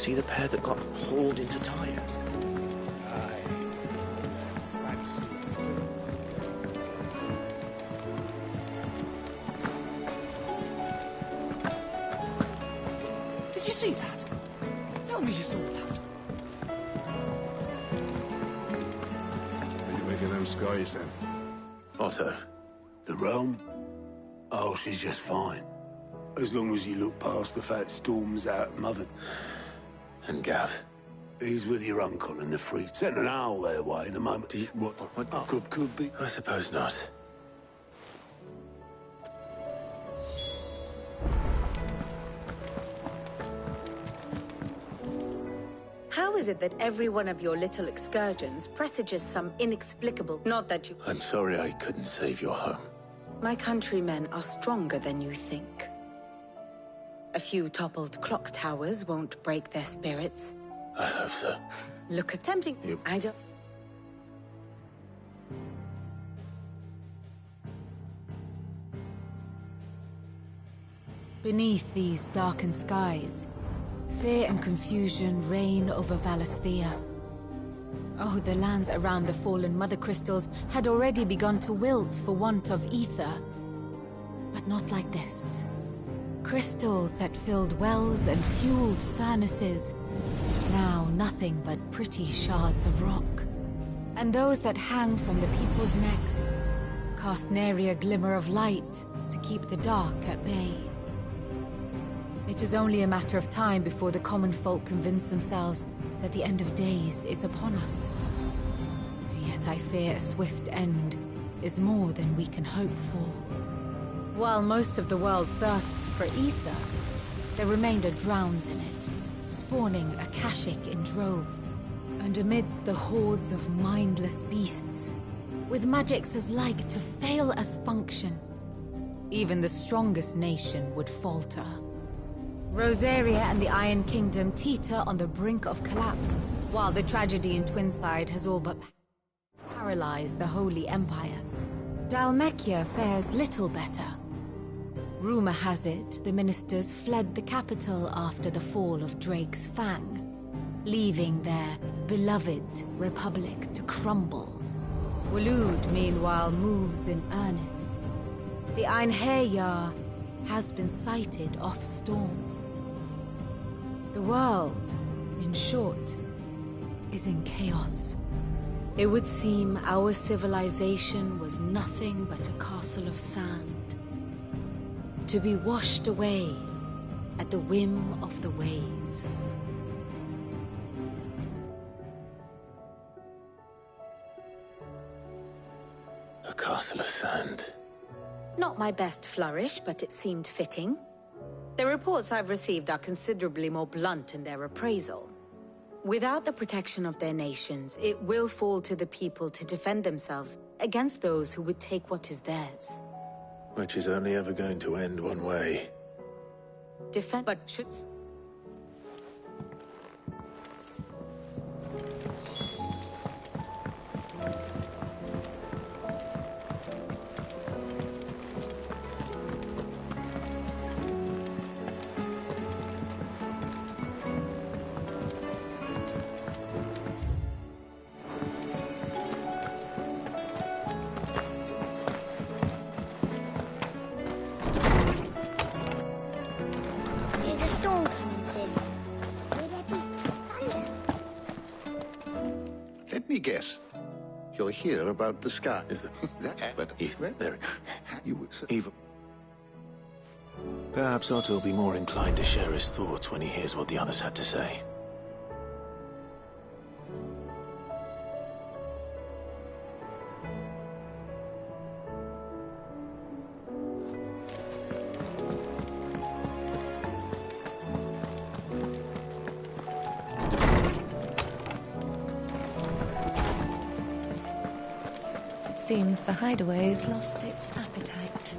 see the pair that got hauled into tyres? Aye. Fancy. Did you see that? Tell me you saw that. What do you make of them skies, then? Otto. The realm? Oh, she's just fine. As long as you look past the fat storms out Mother. And Gav. He's with your uncle in the free. Sent an owl their way the moment. Do you, what? Oh, could be. I suppose not. How is it that every one of your little excursions presages some inexplicable... Not that you... I'm sorry I couldn't save your home. My countrymen are stronger than you think. A few toppled clock towers won't break their spirits. I hope so. Look at tempting. I don't... Beneath these darkened skies, fear and confusion reign over Valisthea. Oh, the lands around the fallen Mother Crystals had already begun to wilt for want of ether. But not like this. Crystals that filled wells and fueled furnaces, now nothing but pretty shards of rock. And those that hang from the people's necks cast nary a glimmer of light to keep the dark at bay. It is only a matter of time before the common folk convince themselves that the end of days is upon us. Yet I fear a swift end is more than we can hope for. While most of the world thirsts for ether, the remainder drowns in it, spawning Akashic in droves. And amidst the hordes of mindless beasts, with magics as like to fail as function, even the strongest nation would falter. Rosaria and the Iron Kingdom teeter on the brink of collapse, while the tragedy in Twinside has all but paralyzed the Holy Empire. Dhalmekia fares little better. Rumor has it the ministers fled the capital after the fall of Drake's Fang, leaving their beloved republic to crumble. Waloed, meanwhile, moves in earnest. The Einherjar has been sighted off-storm. The world, in short, is in chaos. It would seem our civilization was nothing but a castle of sand, to be washed away at the whim of the waves. A castle of sand. Not my best flourish, but it seemed fitting. The reports I've received are considerably more blunt in their appraisal. Without the protection of their nations, it will fall to the people to defend themselves against those who would take what is theirs. Which is only ever going to end one way. Defend, but should... Is a storm coming soon? Will there be thunder? Let me guess. You're here about the sky. Is the... That's better. There. You would Even... Perhaps Otto will be more inclined to share his thoughts when he hears what the others had to say. Seems the hideaway's lost its appetite.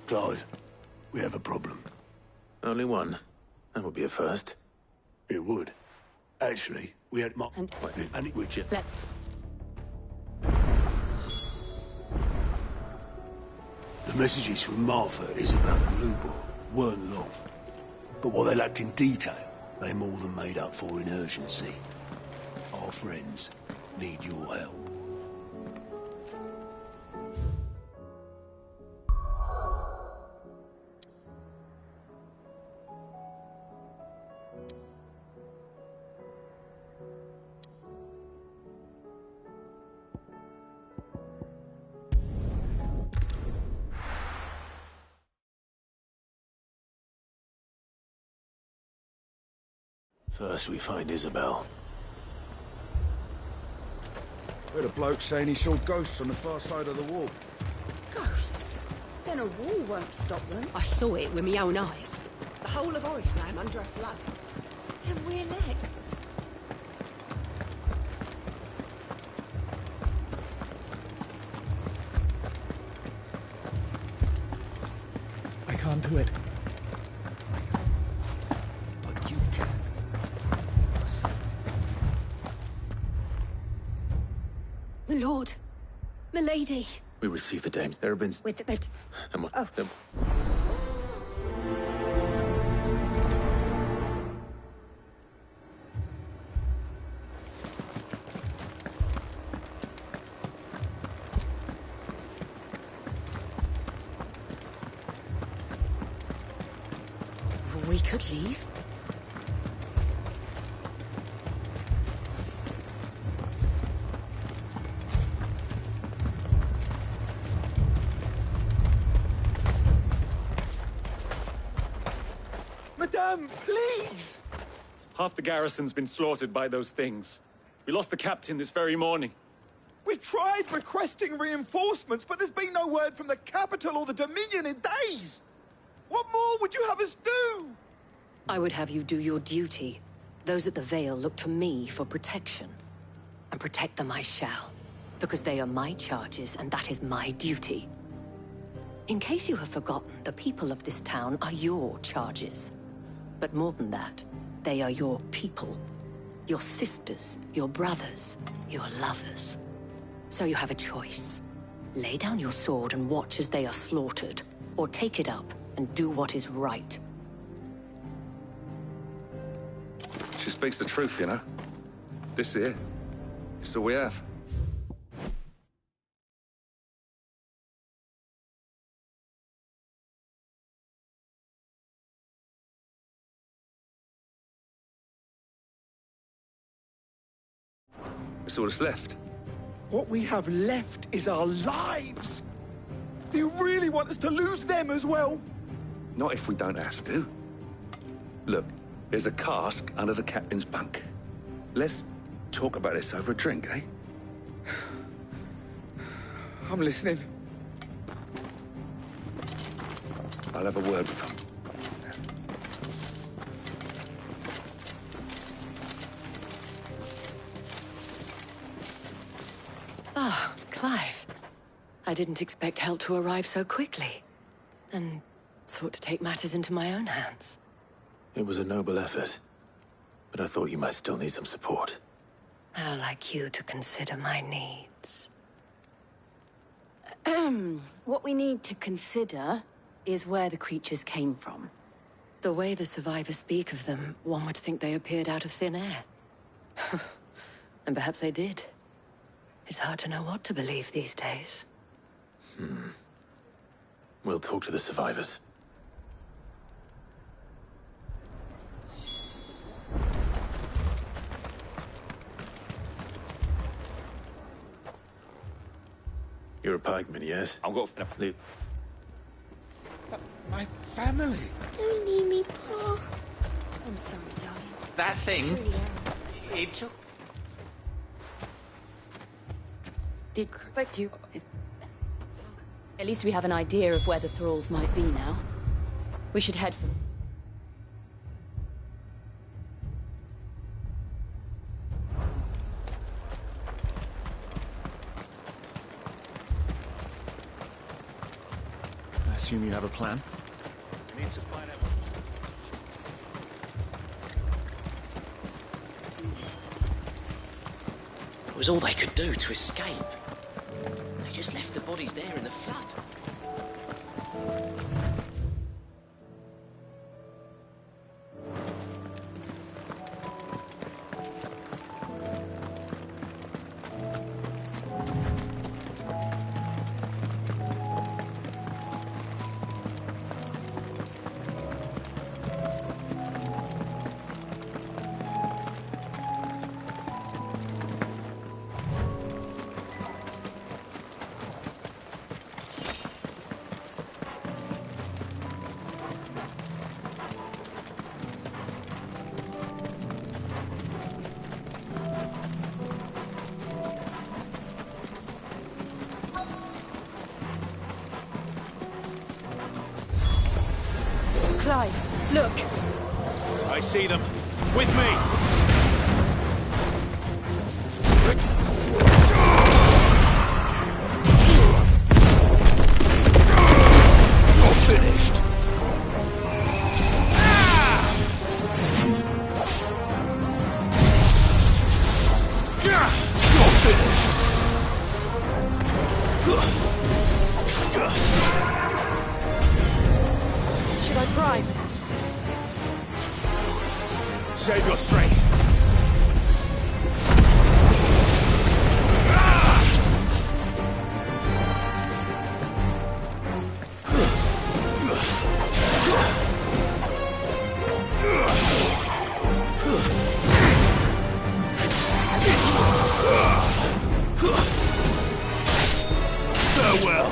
Clive, We have a problem. Only one. That would be a first. It would. Actually, we had and it would just... Let... The messages from Martha, Isabel and Lubor weren't long. But what they lacked in detail, they more than made up for in urgency. Our friends need your help. First we find Isabel. We had a bloke saying he saw ghosts on the far side of the wall. Ghosts? Then a wall won't stop them. I saw it with my own eyes. The whole of Oriflamme under a flood. Then we're next. I can't do it. But you can. My lord. My lady. We received the dames. There have been... With the bed. And what? Oh. We could leave. Madame, please! Half the garrison's been slaughtered by those things. We lost the captain this very morning. We've tried requesting reinforcements, but there's been no word from the capital or the Dominion in days! What more would you have us do? I would have you do your duty. Those at the Vale look to me for protection. And protect them I shall. Because they are my charges, and that is my duty. In case you have forgotten, the people of this town are your charges. But more than that, they are your people. Your sisters, your brothers, your lovers. So you have a choice. Lay down your sword and watch as they are slaughtered, or take it up and do what is right. She speaks the truth, you know. This here, it's all we have. It's all that's left. What we have left is our lives! Do you really want us to lose them as well? Not if we don't have to. Look, there's a cask under the captain's bunk. Let's talk about this over a drink, eh? I'm listening. I'll have a word with him. Ah, Clive. I didn't expect help to arrive so quickly. And sought to take matters into my own hands. It was a noble effort. But I thought you might still need some support. How like you to consider my needs. What we need to consider is where the creatures came from. The way the survivors speak of them, one would think they appeared out of thin air. And perhaps they did. It's hard to know what to believe these days. We'll talk to the survivors. You're a pikeman, yes? I'll go. Leave. My family! Don't leave me, Pa. I'm sorry, darling. That thing. Truly am. It. Did you... At least we have an idea of where the thralls might be now. We should head for... I assume you have a plan? to find out. It was all they could do to escape. They just left the bodies there in the flood. Clive, look! I see them. With me! You're finished. You're finished. Should I prime? Save your strength. Farewell.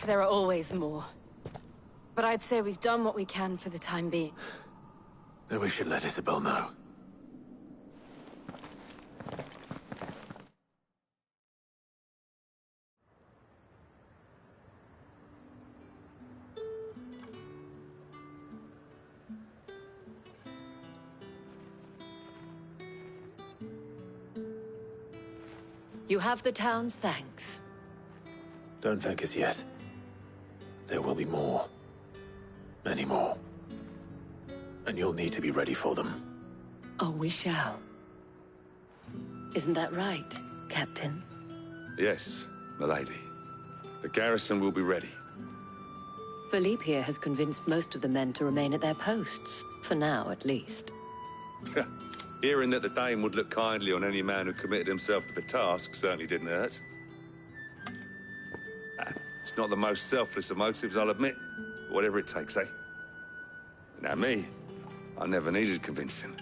There are always more. But I'd say we've done what we can for the time being. Then we should let Isabel know. You have the town's thanks. Don't thank us yet. There will be more. Many more. And you'll need to be ready for them. Oh, we shall. Isn't that right, Captain? Yes, milady. The garrison will be ready. Philippe here has convinced most of the men to remain at their posts. For now, at least. Hearing that the Dane would look kindly on any man who committed himself to the task certainly didn't hurt. It's not the most selfless of motives, I'll admit. But whatever it takes, eh? Now me, I never needed convincing.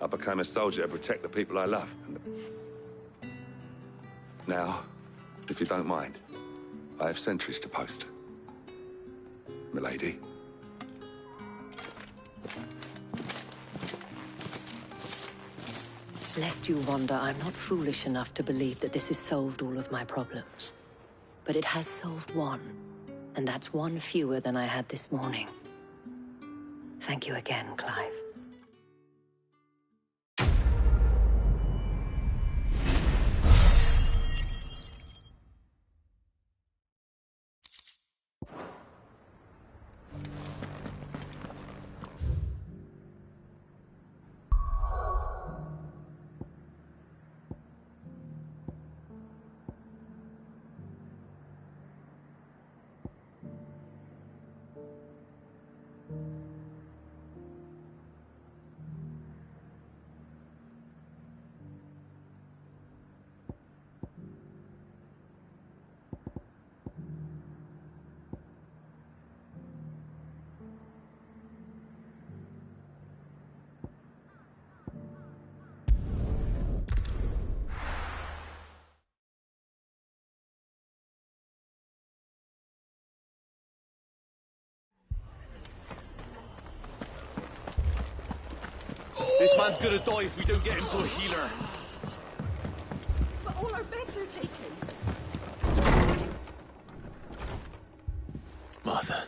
I became a soldier to protect the people I love. And now, if you don't mind, I have sentries to post. Milady. Lest you wonder, I'm not foolish enough to believe that this has solved all of my problems. But it has solved one, and that's one fewer than I had this morning. Thank you again, Clive. This man's gonna die if we don't get him to a healer. But all our beds are taken. Martha,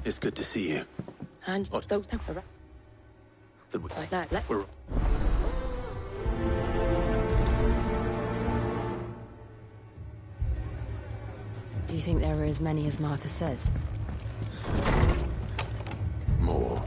it's good to see you. And What? those that were like that. We're... Do you think there are as many as Martha says? More.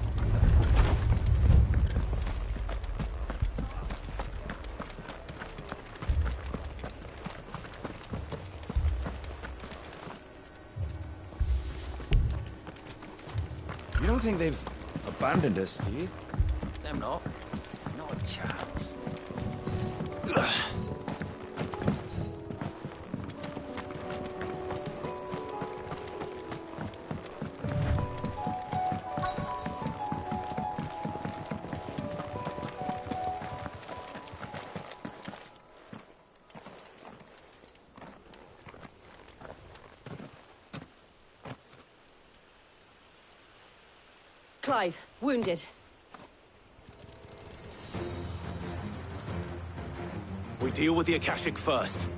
You don't think they've abandoned us, do you? Them not. Not a chance. Clive, wounded. We deal with the Akashic first.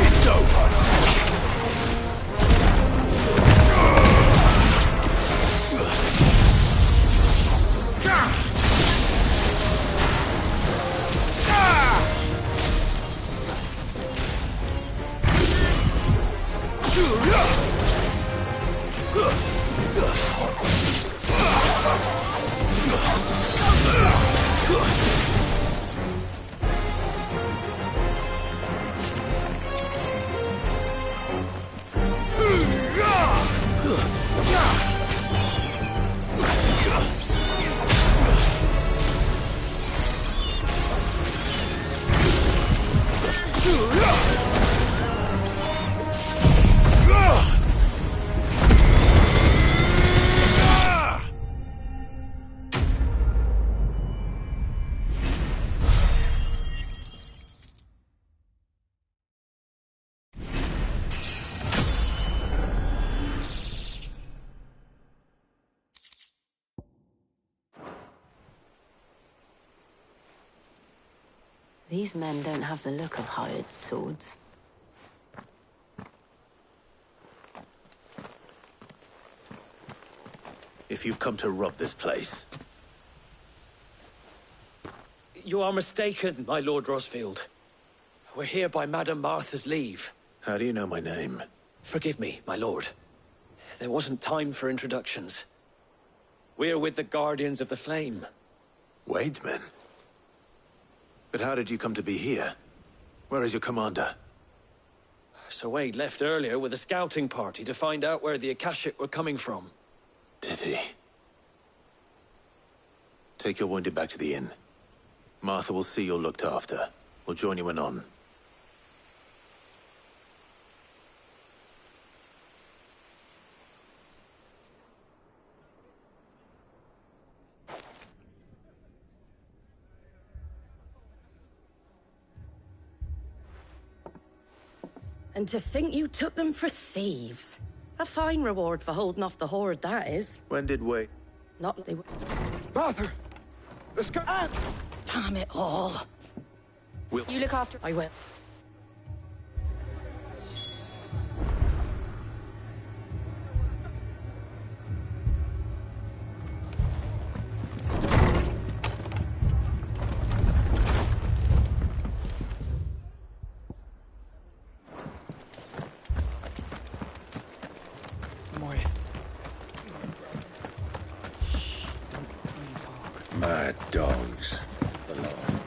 It's over. These men don't have the look of hired swords. If you've come to rob this place, You are mistaken, my Lord Rosfield. We're here by Madame Martha's leave. how do you know my name? Forgive me, my lord. There wasn't time for introductions. We're with the Guardians of the Flame. Wade's men? But how did you come to be here? Where is your commander? Sir Wade left earlier with a scouting party to find out where the Akashic were coming from. Did he? Take your wounded back to the inn. Martha will see you're looked after. We'll join you anon. And to think you took them for thieves. A fine reward for holding off the horde, that is. When did we? Not they were... Martha! The sky... Damn it all. You look after... I will. Mad dogs. Alone.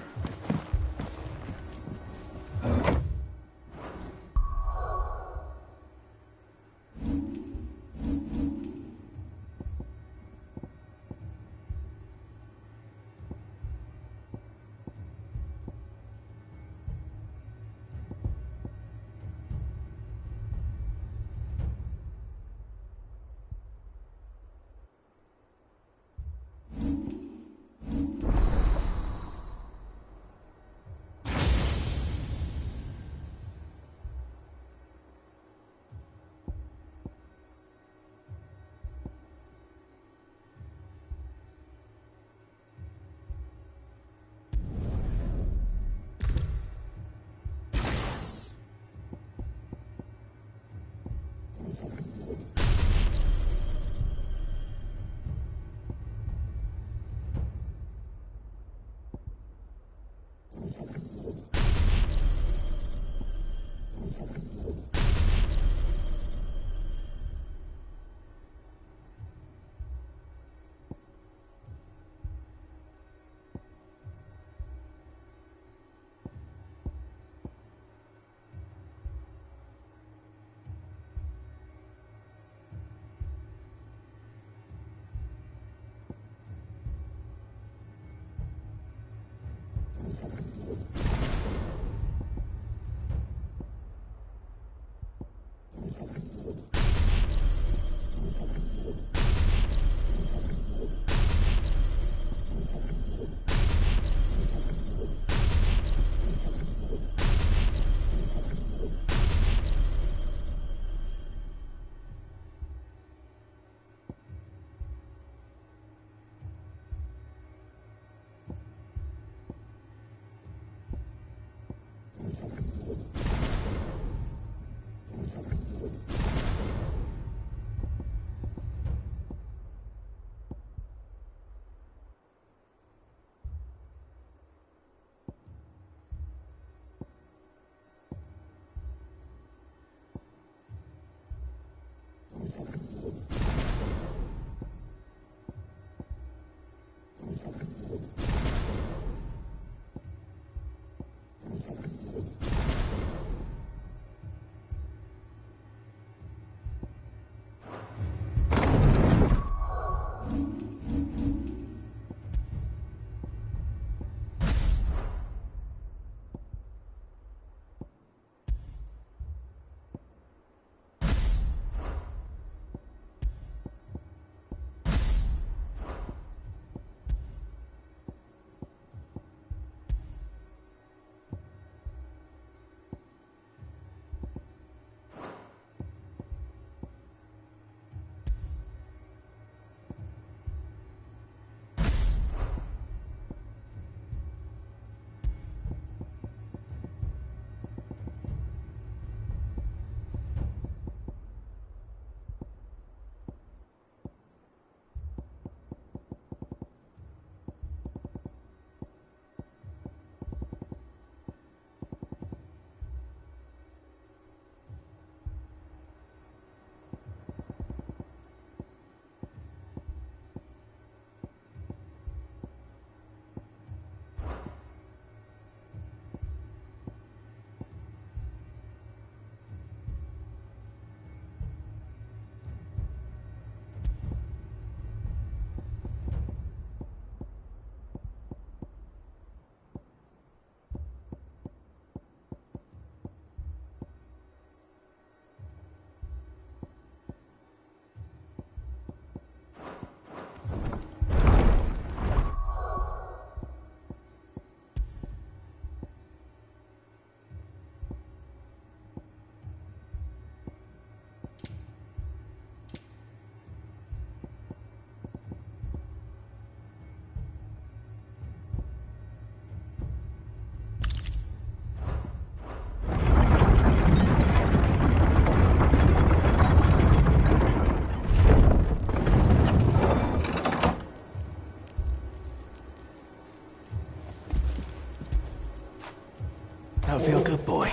That'll feel good, boy.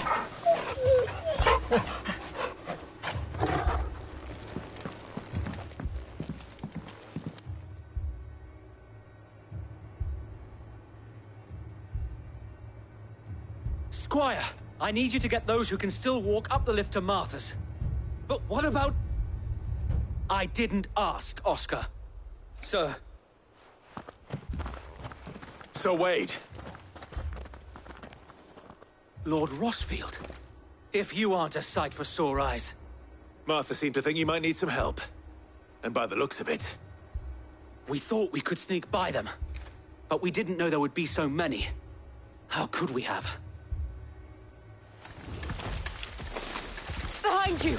Squire, I need you to get those who can still walk up the lift to Martha's. But what about... I didn't ask, Oscar. Sir. Sir Wade. Lord Rossfield. If you aren't a sight for sore eyes. Martha seemed to think you might need some help. And by the looks of it... We thought we could sneak by them. But we didn't know there would be so many. How could we have? Behind you!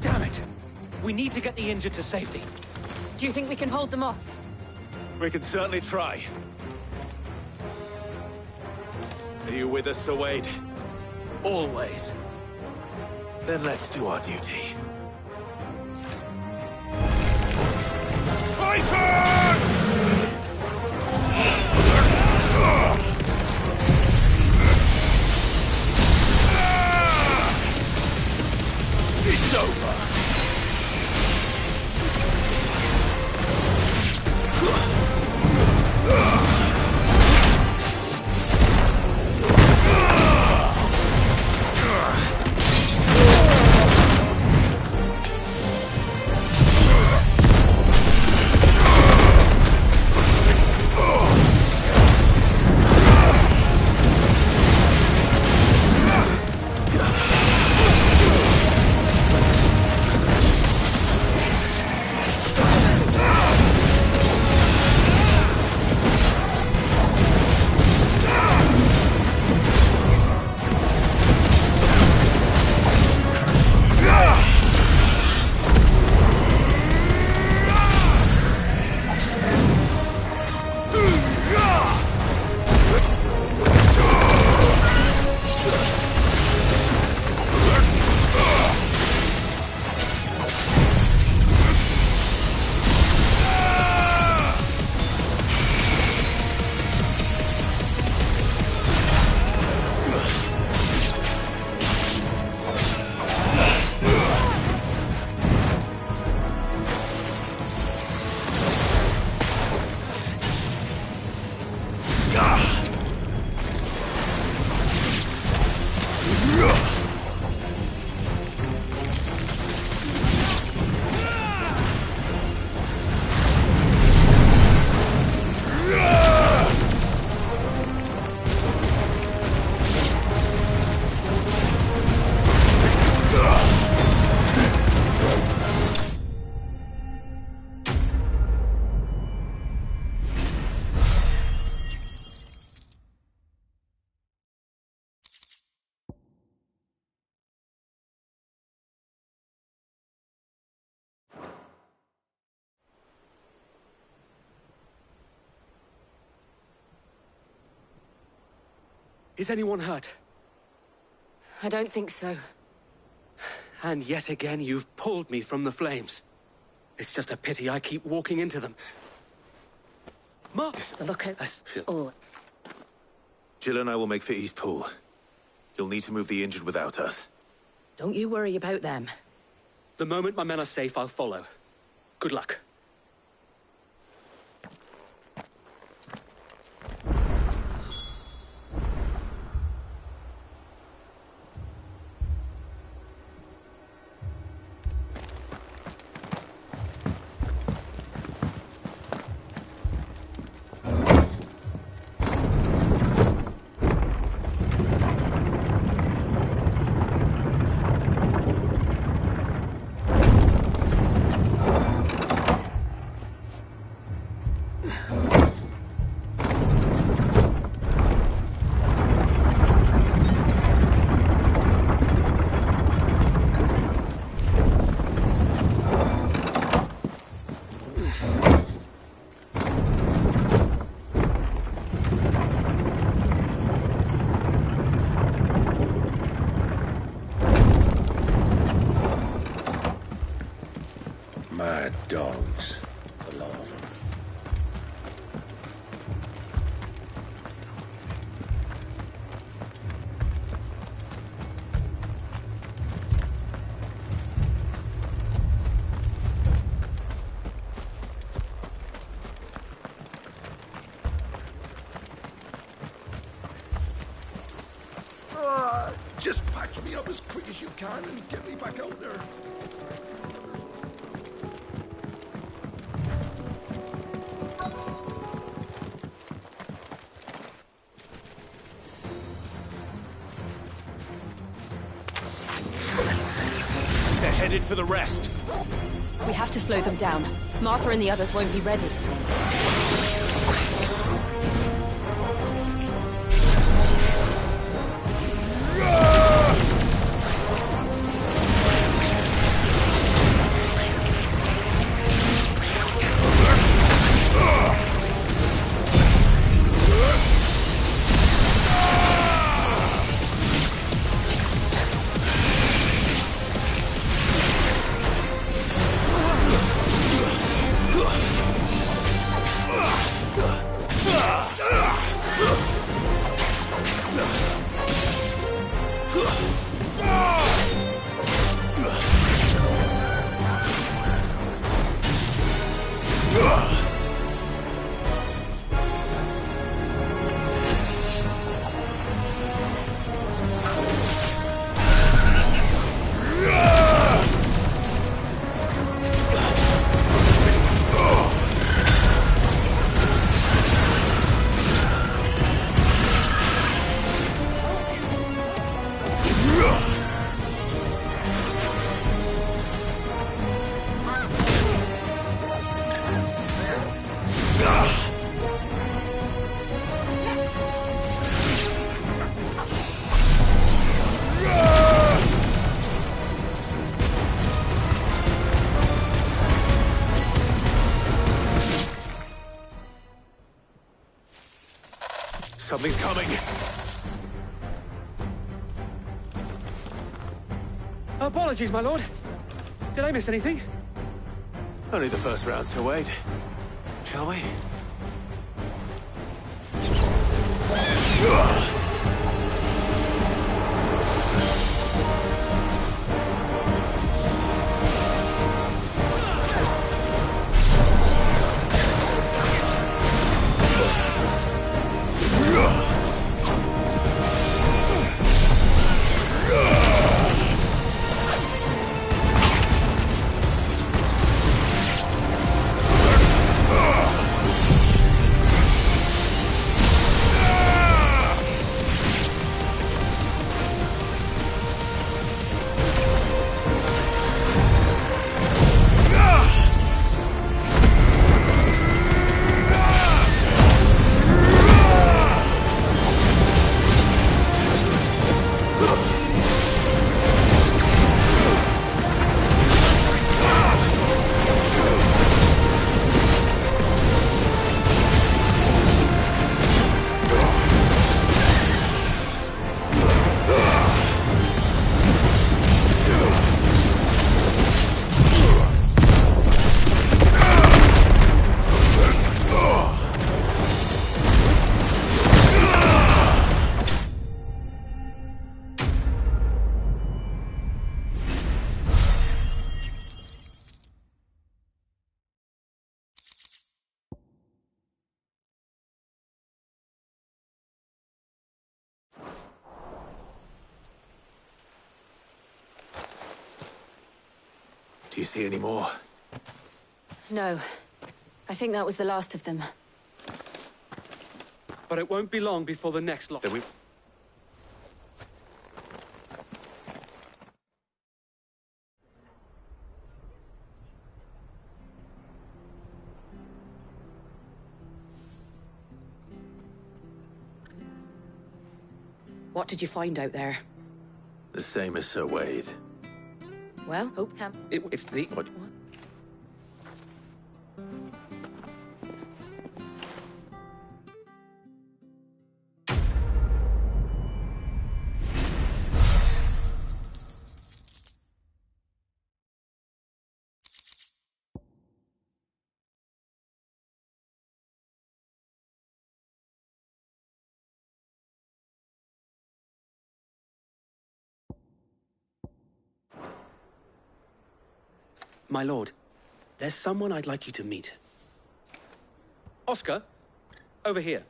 Damn it! We need to get the injured to safety. Do you think we can hold them off? We can certainly try. Are you with us, Sir Wade? Always. Then let's do our duty. It's over. Is anyone hurt? I don't think so. And yet again, you've pulled me from the flames. It's just a pity I keep walking into them. Mark! Look at all. Jill and I will make for East Pool. You'll need to move the injured without us. Don't you worry about them. The moment my men are safe, I'll follow. Good luck. Mad dogs, a lot of them. Just patch me up as quick as you can and get me back out there. They're headed for the rest. We have to slow them down. Martha and the others won't be ready. Something's coming. Apologies, my lord. Did I miss anything? Only the first round to wait. Shall we? Do you see any more? No. I think that was the last of them. But it won't be long before the next lot. Then we... What did you find out there? The same as Sir Wade. Well, hope camp. It's the... What? My lord, there's someone I'd like you to meet. Oscar, over here.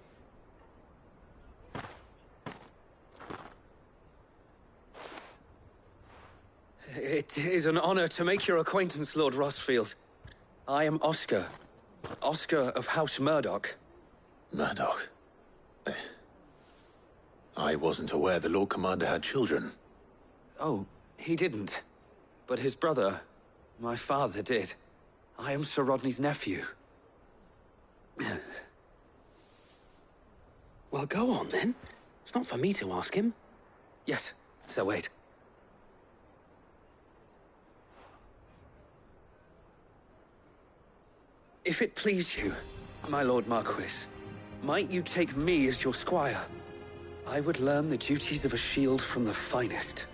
It is an honor to make your acquaintance, Lord Rossfield. I am Oscar. Oscar of House Murdoch. Murdoch? I wasn't aware the Lord Commander had children. Oh, he didn't. But his brother, my father, did. I am Sir Rodney's nephew. Well, go on, then. It's not for me to ask him. Yes, Sir Wade. If it please you, my Lord Marquis, might you take me as your squire? I would learn the duties of a shield from the finest.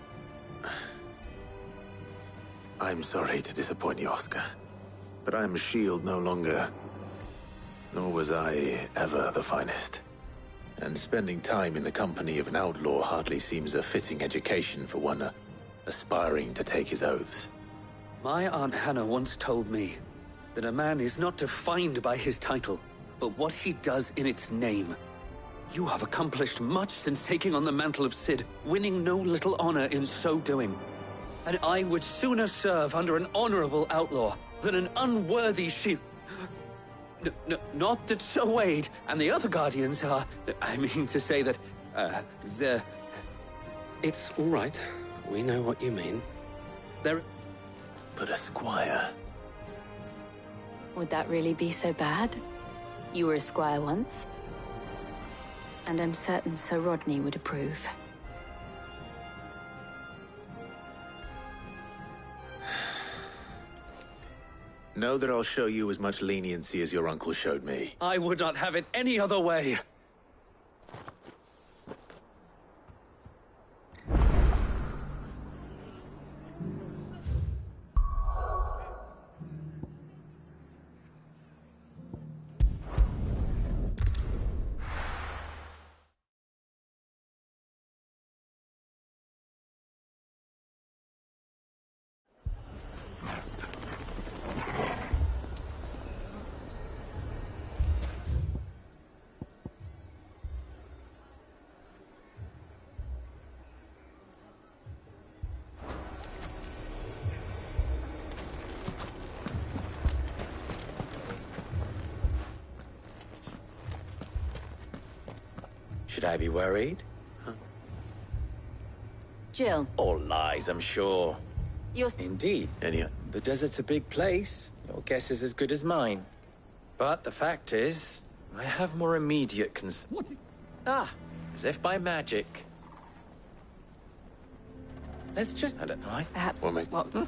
I'm sorry to disappoint you, Oscar, but I'm a shield no longer. Nor was I ever the finest. And spending time in the company of an outlaw hardly seems a fitting education for one aspiring to take his oaths. My Aunt Hannah once told me that a man is not defined by his title, but what he does in its name. You have accomplished much since taking on the mantle of Cid, winning no little honor in so doing. And I would sooner serve under an honorable outlaw than an unworthy shield. Not that Sir Wade and the other Guardians are... I mean to say that, they're... It's all right. We know what you mean. They're... But a squire... Would that really be so bad? You were a squire once. And I'm certain Sir Rodney would approve. Know that I'll show you as much leniency as your uncle showed me. I would not have it any other way. Should I be worried? Huh? Jill. All lies, I'm sure. You're... Indeed. The desert's a big place. Your guess is as good as mine. But the fact is, I have more immediate concerns. What? Ah, as if by magic. Let's just... I don't know. Perhaps... What, mate? What?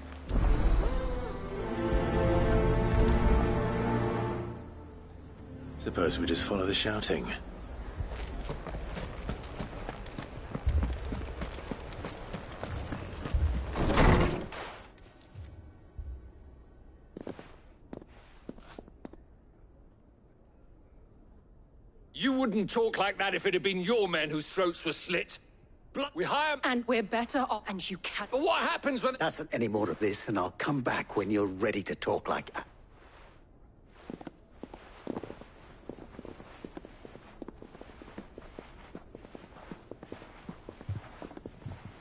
Suppose we just follow the shouting. You wouldn't talk like that if it had been your men whose throats were slit. We hire... And we're better off, and you can't... But what happens when... That's any more of this, and I'll come back when you're ready to talk like that.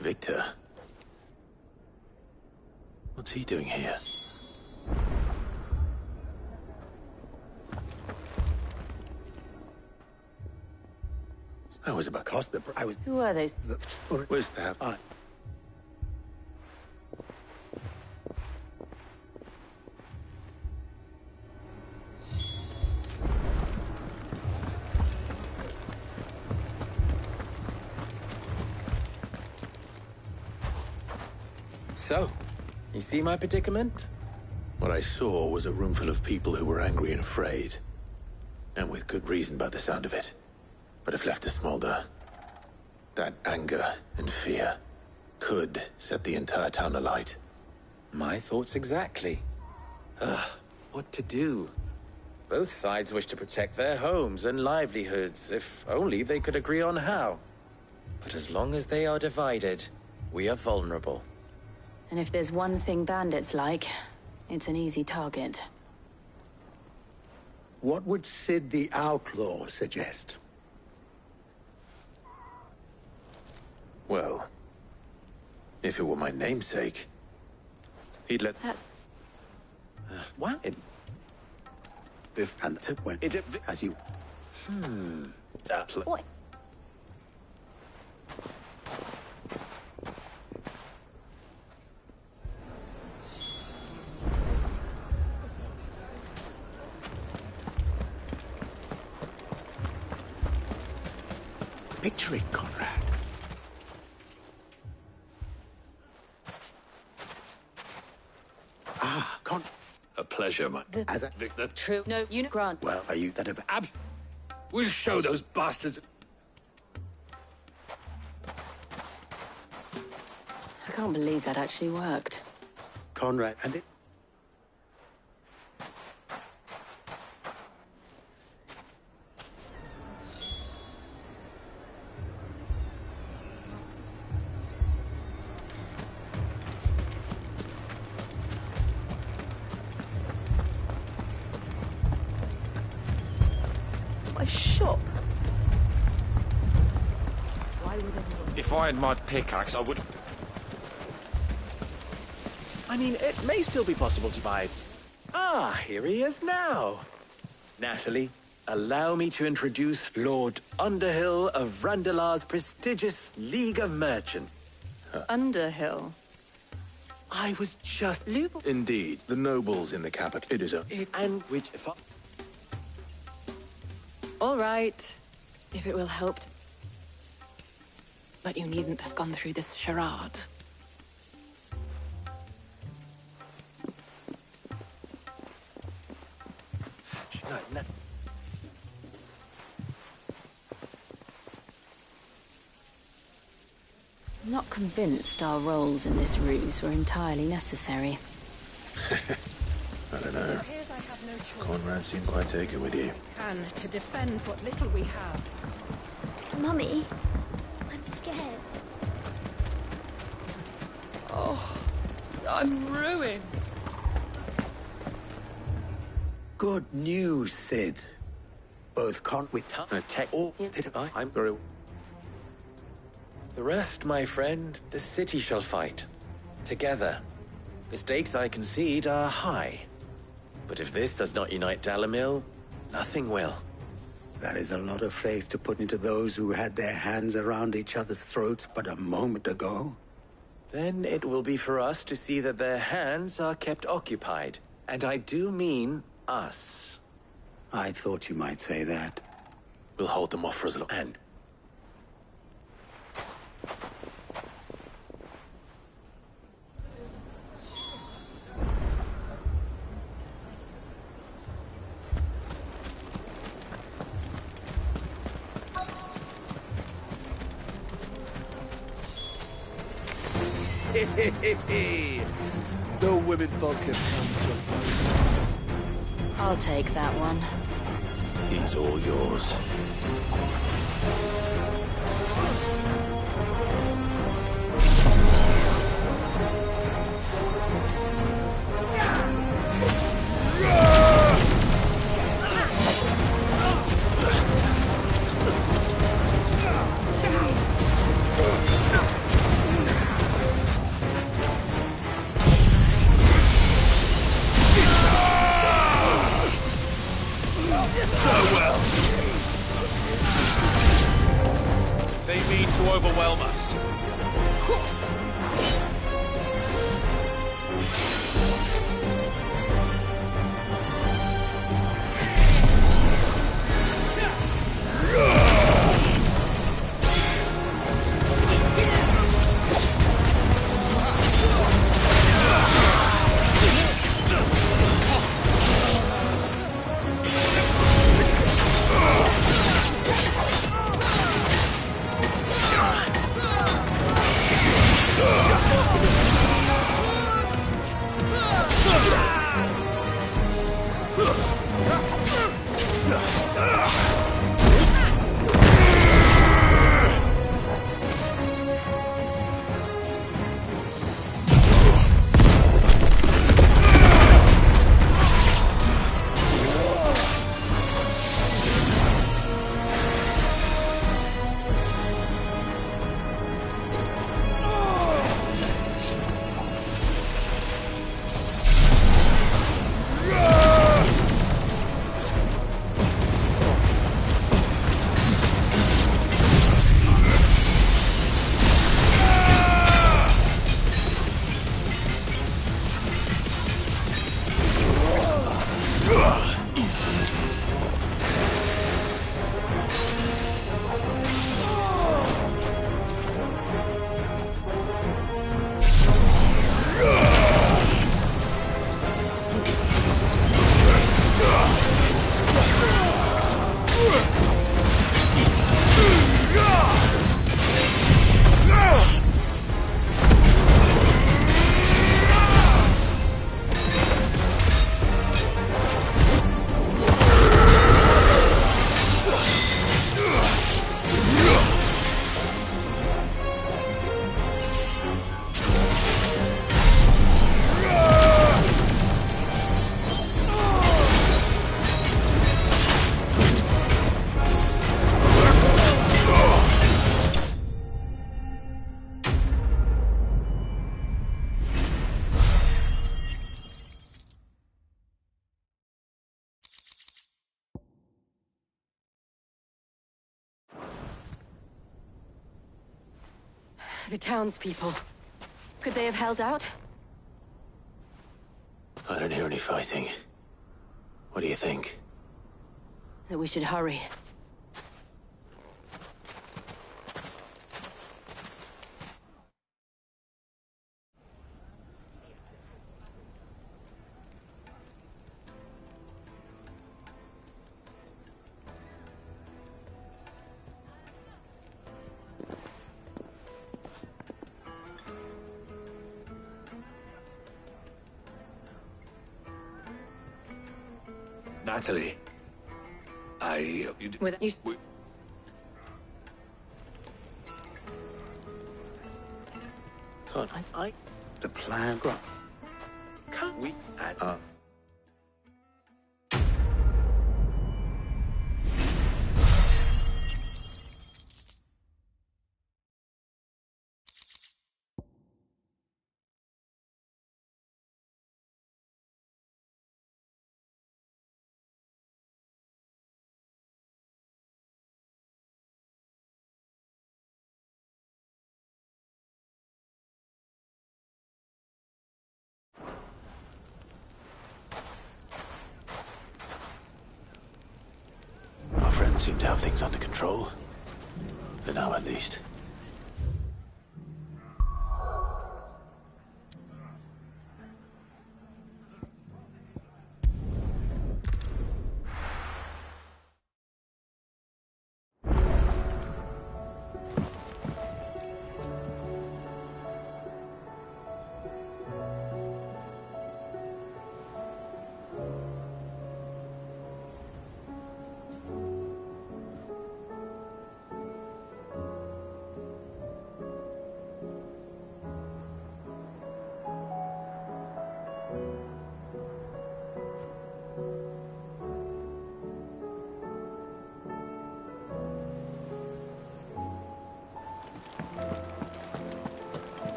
Victor? What's he doing here? I was about cost the... I was... Who are those? Was perhaps... So, you see my predicament? What I saw was a room full of people who were angry and afraid. And with good reason by the sound of it. But if left to smolder, that anger and fear could set the entire town alight. My thoughts exactly. What to do? Both sides wish to protect their homes and livelihoods, if only they could agree on how. But as long as they are divided, we are vulnerable. And if there's one thing bandits like, it's an easy target. What would Cid the Outlaw suggest? Well, if it were my namesake, He'd let... What? If and the tip went as you... What? Picture it, Conrad. A pleasure, my... As a... The True. No, unit grant. Well, are you that of... We'll show those bastards... I can't believe that actually worked. Conrad, and it... My shop. Why would anyone... If I had my pickaxe, I would... I mean, it may still be possible to buy... Ah, here he is now. Natalie, allow me to introduce Lord Underhill of Randalar's prestigious League of Merchants. Underhill. I was just... Indeed, the nobles in the capital. It is a... And which... If I... All right, if it will help. But you needn't have gone through this charade. No. I'm not convinced our roles in this ruse were entirely necessary. I don't know. Conrad seemed quite taken with you. Can to defend what little we have. Mummy, I'm scared. Oh, I'm ruined. Good news, Sid. Both with tech or I'm very... The rest, my friend, the city shall fight. Together. The stakes I concede are high. But if this does not unite Dalamil, nothing will. That is a lot of faith to put into those who had their hands around each other's throats but a moment ago. Then it will be for us to see that their hands are kept occupied. And I do mean us. I thought you might say that. We'll hold them off for as long. And... No women folk have come to us. I'll take that one. He's all yours. They mean to overwhelm us. The townspeople. Could they have held out? I don't hear any fighting. What do you think? That we should hurry. Natalie, With you... Can't I? The plan. Can't we add... Our friends seem to have things under control. For now, at least.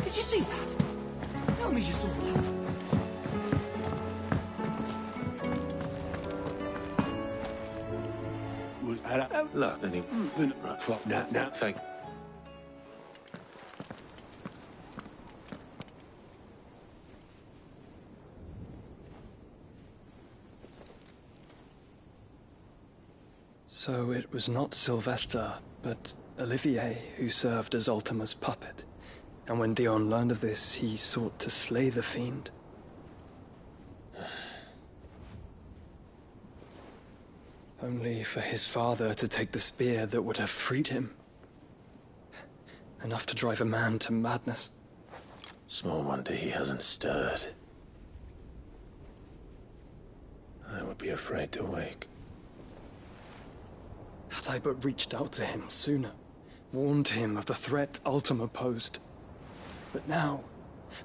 Did you see that? Tell me you saw that. Look, any... Right, Clock now. Thank... So it was not Sylvester, but Olivier who served as Ultima's puppet. And when Dion learned of this, he sought to slay the fiend. Only for his father to take the spear that would have freed him. Enough to drive a man to madness. Small wonder he hasn't stirred. I would be afraid to wake. Had I but reached out to him sooner, warned him of the threat Ultima posed. But now,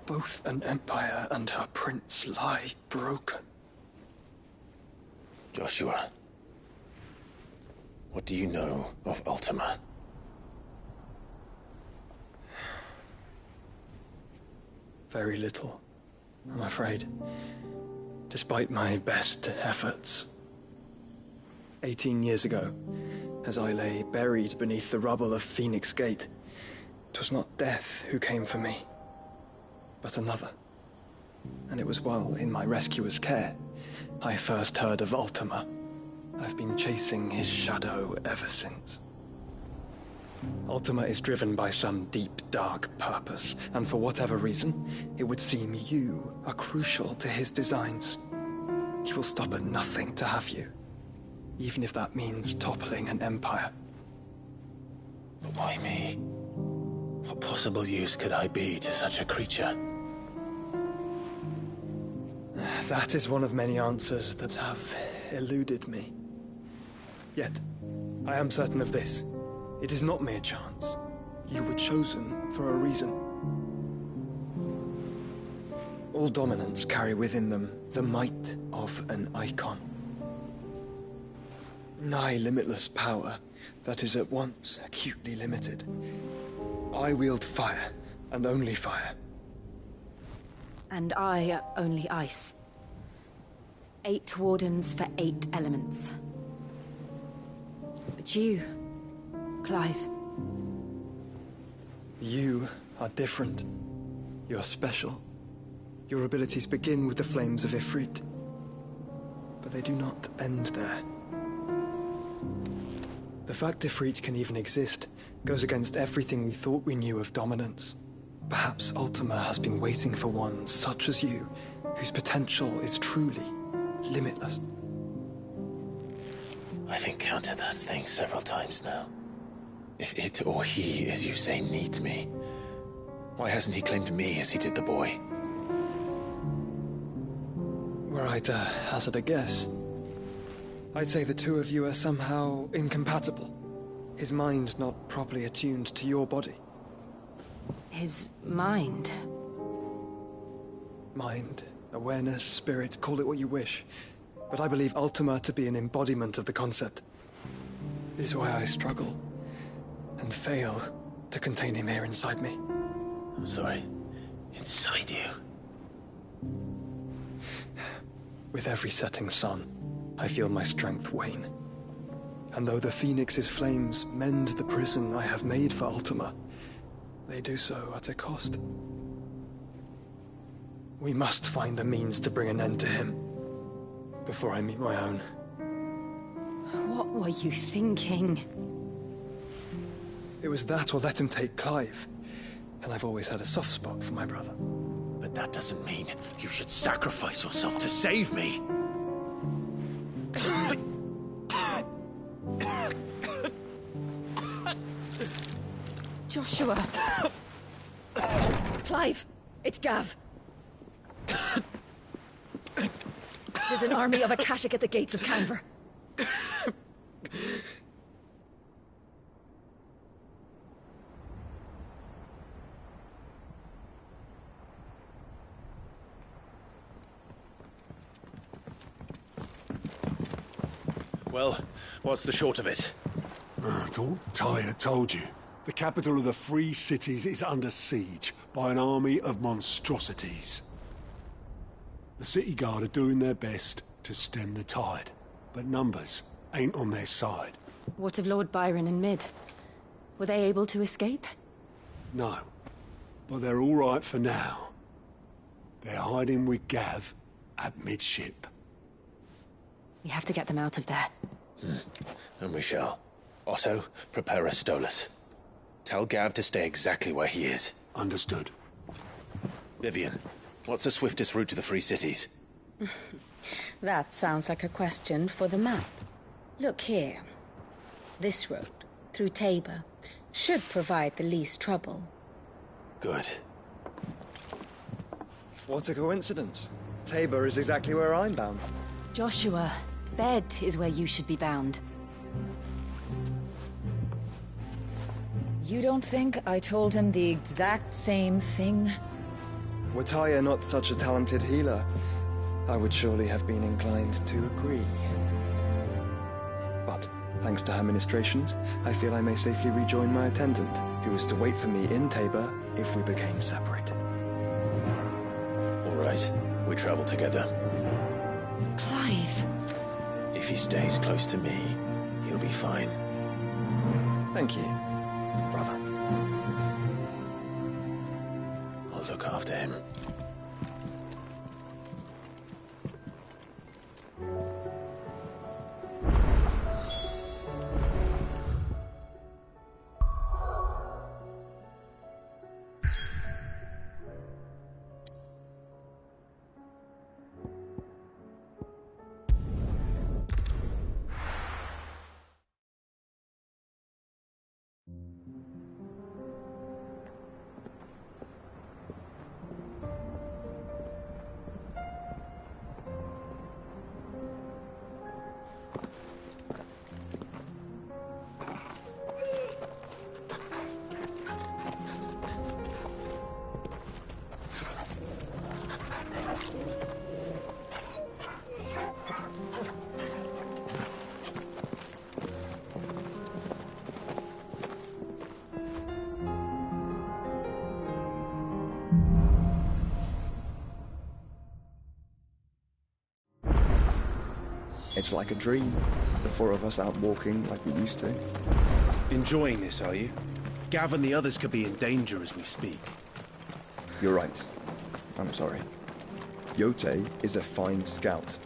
both an empire and her prince lie broken. Joshua, what do you know of Ultima? Very little, I'm afraid. Despite my best efforts. 18 years ago, as I lay buried beneath the rubble of Phoenix Gate, it was not death who came for me, but another. And it was while in my rescuer's care, I first heard of Ultima. I've been chasing his shadow ever since. Ultima is driven by some deep, dark purpose, and for whatever reason, it would seem you are crucial to his designs. He will stop at nothing to have you, even if that means toppling an empire. But why me? What possible use could I be to such a creature? That is one of many answers that have eluded me. Yet, I am certain of this. It is not mere chance. You were chosen for a reason. All dominants carry within them the might of an icon. Nigh limitless power that is at once acutely limited. I wield fire, and only fire. And I only ice. 8 wardens for 8 elements. But you, Clive, You are different. You're special. Your abilities begin with the flames of Ifrit. But they do not end there. The fact Ifrit can even exist goes against everything we thought we knew of dominance. Perhaps Ultima has been waiting for one such as you, whose potential is truly limitless. I've encountered that thing several times now. If it or he, as you say, needs me, why hasn't he claimed me as he did the boy? Were I to hazard a guess, I'd say the two of you are somehow incompatible. His mind not properly attuned to your body. His mind? Mind, awareness, spirit, call it what you wish. But I believe Ultima to be an embodiment of the concept. It is why I struggle and fail to contain him here inside me. I'm sorry. Inside you? With every setting sun, I feel my strength wane. And though the Phoenix's flames mend the prison I have made for Ultima, they do so at a cost. We must find a means to bring an end to him, before I meet my own. What were you thinking? It was that or let him take Clive. And I've always had a soft spot for my brother. But that doesn't mean you should sacrifice yourself to save me. Joshua! Clive! It's Gav! There's an army of Akashic at the gates of Canver. Well, what's the short of it? It's all Tyre told you. The capital of the Free Cities is under siege by an army of monstrosities. The city guard are doing their best to stem the tide, but numbers ain't on their side. What of Lord Byron and Mid? Were they able to escape? No, but they're all right for now. They're hiding with Gav at midship. We have to get them out of there. And we shall. Otto, prepare a Stolas. Tell Gav to stay exactly where he is. Understood. Vivian, what's the swiftest route to the Free Cities? That sounds like a question for the map. Look here. This road, through Tabor, should provide the least trouble. Good. What a coincidence. Tabor is exactly where I'm bound. Joshua, bed is where you should be bound. You don't think I told him the exact same thing? Were Tyre not such a talented healer, I would surely have been inclined to agree. But, thanks to her ministrations, I feel I may safely rejoin my attendant, who was to wait for me in Tabor if we became separated. All right, we travel together. Clive! If he stays close to me, he'll be fine. Thank you, brother. I'll look after him. It's like a dream. The four of us out walking like we used to. Enjoying this, are you? Gav and the others could be in danger as we speak. You're right. I'm sorry. Yote is a fine scout.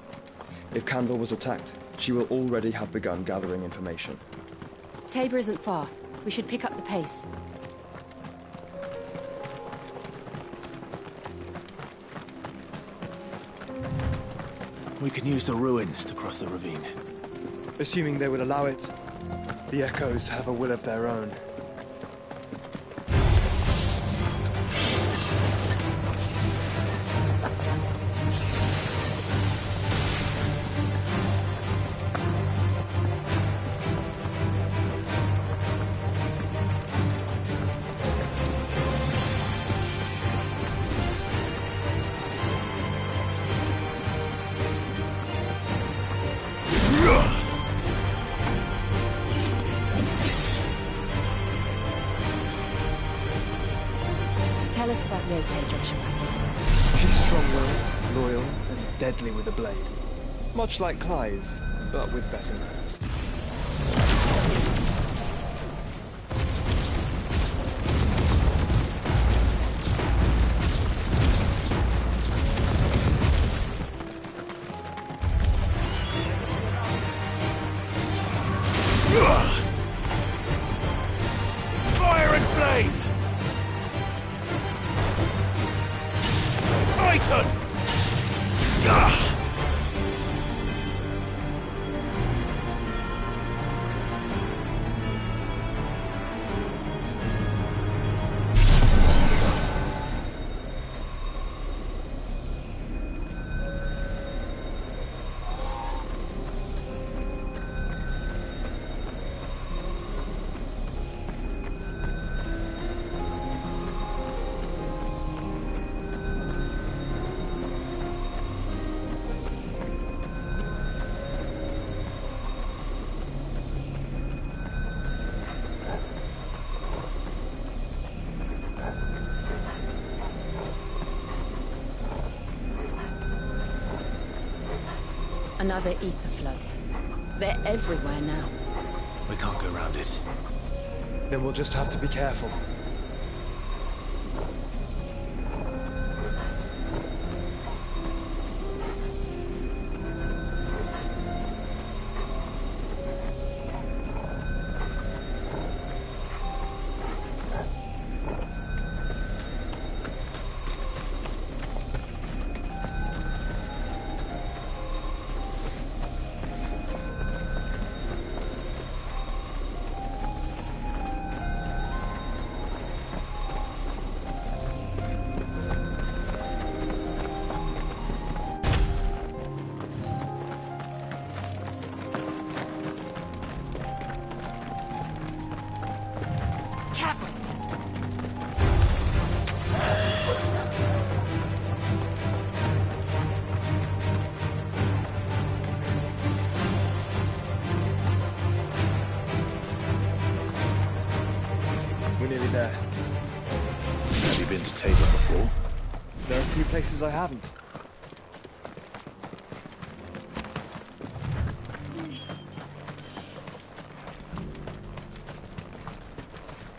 If Canville was attacked, she will already have begun gathering information. Tabor isn't far. We should pick up the pace. We can use the ruins to cross the ravine. Assuming they would allow it. The Echoes have a will of their own. Tell us about Yote, Joshua. She's strong-willed, loyal, and deadly with a blade. Much like Clive, but with better manners. Fire and flame! Titan! Another ether flood. They're everywhere now. We can't go around it. Then we'll just have to be careful. We're nearly there. Have you been to Tabor before? There are a few places I haven't.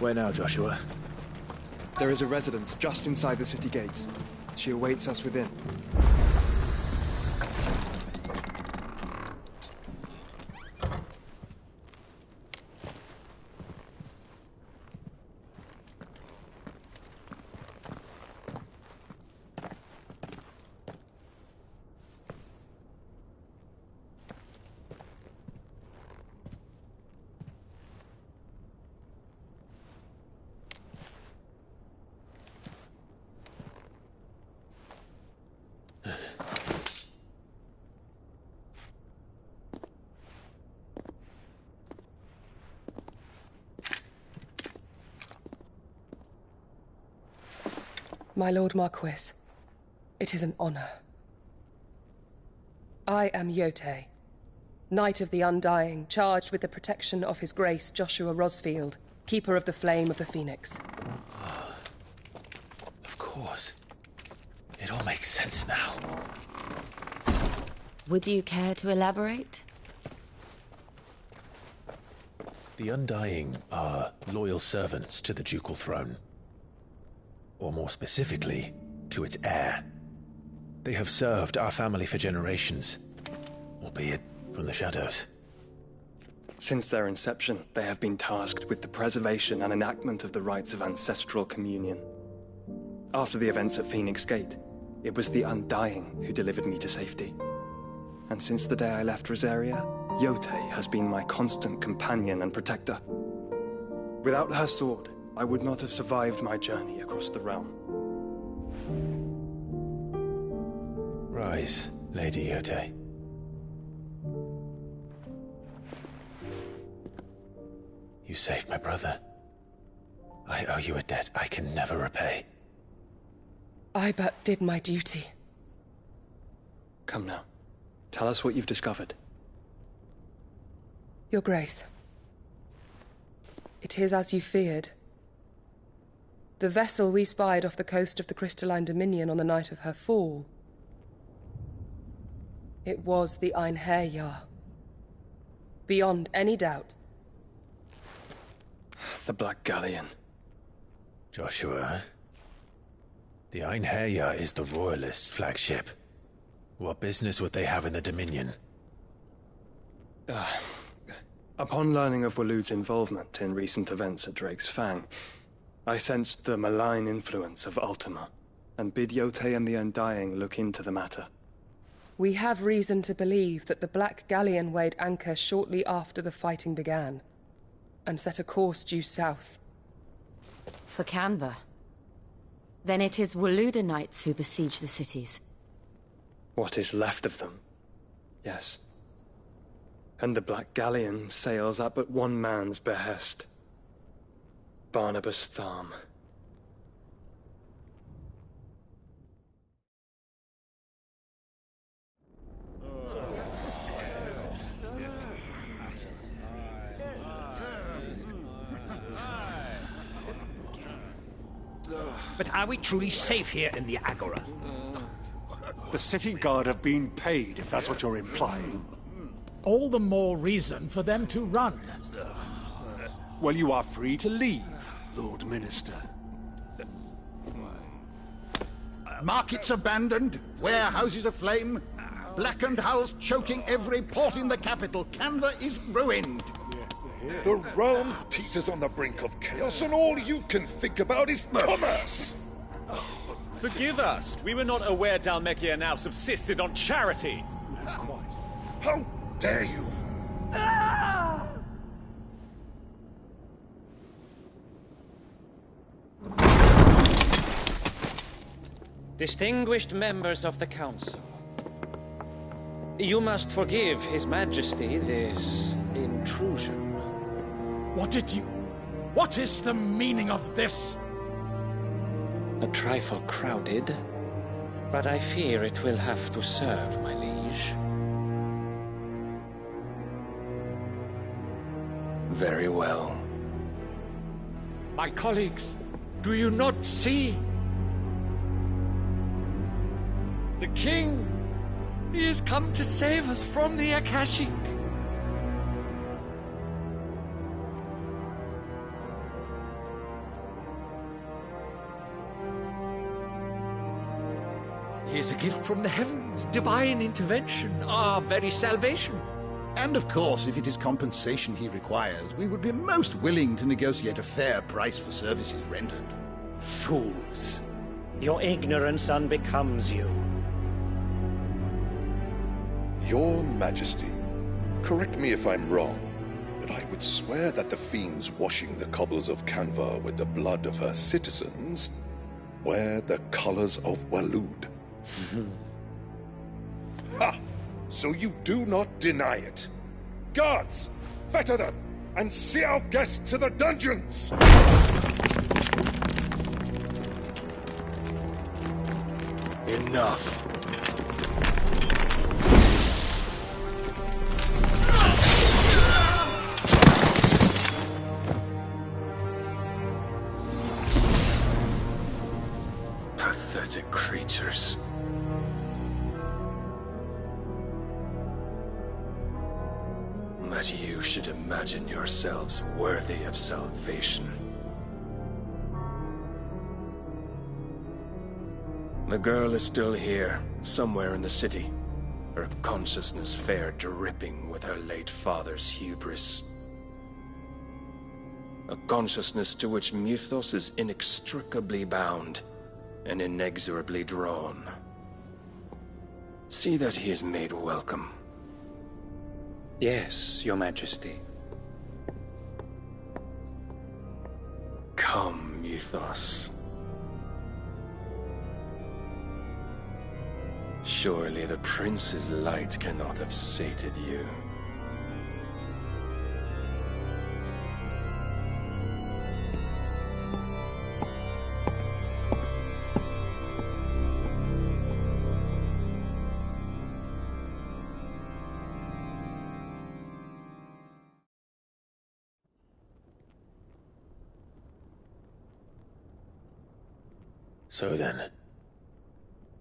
Where now, Joshua? There is a residence just inside the city gates. She awaits us within. My Lord Marquis, it is an honor. I am Yote, Knight of the Undying, charged with the protection of His Grace Joshua Rosfield, Keeper of the Flame of the Phoenix. Of course. It all makes sense now. Would you care to elaborate? The Undying are loyal servants to the ducal throne. Or more specifically, to its heir. They have served our family for generations, albeit from the shadows. Since their inception, they have been tasked with the preservation and enactment of the rites of ancestral communion. After the events at Phoenix Gate, it was the Undying who delivered me to safety. And since the day I left Rosaria, Yotei has been my constant companion and protector. Without her sword, I would not have survived my journey across the realm. Rise, Lady Yotei. You saved my brother. I owe you a debt I can never repay. I but did my duty. Come now. Tell us what you've discovered. Your Grace. It is as you feared. The vessel we spied off the coast of the Crystalline Dominion on the night of her fall. It was the Einherjar. Beyond any doubt. The Black Galleon. Joshua, the Einherjar is the Royalists' flagship. What business would they have in the Dominion? Upon learning of Waloed's involvement in recent events at Drake's Fang, I sensed the malign influence of Ultima, and bid Yotei and the Undying look into the matter. We have reason to believe that the Black Galleon weighed anchor shortly after the fighting began, and set a course due south. For Canva. Then it is Waloeda knights who besiege the cities. What is left of them? Yes. And the Black Galleon sails at but one man's behest. Barnabas Tharm. But are we truly safe here in the Agora? The city guard have been paid, if that's what you're implying. All the more reason for them to run. Well, you are free to leave, Lord Minister. Markets abandoned, warehouses aflame, blackened hulls choking every port in the capital. Canva is ruined. The realm teeters on the brink of chaos, and all you can think about is commerce! Forgive us. We were not aware Dhalmekia now subsisted on charity. How dare you! Distinguished members of the Council, you must forgive His Majesty this intrusion. What is the meaning of this? A trifle crowded, but I fear it will have to serve, my liege. Very well. My colleagues, do you not see? The King! He has come to save us from the Akashic! He is a gift from the heavens, divine intervention, our very salvation. And of course, if it is compensation he requires, we would be most willing to negotiate a fair price for services rendered. Fools. Your ignorance unbecomes you. Your Majesty, correct me if I'm wrong, but I would swear that the fiends washing the cobbles of Canva with the blood of her citizens wear the colors of Waloed. Ha! So you do not deny it. Guards, fetter them, and see our guests to the dungeons! Enough. Pathetic creatures. that you should imagine yourselves worthy of salvation. The girl is still here, somewhere in the city, her consciousness fair dripping with her late father's hubris. A consciousness to which Mythos is inextricably bound and inexorably drawn. See that he is made welcome. Yes, Your Majesty. Come, Mythos. Surely the prince's light cannot have sated you. So then,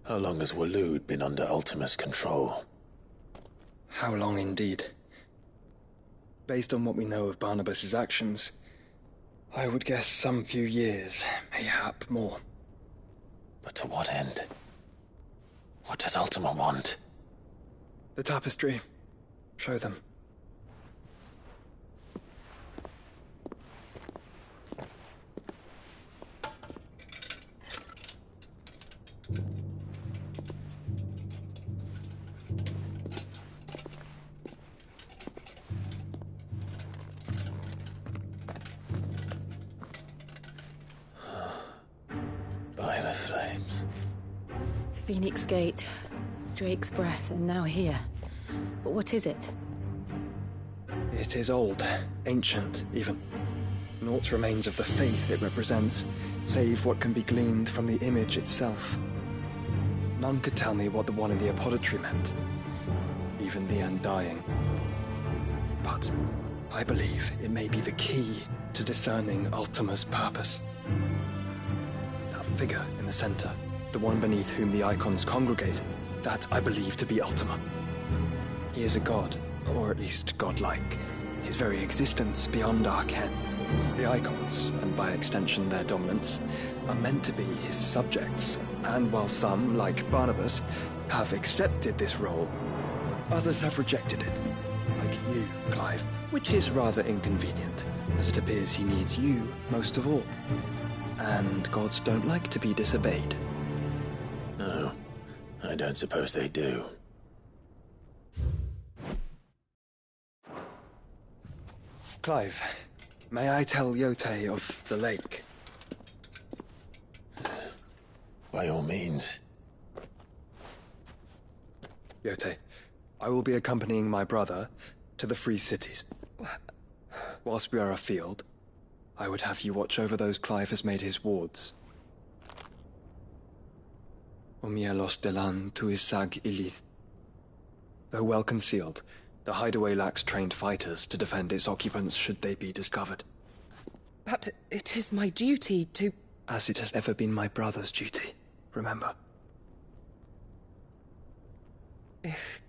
how long has Waloed been under Ultima's control? How long indeed? Based on what we know of Barnabas's actions, I would guess some few years, mayhap more. But to what end? What does Ultima want? The tapestry. Show them. By the flames. Phoenix Gate, Drake's Breath, and now here. But what is it? It is old, ancient, even. Naught remains of the faith it represents, save what can be gleaned from the image itself. None could tell me what the one in the apothecary meant, even the Undying. But I believe it may be the key to discerning Ultima's purpose. That figure in the center, the one beneath whom the icons congregate, that I believe to be Ultima. He is a god, or at least godlike, his very existence beyond our ken. The icons, and by extension their dominants, are meant to be his subjects, and while some, like Barnabas, have accepted this role, others have rejected it. Like you, Clive, which is rather inconvenient, as it appears he needs you most of all. And gods don't like to be disobeyed. No, I don't suppose they do. Clive, may I tell Yotei of the lake? By all means. Yotei, I will be accompanying my brother to the Free Cities. Whilst we are afield, I would have you watch over those Clive has made his wards. Omielos delan tuisag ilith. Though well concealed, the hideaway lacks trained fighters to defend its occupants should they be discovered. But it is my duty to... As it has ever been my brother's duty, remember. If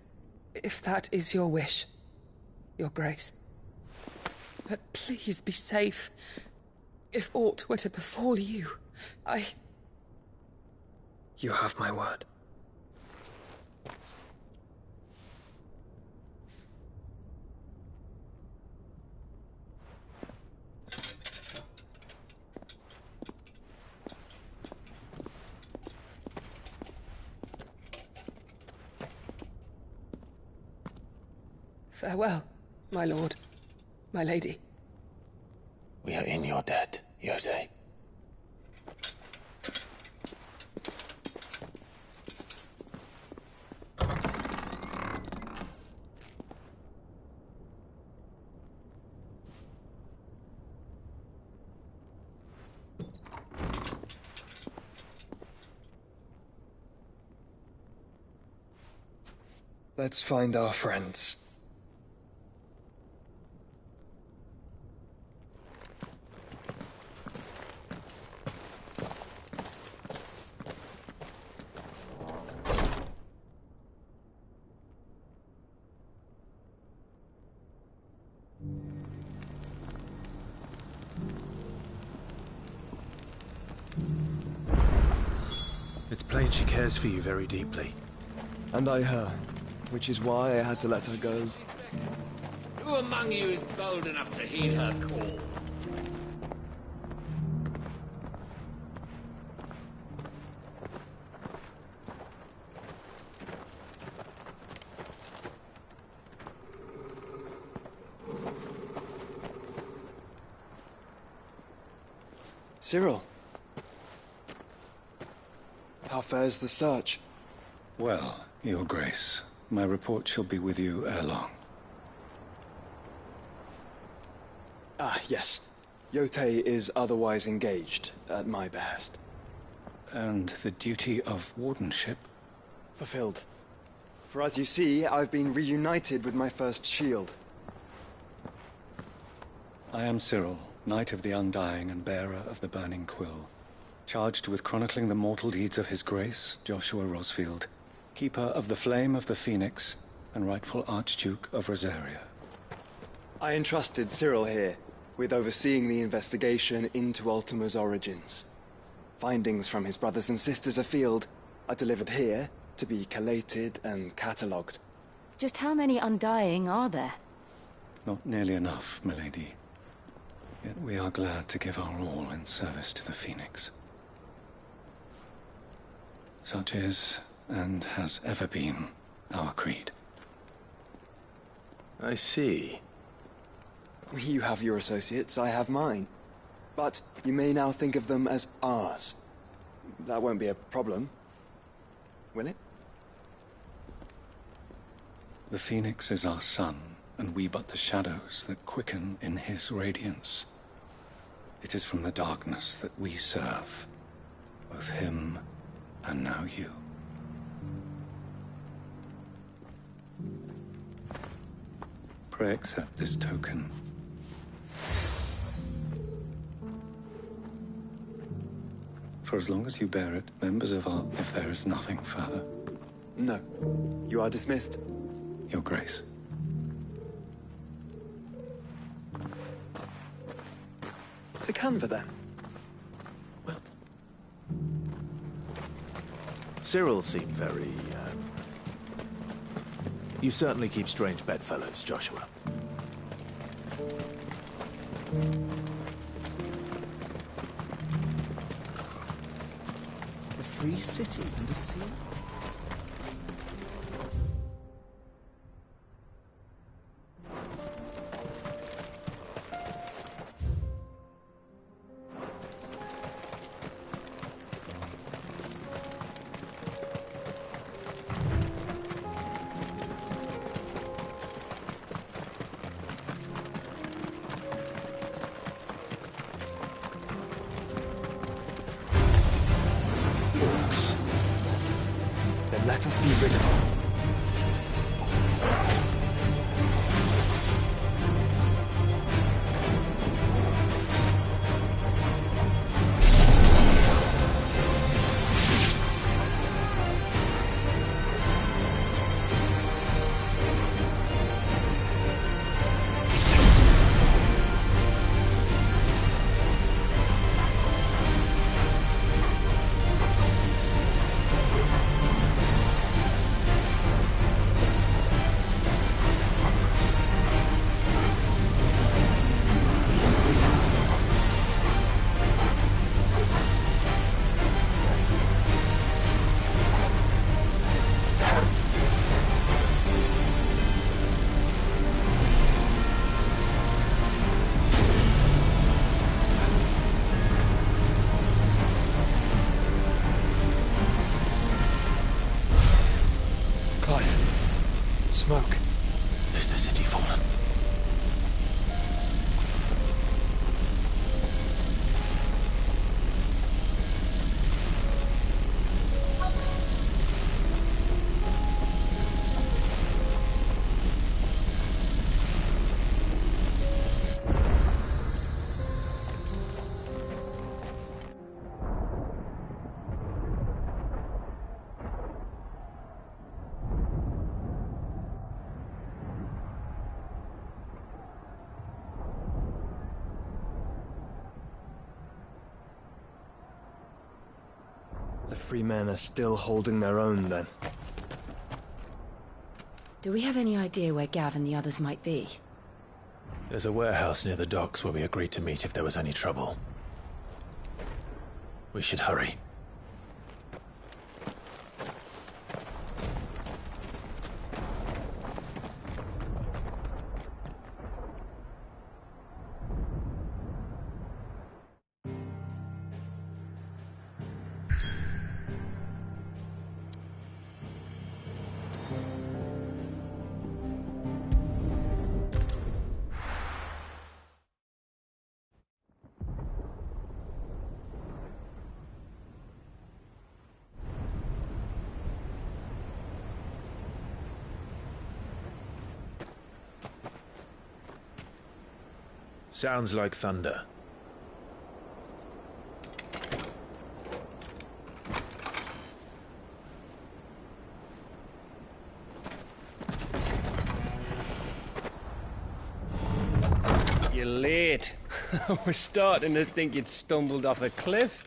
that is your wish, Your Grace. But please be safe. If aught were to befall you, You have my word. Farewell, my lord, my lady. We are in your debt, Yotei. Let's find our friends. It's plain she cares for you very deeply. And I her, which is why I had to let her go. Who among you is bold enough to heed her call? Cyril. How fares the search? Well, Your Grace, my report shall be with you ere long. Ah, yes. Yotei is otherwise engaged, at my behest. And the duty of wardenship? Fulfilled. For as you see, I've been reunited with my first shield. I am Cyril, Knight of the Undying and bearer of the Burning Quill, charged with chronicling the mortal deeds of His Grace, Joshua Rosfield, Keeper of the Flame of the Phoenix, and rightful Archduke of Rosaria. I entrusted Cyril here with overseeing the investigation into Ultima's origins. Findings from his brothers and sisters afield are delivered here to be collated and catalogued. Just how many Undying are there? Not nearly enough, milady. Yet we are glad to give our all in service to the Phoenix. Such is, and has ever been, our creed. I see. You have your associates, I have mine. But you may now think of them as ours. That won't be a problem, will it? The Phoenix is our sun, and we but the shadows that quicken in his radiance. It is from the darkness that we serve, both him and now you. Pray accept this token. For as long as you bear it, members of our... if there is nothing further. No. You are dismissed. Your Grace. To Canva, then. Cyril seemed very, You certainly keep strange bedfellows, Joshua. The free cities and the sea. The free men are still holding their own, then. Do we have any idea where Gav and the others might be? There's a warehouse near the docks where we agreed to meet if there was any trouble. We should hurry. Sounds like thunder. You're late. We're starting to think you'd stumbled off a cliff.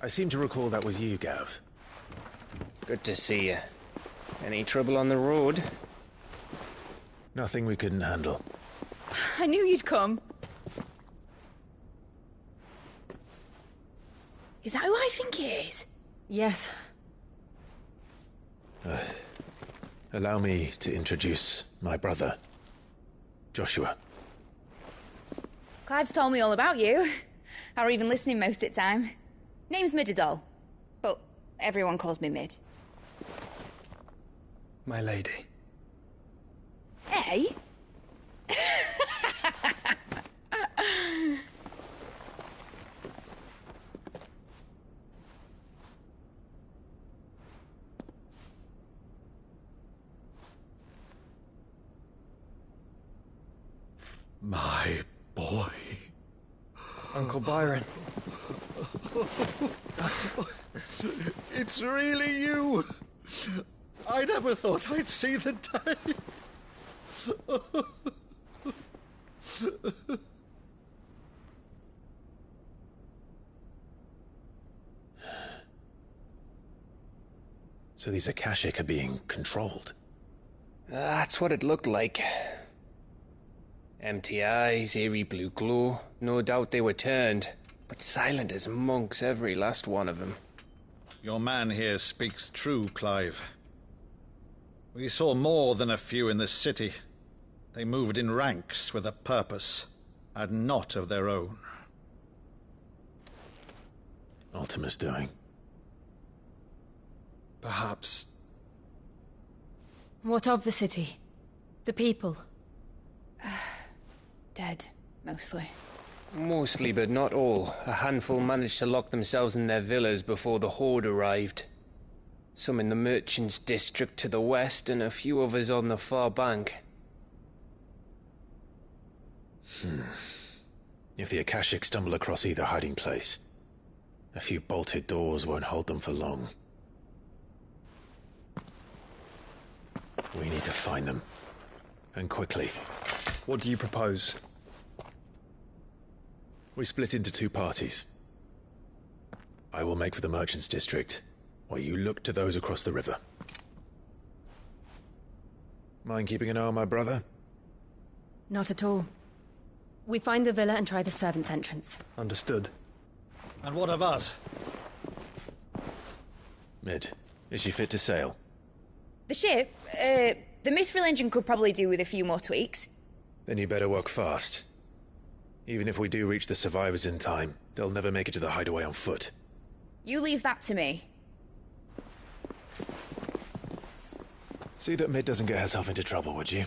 I seem to recall that was you, Gav. Good to see you. Any trouble on the road? Nothing we couldn't handle. I knew you'd come. Is that who I think it is? Yes. Allow me to introduce my brother, Joshua. Clive's told me all about you. Or even listening most of the time. Name's Midadol, but everyone calls me Mid. My lady. Hey? My boy. Uncle Byron. It's really you. I never thought I'd see the day. So these Akashic are being controlled? That's what it looked like. Empty eyes, eerie blue glow. No doubt they were turned, but silent as monks, every last one of them. Your man here speaks true, Clive. We saw more than a few in this city. They moved in ranks with a purpose, and not of their own. Ultima's doing. Perhaps. What of the city? The people? Dead, mostly. Mostly, but not all. A handful managed to lock themselves in their villas before the Horde arrived. Some in the Merchants' District to the west, and a few others on the far bank. If the Akashic stumble across either hiding place, a few bolted doors won't hold them for long. We need to find them. And quickly. What do you propose? We split into two parties. I will make for the Merchants' District, while you look to those across the river. Mind keeping an eye on my brother? Not at all. We find the villa and try the servants' entrance. Understood. And what of us? Mid, is she fit to sail? The ship, the Mithril engine could probably do with a few more tweaks. Then you better work fast. Even if we do reach the survivors in time, they'll never make it to the hideaway on foot. You leave that to me. See that Mid doesn't get herself into trouble, would you?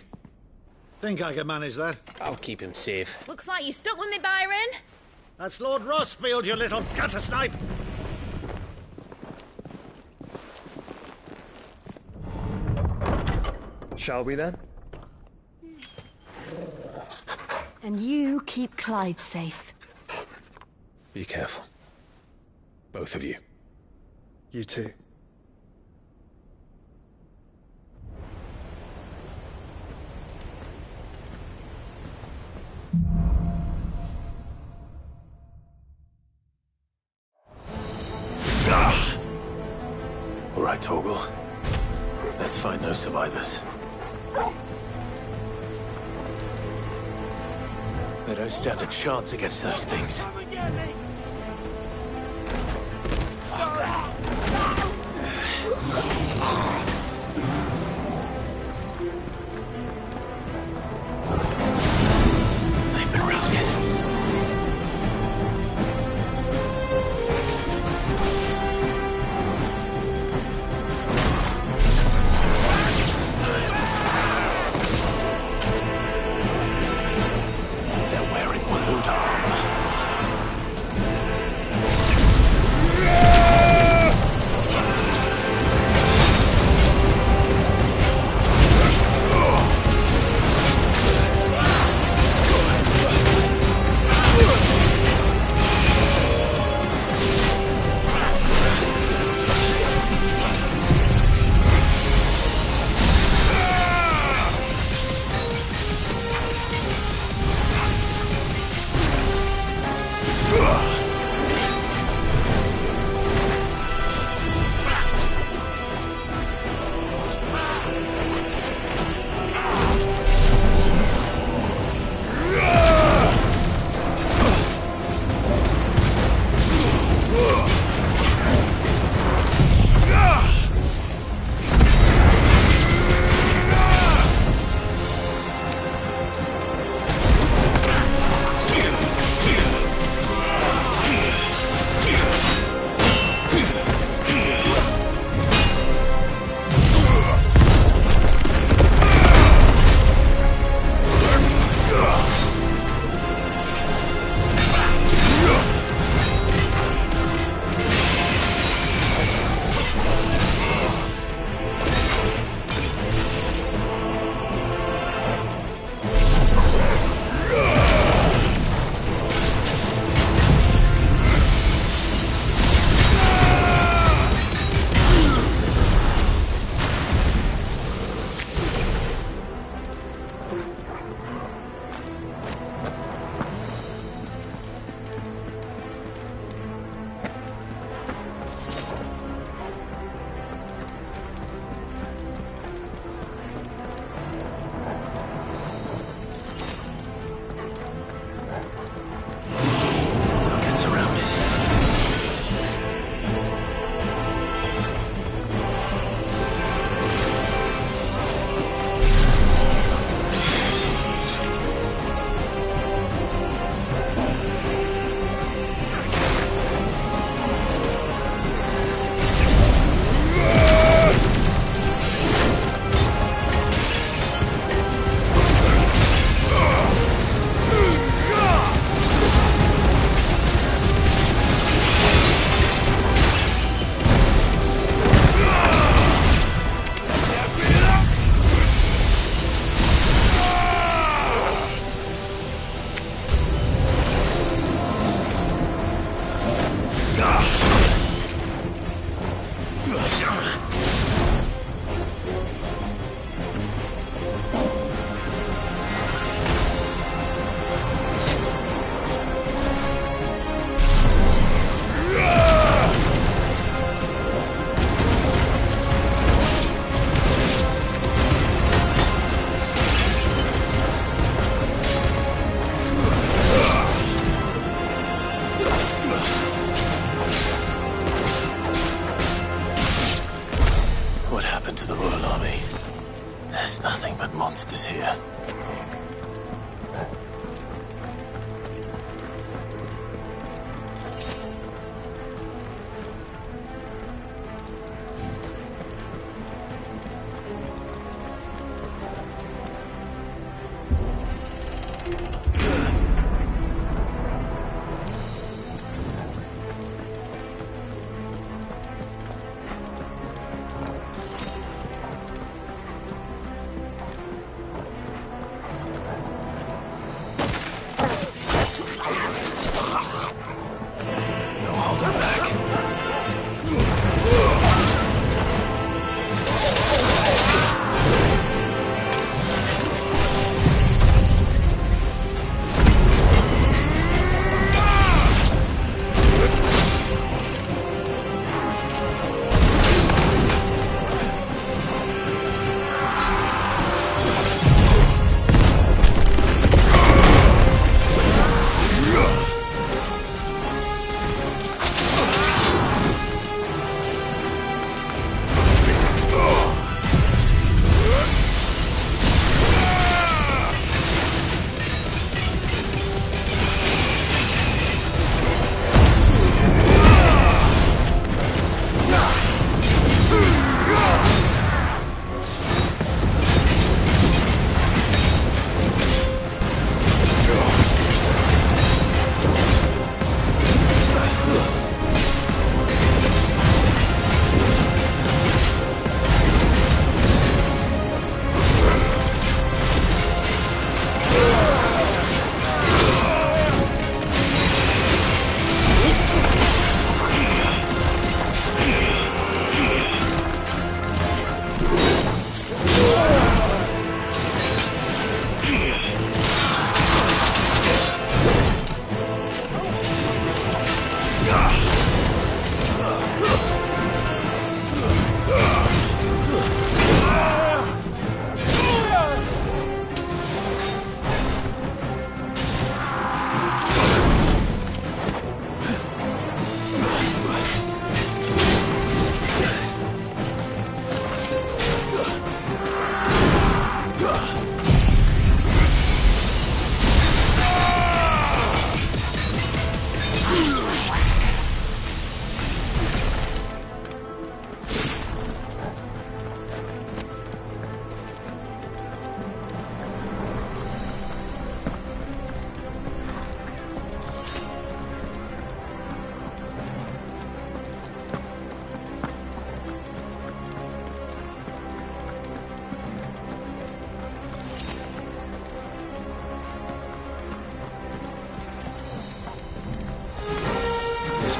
Think I can manage that. I'll keep him safe. Looks like you stuck with me, Byron. That's Lord Rossfield, you little gutter snipe! Shall we then? And you keep Clive safe. Be careful. Both of you. You too. Torgal. Let's find those survivors. They don't stand a chance against those things. They've been routed.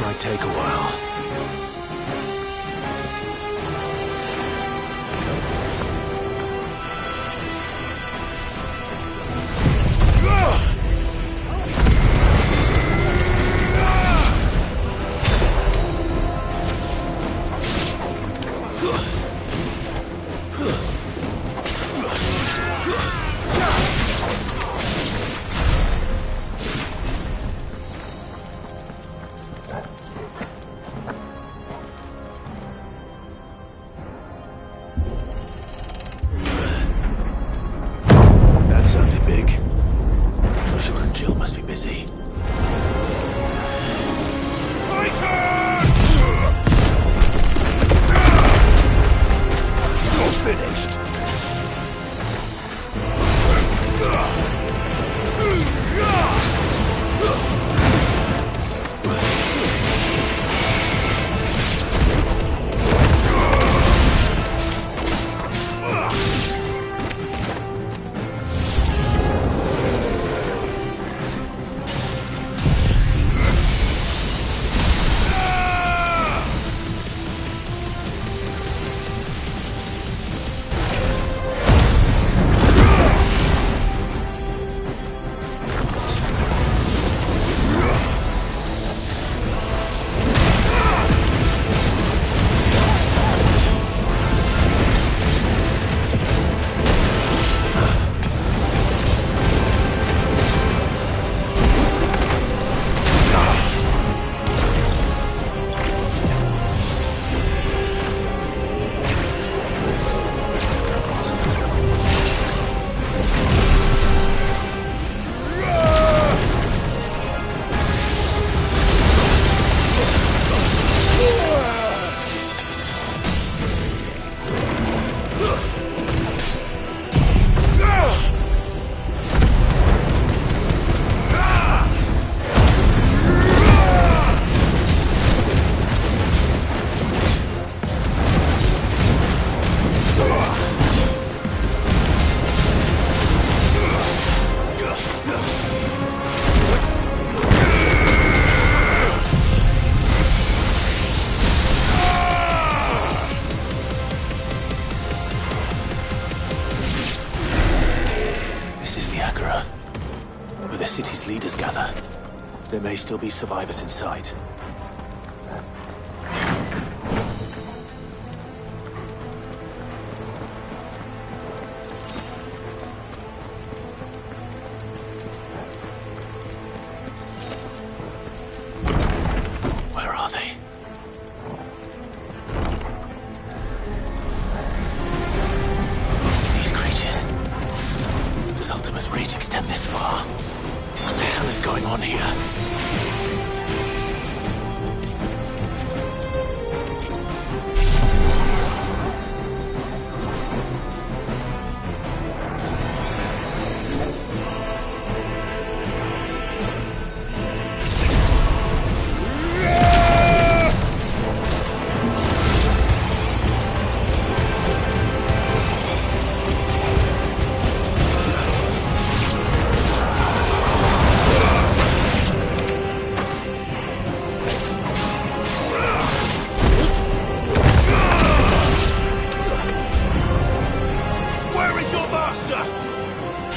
might take a while. There may still be survivors inside. Where are they? These creatures. Does Ultima's reach extend this far? What the hell is going on here?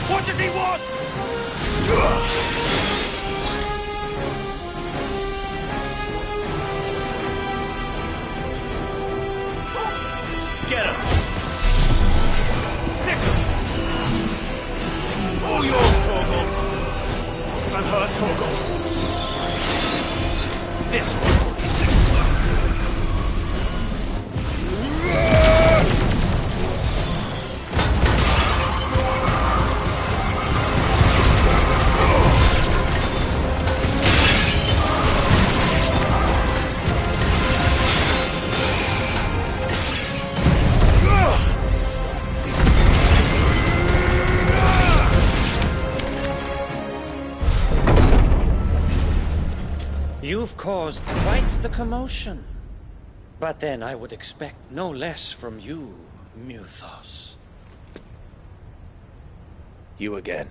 What does he want? Get him! Sick him! All yours, Torgal! I'm hurt, Torgal. This one. You've caused quite the commotion. But then I would expect no less from you, Muthos. You again.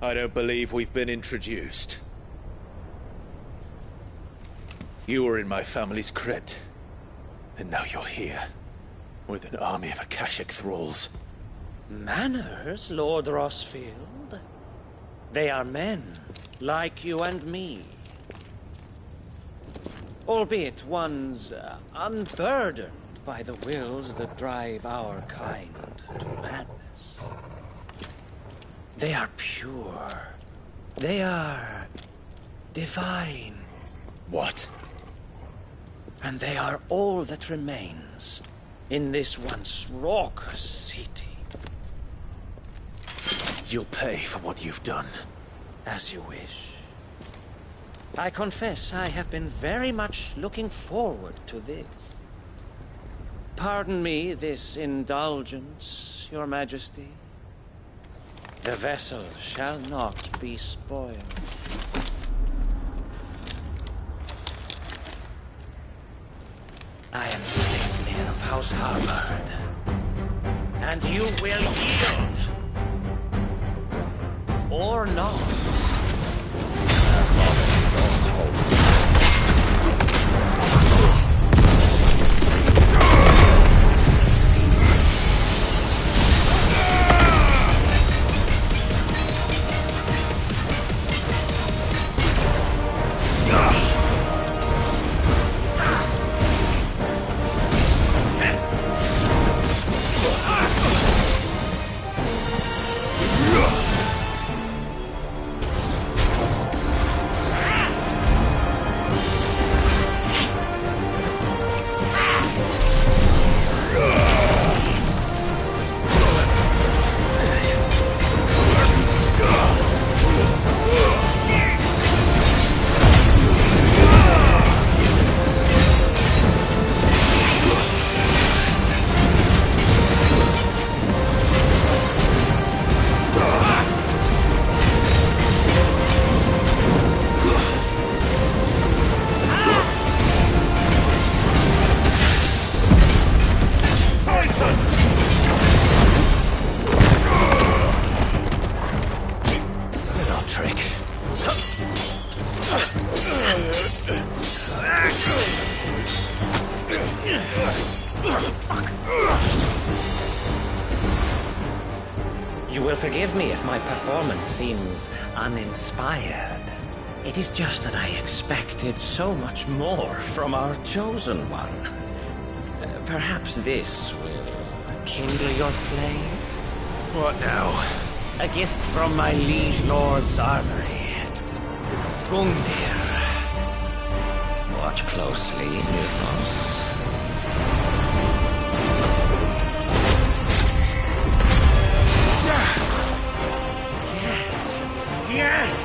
I don't believe we've been introduced. You were in my family's crypt. And now you're here, with an army of Akashic thralls. Manners, Lord Rosfield? They are men, like you and me. Albeit ones unburdened by the wills that drive our kind to madness. They are pure. They are divine. What? And they are all that remains in this once raucous city. You'll pay for what you've done. As you wish. I confess I have been very much looking forward to this. Pardon me this indulgence, Your Majesty. The vessel shall not be spoiled. I am Sleipnir of House Harvard, and you will yield. Or not. You will forgive me if my performance seems uninspired. It is just that I expected so much more from our chosen one. Perhaps this will kindle your flame? What now? A gift from my liege lord's armory. Gungnir. Watch closely, Mythos. Yes!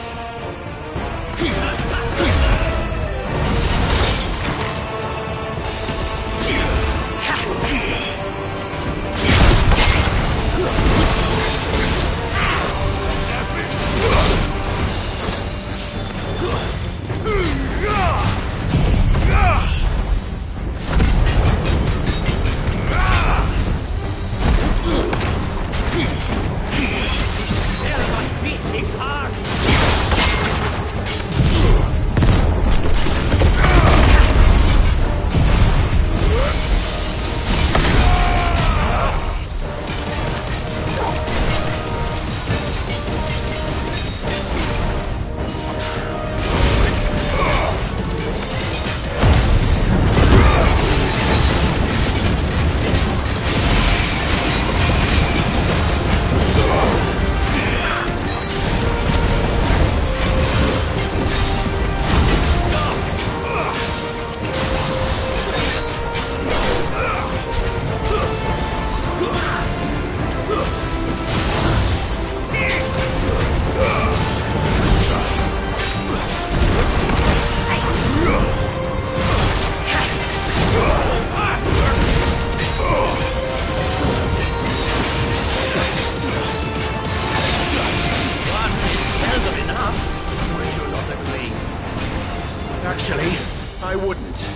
Actually, I wouldn't.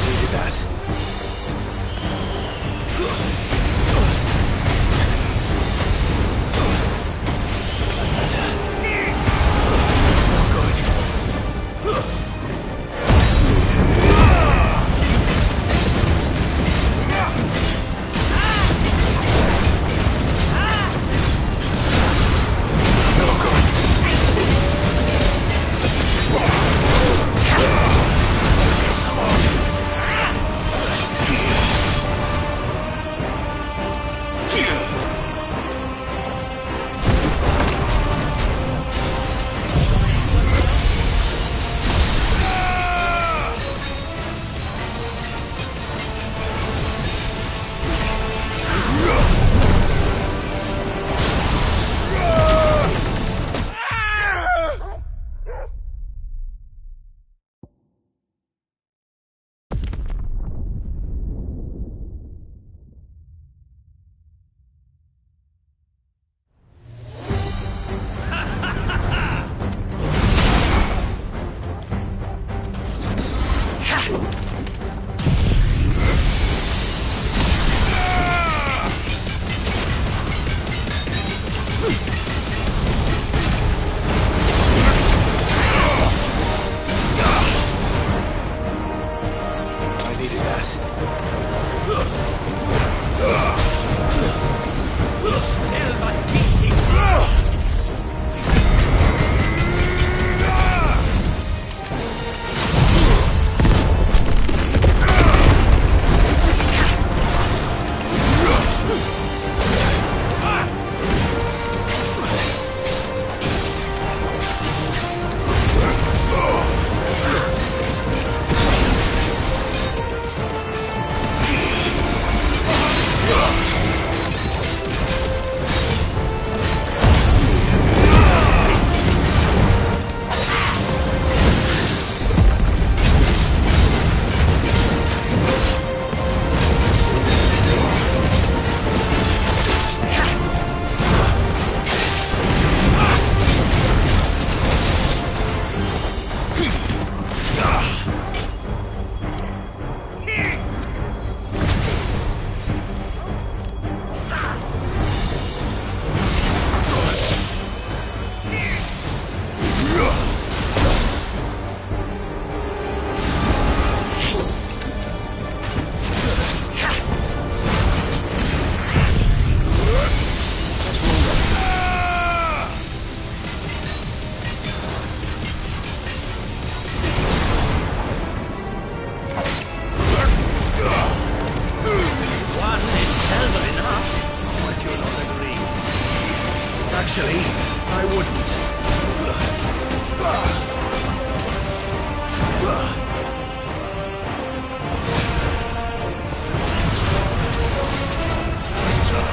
Needed that. Actually, I wouldn't. Let's try.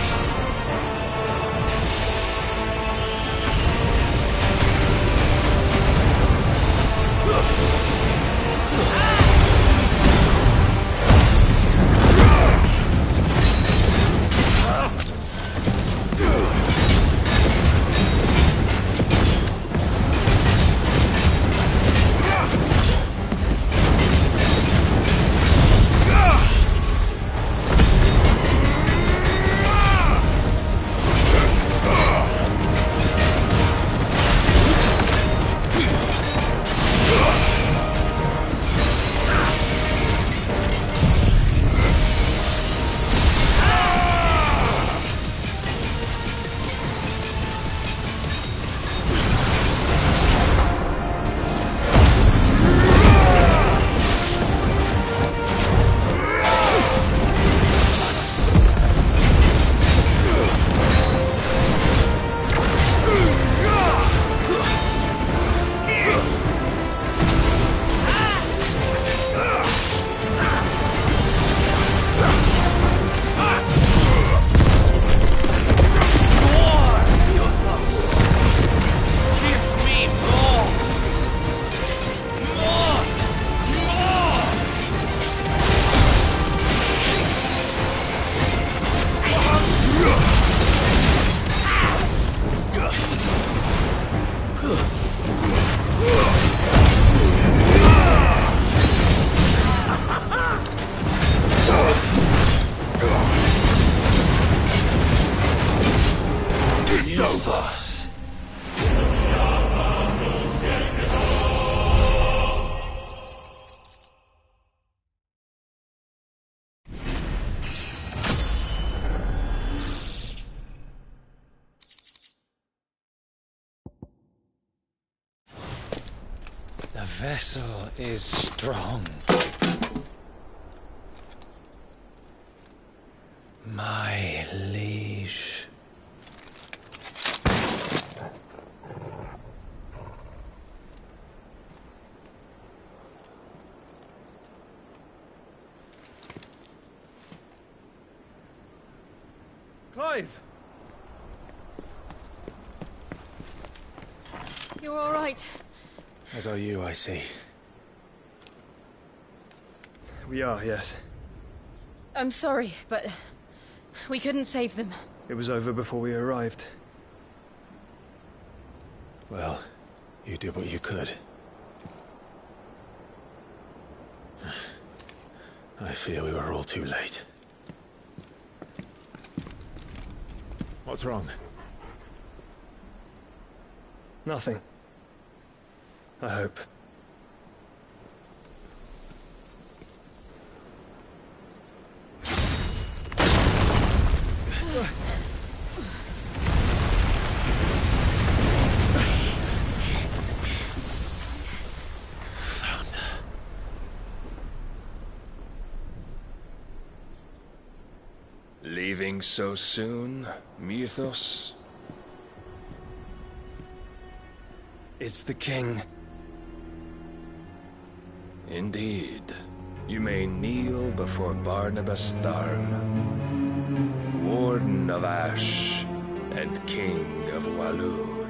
The vessel is strong. My liege. Clive! You're all right. As are you, I see. We are, yes. I'm sorry, but we couldn't save them. It was over before we arrived. Well, you did what you could. I fear we were all too late. What's wrong? Nothing. I hope. Leaving so soon, Mythos? It's the king. Indeed. You may kneel before Barnabas Tharm. of Ash and King of Walud.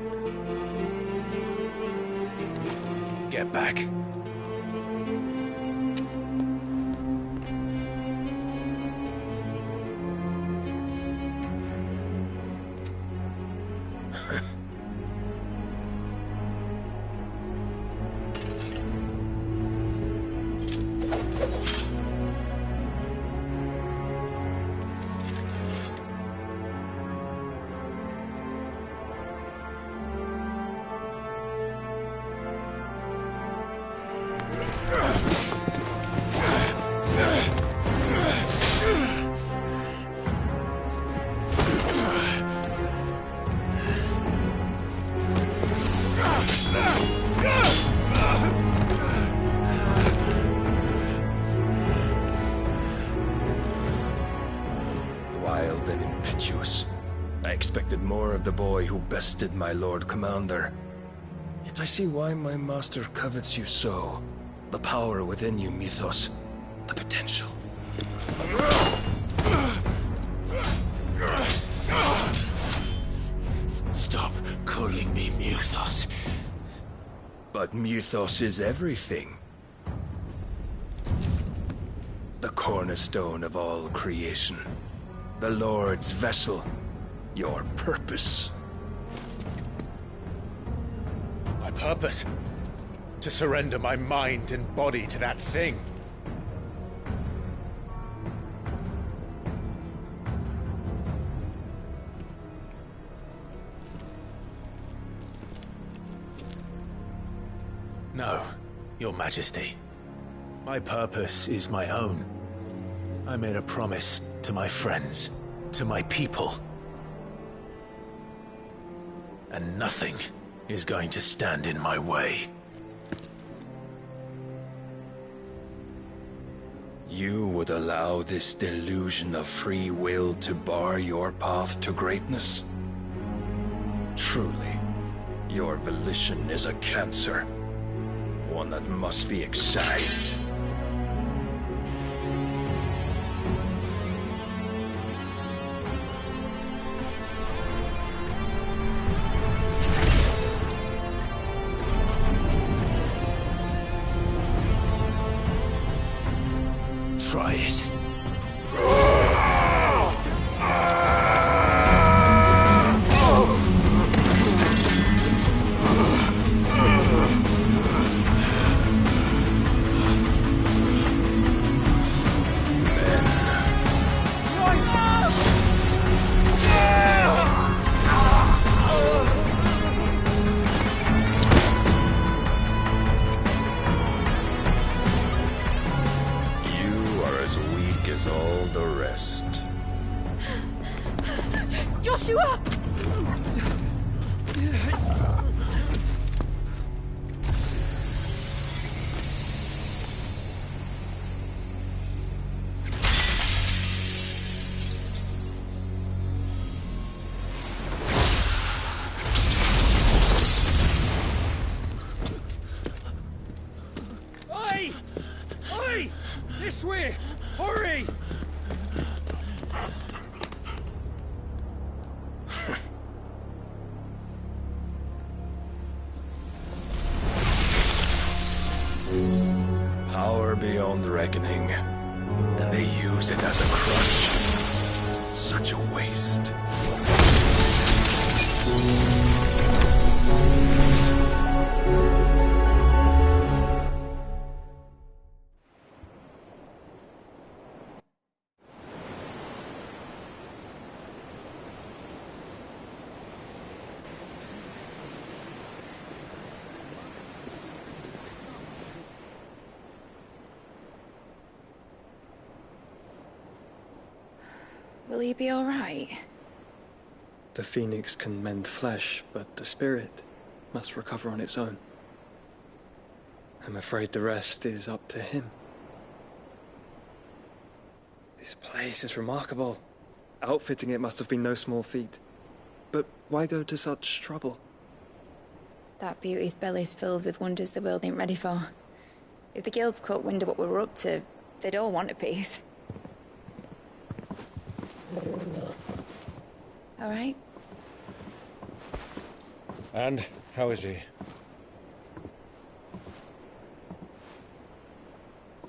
Get back. Wild and impetuous. I expected more of the boy who bested my Lord Commander. Yet I see why my master covets you so. The power within you, Mythos. The potential. Stop calling me Mythos. But Mythos is everything. The cornerstone of all creation. The Lord's vessel. Your purpose. My purpose? To surrender my mind and body to that thing. No, Your Majesty. My purpose is my own. I made a promise to my friends, to my people. And nothing is going to stand in my way. You would allow this delusion of free will to bar your path to greatness? Truly, your volition is a cancer. One that must be excised. Try it. As all the rest. Joshua! Oi! Oi! This way! Hurry! Power beyond reckoning, and they use it as a crutch. Such a waste. Will he be all right? The phoenix can mend flesh, but the spirit must recover on its own. I'm afraid the rest is up to him. This place is remarkable. Outfitting it must have been no small feat. But why go to such trouble? That beauty's belly's filled with wonders the world ain't ready for. If the guilds caught wind of what we were up to, they'd all want a piece. all right? And how is he?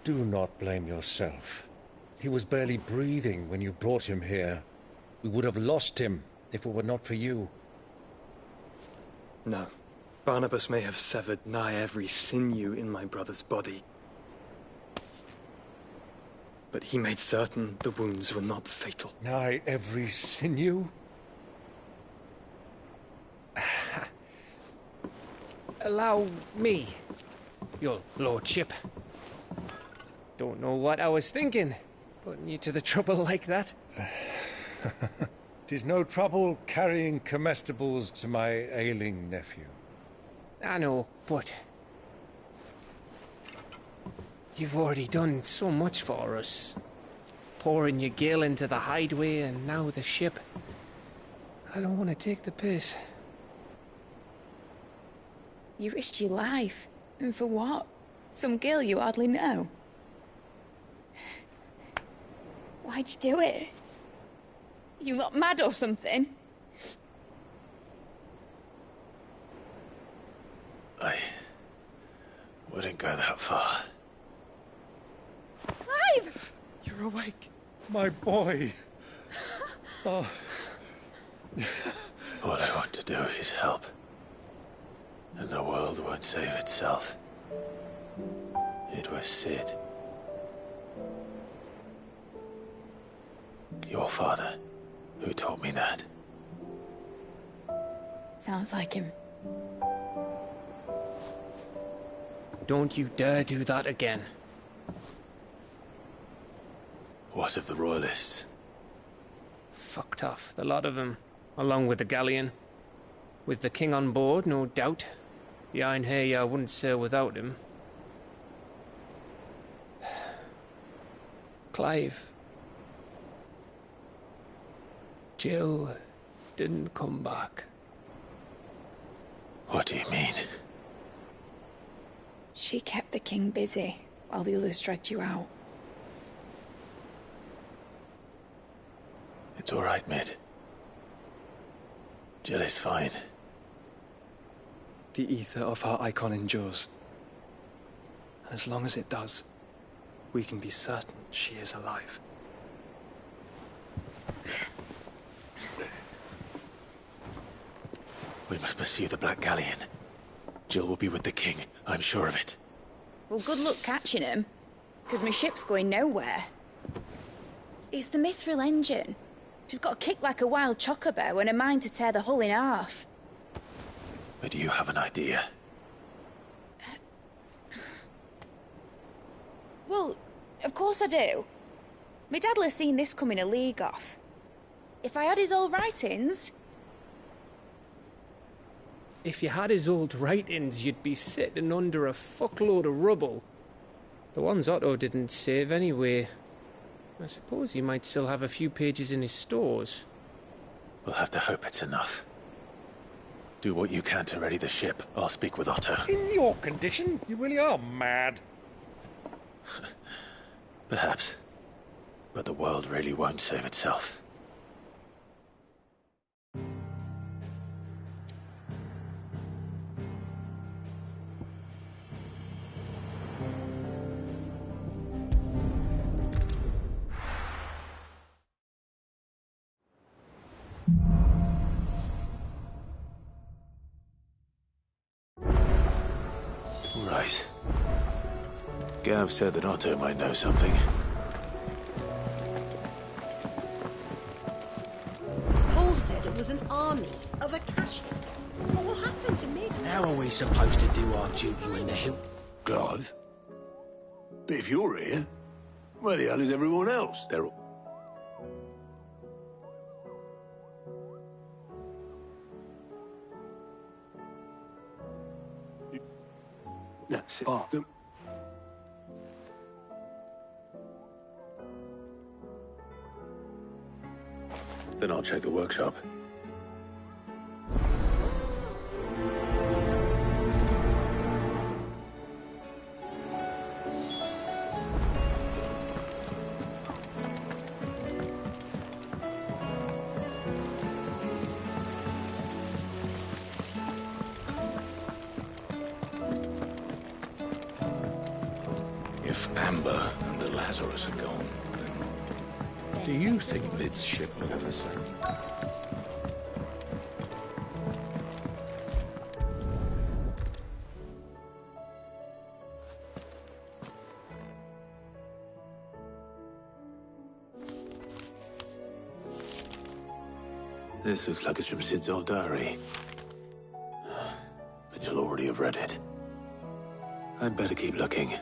Do not blame yourself. He was barely breathing when you brought him here. We would have lost him if it were not for you. No. Barnabas may have severed nigh every sinew in my brother's body. But he made certain the wounds were not fatal. Nigh every sinew? Allow me, your lordship. Don't know what I was thinking, putting you to the trouble like that. 'Tis no trouble carrying comestibles to my ailing nephew. I know, but you've already done so much for us. Pouring your gil into the hideaway and now the ship. I don't want to take the piss. You risked your life. And for what? Some girl you hardly know. Why'd you do it? You not mad or something? I wouldn't go that far. Clive! You're awake, my boy. Oh. All I want to do is help. And the world won't save itself. It was Sid. Your father, who taught me that. Sounds like him. Don't you dare do that again. What of the Royalists? Fucked off, the lot of them, along with the galleon. With the king on board, no doubt. The Iron Hair wouldn't sail without him. Clive. Jill didn't come back. What do you mean? She kept the king busy while the others dragged you out. It's all right, Mid. Jill is fine. The ether of her icon endures. And as long as it does, we can be certain she is alive. We must pursue the Black Galleon. Jill will be with the king, I'm sure of it. Well, good luck catching him, because my ship's going nowhere. It's the Mithril engine. She's got a kick like a wild chocobo and a mind to tear the hull in half. But do you have an idea? Well, of course I do. My dad'll have seen this coming a league off. If I had his old writings... If you had his old writings, you'd be sitting under a fuckload of rubble. The ones Otto didn't save anyway. I suppose he might still have a few pages in his stores. We'll have to hope it's enough. Do what you can to ready the ship. I'll speak with Otto. In your condition, you really are mad. Perhaps. But the world really won't save itself. Right. Gav said that Otto might know something. Paul said it was an army of Akashic. What will happen to me? How are we supposed to do our duty when the hill... Clive? But if you're here, where the hell is everyone else? They're all... Then I'll check the workshop. If Amber and the Lazarus are gone, then do you think Lid's ship will ever sail? This looks like it's from Sid's old diary. But you'll already have read it. I'd better keep looking.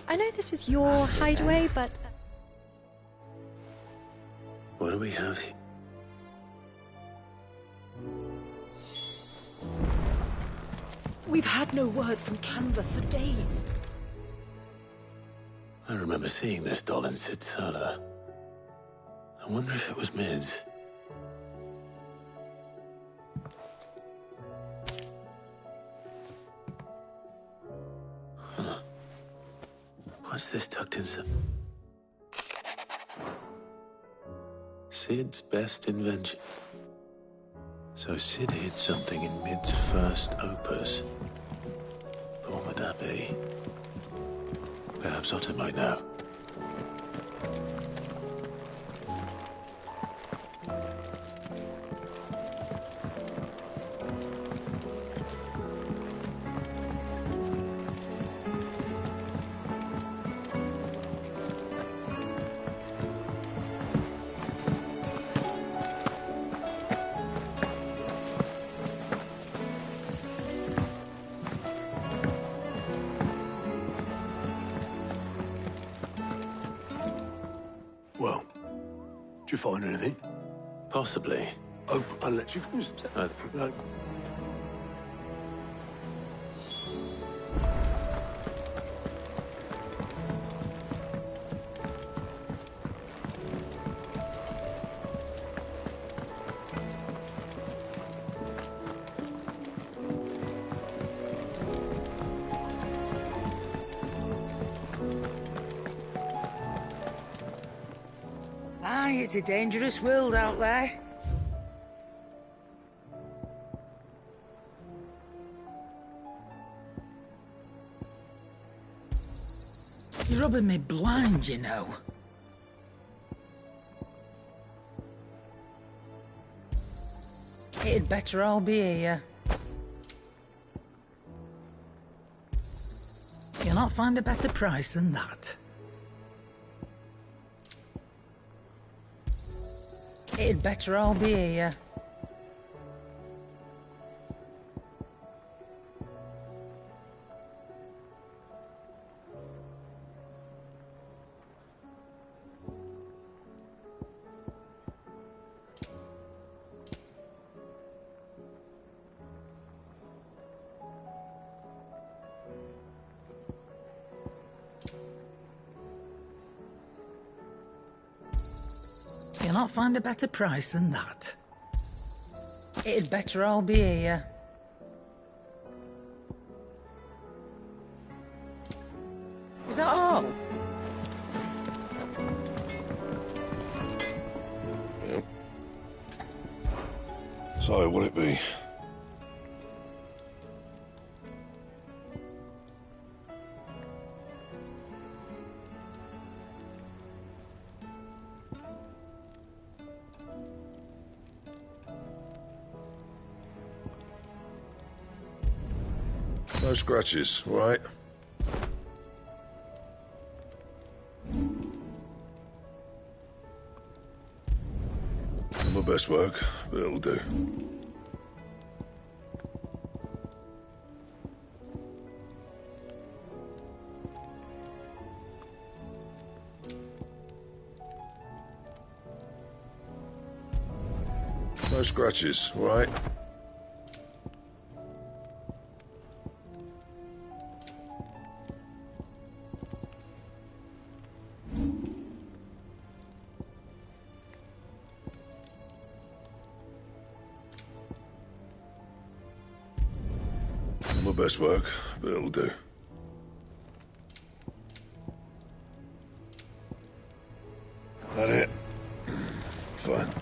I know this is your hideaway, but... What do we have here? We've had no word from Canva for days. I remember seeing this doll in Sid's cellar. I wonder if it was Mid's. Huh. What's this tucked inside? Sid's best invention. So Sid hid something in Mid's first opus. But what would that be? Perhaps Otto might know. Well, did you find anything? Possibly. Oh, unless you can... Aye, it's a dangerous world out there. You're rubbing me blind, you know. It'd better all be here. You'll not find a better price than that. It'd better all be here. You'll not find a better price than that. It'd better all be here. Is that all? Yep. So, will it be? No scratches, all right? Not my best work, but it'll do. No scratches, all right? Not my best work, but it'll do. That it? Fine.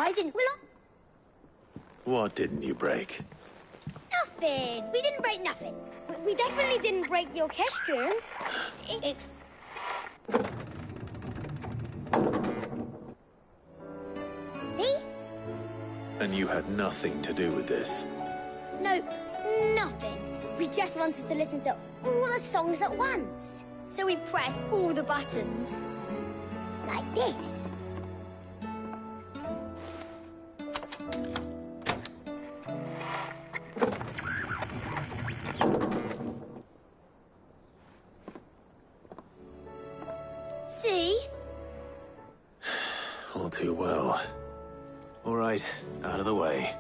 I didn't... Well, What didn't you break? nothing. We didn't break nothing. We definitely didn't break the orchestrion. It's... See? And you had nothing to do with this? Nope, nothing. We just wanted to listen to all the songs at once. So we pressed all the buttons. Like this. See? All too well. All right, out of the way.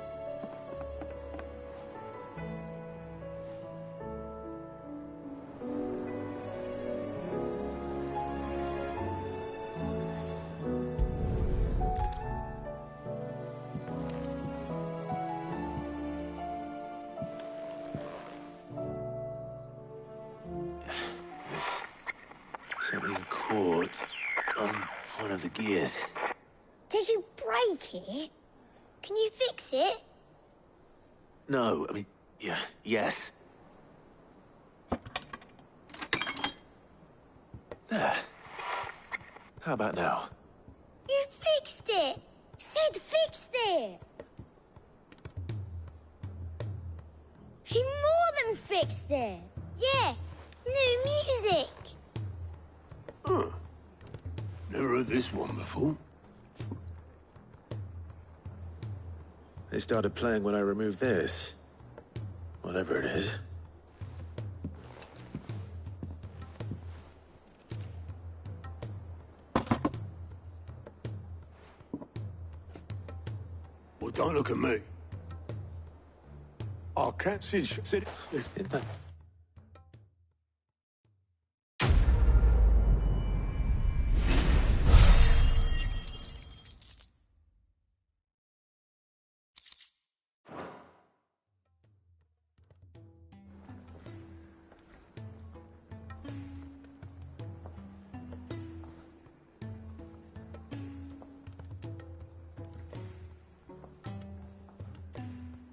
Something caught on one of the gears. Did you break it? Can you fix it? No, I mean, yes. There. How about now? You fixed it! Sid fixed it! He more than fixed it! Yeah, new music! Huh. Never heard this one before. They started playing when I removed this. Whatever it is. Well, don't look at me. I can't see Sid.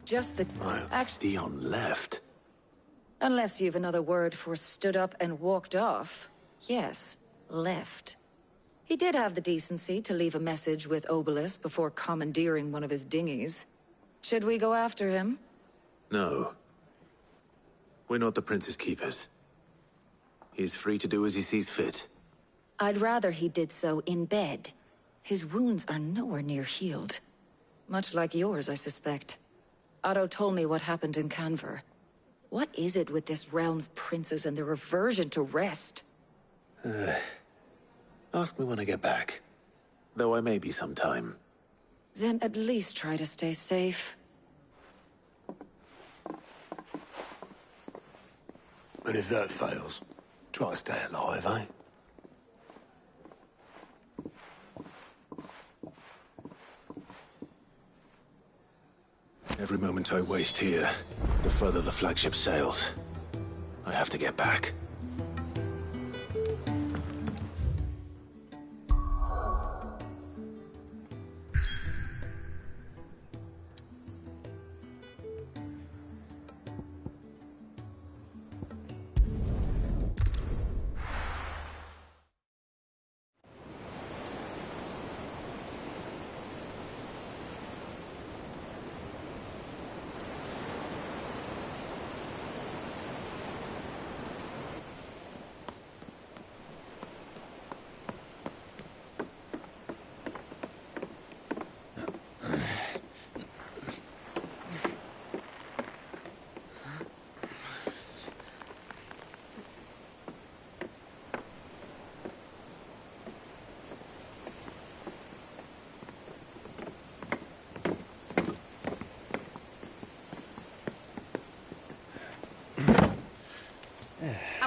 Just the... Dion left. Unless you've another word for stood up and walked off. Yes, left. He did have the decency to leave a message with Obelisk before commandeering one of his dinghies. Should we go after him? No. We're not the Prince's keepers. He's free to do as he sees fit. I'd rather he did so in bed. His wounds are nowhere near healed. Much like yours, I suspect. Otto told me what happened in Canver. What is it with this realm's princes and their aversion to rest? Ask me when I get back. Though I may be sometime. Then at least try to stay safe. And if that fails, try to stay alive, eh? Every moment I waste here, the further the flagship sails. I have to get back.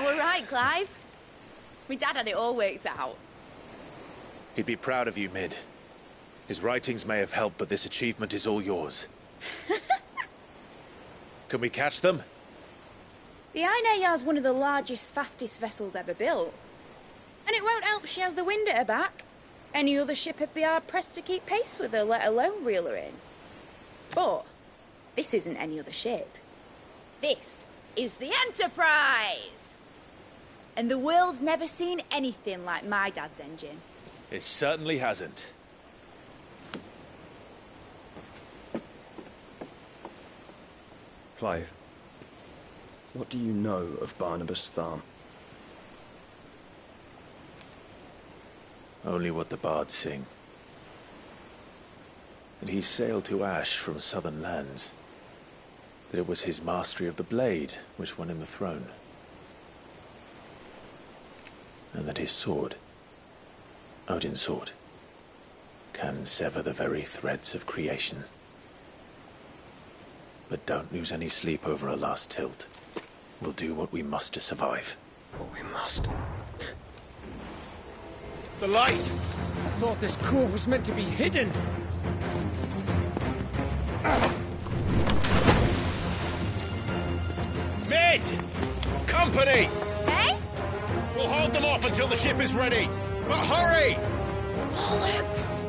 I were right, Clive. My dad had it all worked out. He'd be proud of you, Mid. His writings may have helped, but this achievement is all yours. Can we catch them? The Ainayar's one of the largest, fastest vessels ever built. And it won't help she has the wind at her back. Any other ship would be hard-pressed to keep pace with her, let alone reel her in. But this isn't any other ship. This is the Enterprise! And the world's never seen anything like my dad's engine. It certainly hasn't. Clive, what do you know of Barnabas Tharm? Only what the bards sing. That he sailed to Ash from southern lands. That it was his mastery of the blade which won him the throne. And that his sword, Odin's sword, can sever the very threads of creation. But don't lose any sleep over a last tilt. We'll do what we must to survive. What we must. The light! I thought this cove was meant to be hidden. Mid! Company! Eh? We'll hold them off until the ship is ready. But hurry! Bollocks!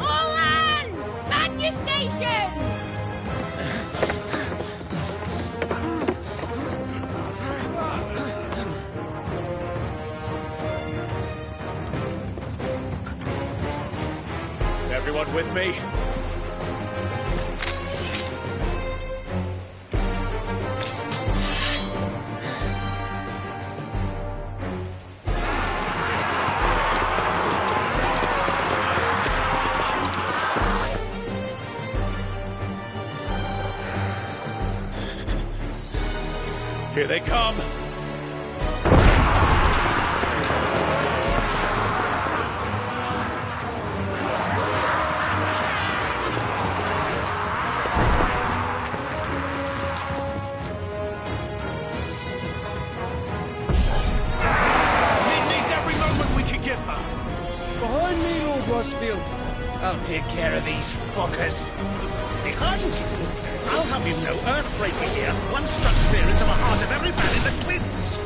All hands! Man your stations! Everyone with me? Here they come! I'll take care of these fuckers. Behind you! I'll have you know Earthbreaker here once struck fear into the heart of every man in the Twins!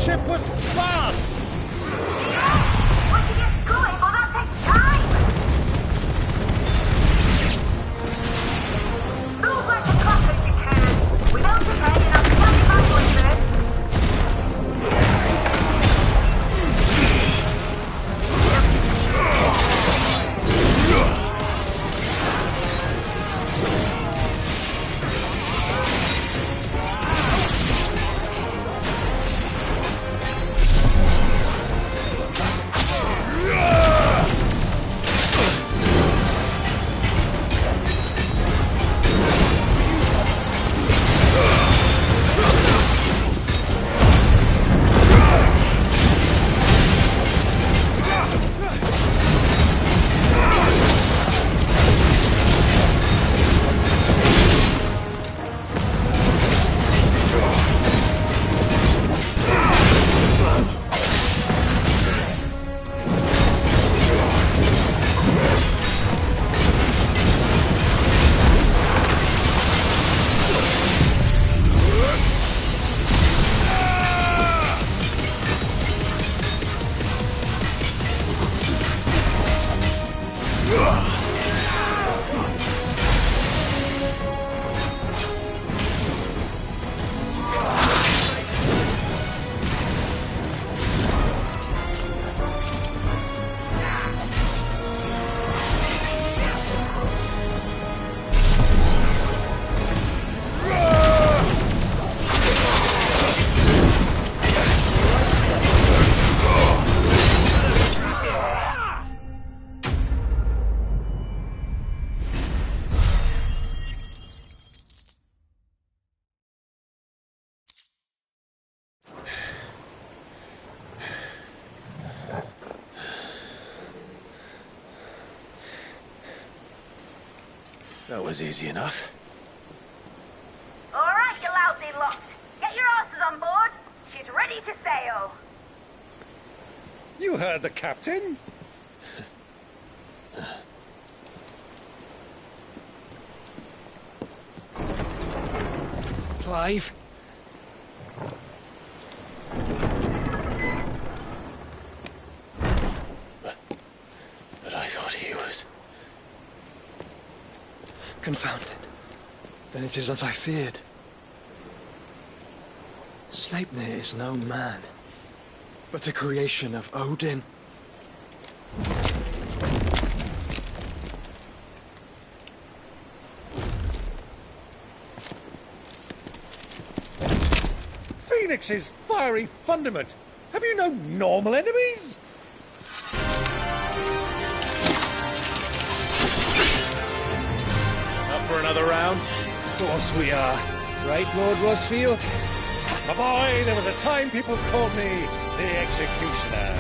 Ship was fast! We can get going, but that takes time! Feels like the clock has decayed. Without the engine, I'm coming back with this. That was easy enough. All right, you lousy lot. Get your asses on board. She's ready to sail. You heard the captain. Clive? But I thought he was... Confounded. Then it is as I feared. Sleipnir is no man, but a creation of Odin. Phoenix's fiery fundament. Have you no normal enemies? Up for another round? Of course we are. Right, Lord Rosfield? My boy, there was a time people called me the Executioner.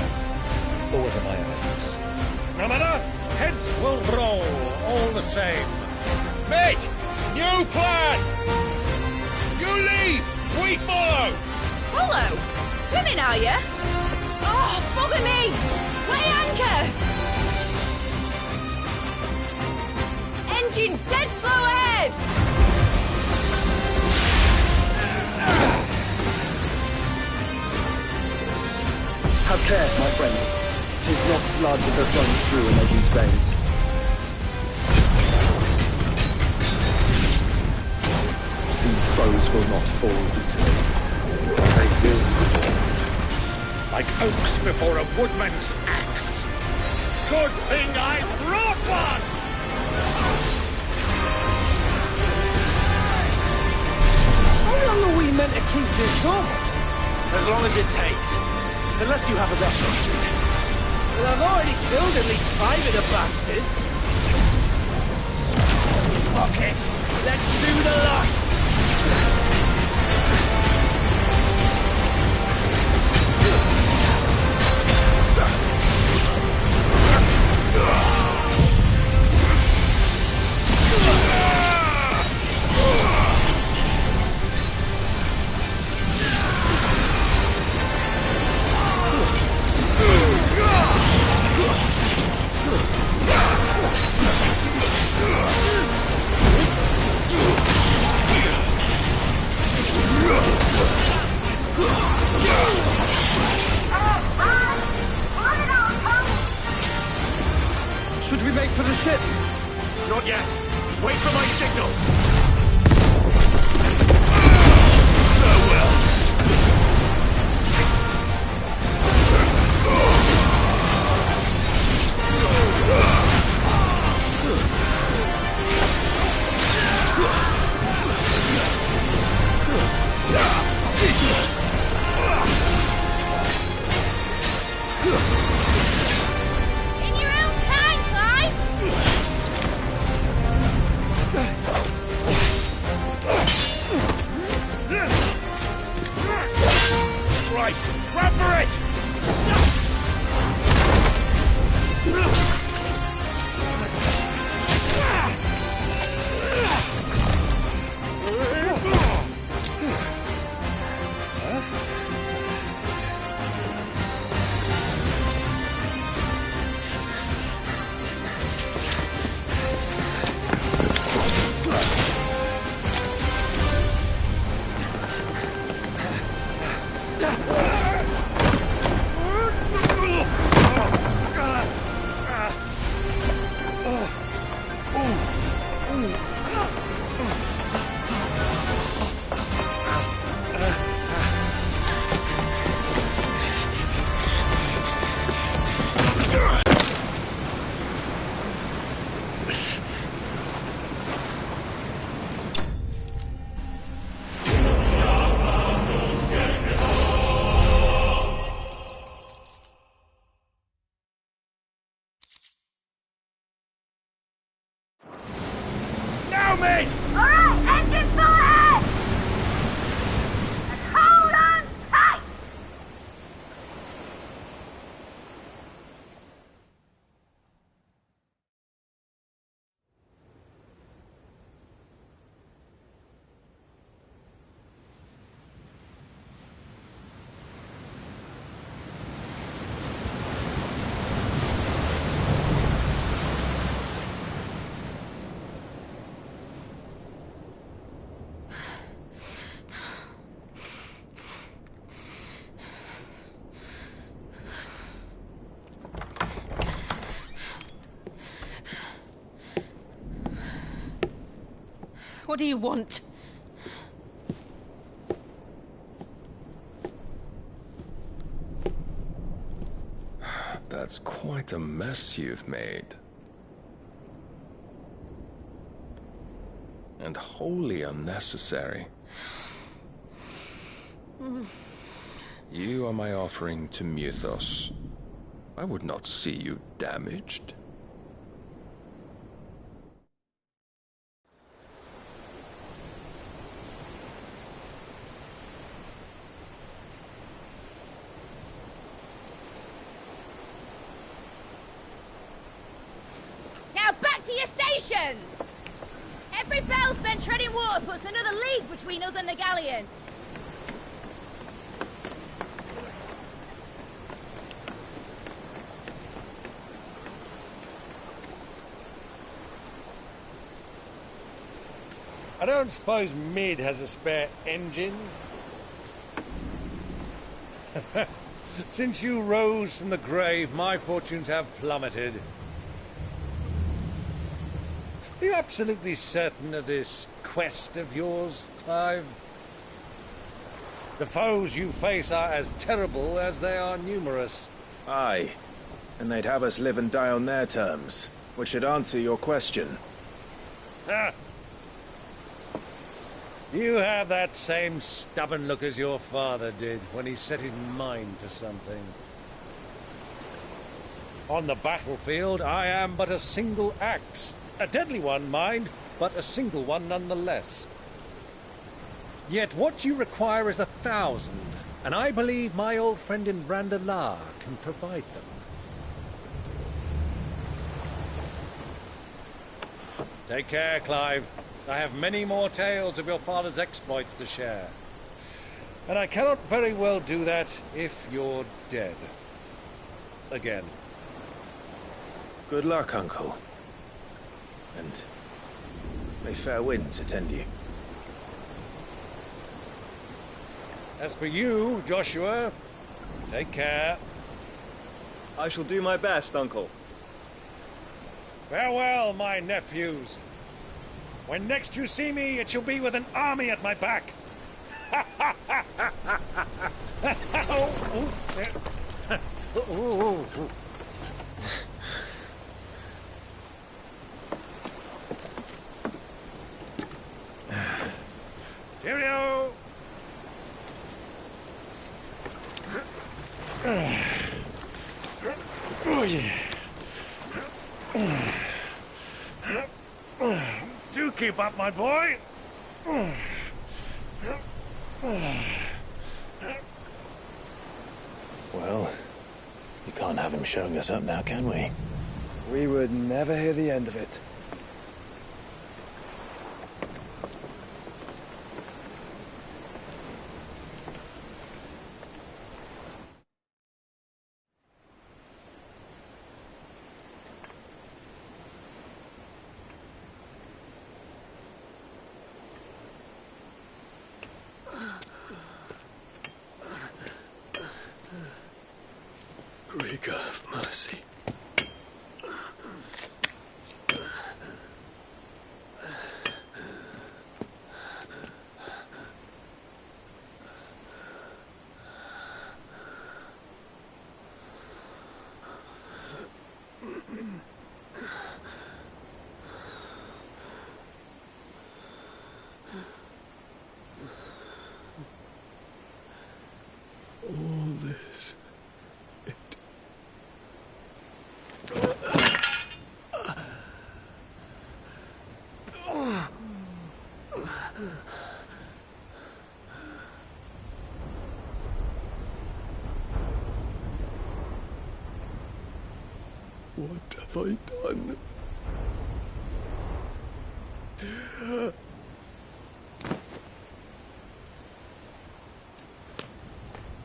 Always at my earnings. No matter, heads will roll all the same. Mate! New plan! You leave! We follow! Follow? Swimming, are you? Oh, bugger me! Weigh anchor! Engine's dead slow ahead! Have care, my friend. 'Tis not blood that runs through in these veins. These foes will not fall easily. They will fall. Like oaks before a woodman's axe. Good thing I brought one! How long are we meant to keep this up? As long as it takes. Unless you have a better option. Well, I've already killed at least 5 of the bastards. Fuck it. Let's do the lot. Should we make for the ship? Not yet. Wait for my signal. Farewell. In your own time, Clive! Right, run for it! Now, mate! All right, engine full ahead! And hold on tight! What do you want? That's quite a mess you've made. And wholly unnecessary. You are my offering to Mythos. I would not see you damaged. Now back to your stations! Every bell spent treading water puts another league between us and the galleon. I don't suppose Mid has a spare engine? Since you rose from the grave, my fortunes have plummeted. Are you absolutely certain of this quest of yours, Clive? The foes you face are as terrible as they are numerous. Aye, and they'd have us live and die on their terms, which should answer your question. Ah! You have that same stubborn look as your father did when he set his mind to something. On the battlefield, I am but a single axe. A deadly one, mind, but a single one nonetheless. Yet what you require is 1,000, and I believe my old friend in Brandalar can provide them. Take care, Clive. I have many more tales of your father's exploits to share. And I cannot very well do that if you're dead. Again. Good luck, Uncle. And may fair winds attend you. As for you, Joshua, take care. I shall do my best, Uncle. Farewell, my nephews. When next you see me, it shall be with an army at my back. Cheerio! Oh, yeah. Do keep up, my boy. Well, you can't have him showing us up now, can we? We would never hear the end of it. Greek of mercy. All this. What have I done?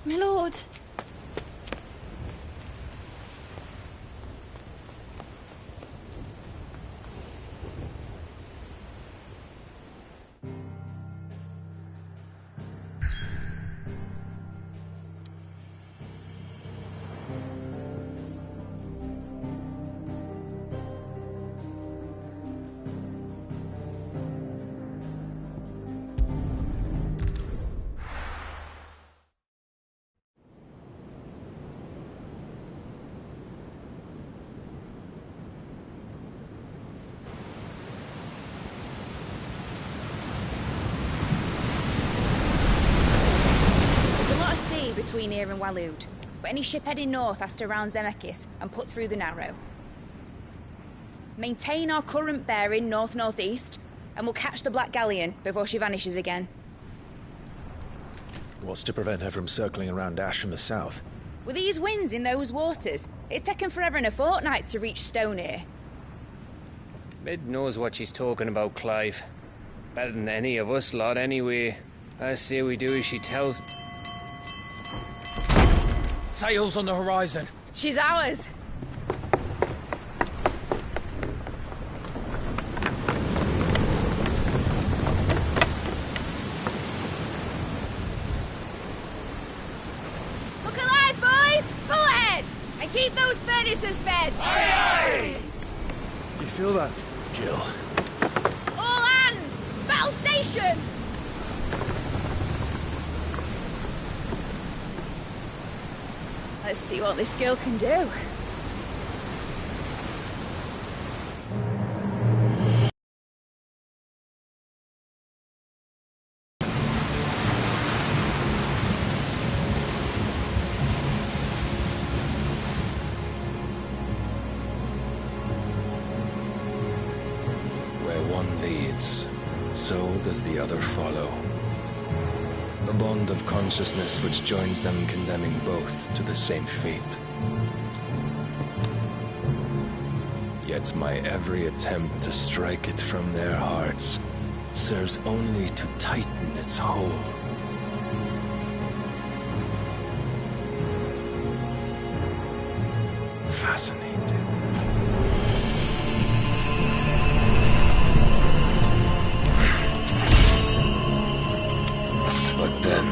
My lord. Waloed, but any ship heading north has to round Zemeckis and put through the Narrow. Maintain our current bearing north-northeast, and we'll catch the Black Galleon before she vanishes again. What's to prevent her from circling around Ash from the south? With these winds in those waters, it'd taken forever and a fortnight to reach Stonehere. Mid knows what she's talking about, Clive. Better than any of us lot, anyway. I say we do as she tells. Sails on the horizon. She's ours. Look alive, boys! Full ahead! And keep those furnaces fed! Aye, aye! Do you feel that, Jill? All hands! Battle stations! Let's see what this girl can do. Where one leads, so does the other follow. A bond of consciousness which joins them, condemning both to the same fate. Yet my every attempt to strike it from their hearts serves only to tighten its hold. Fascinating. But then,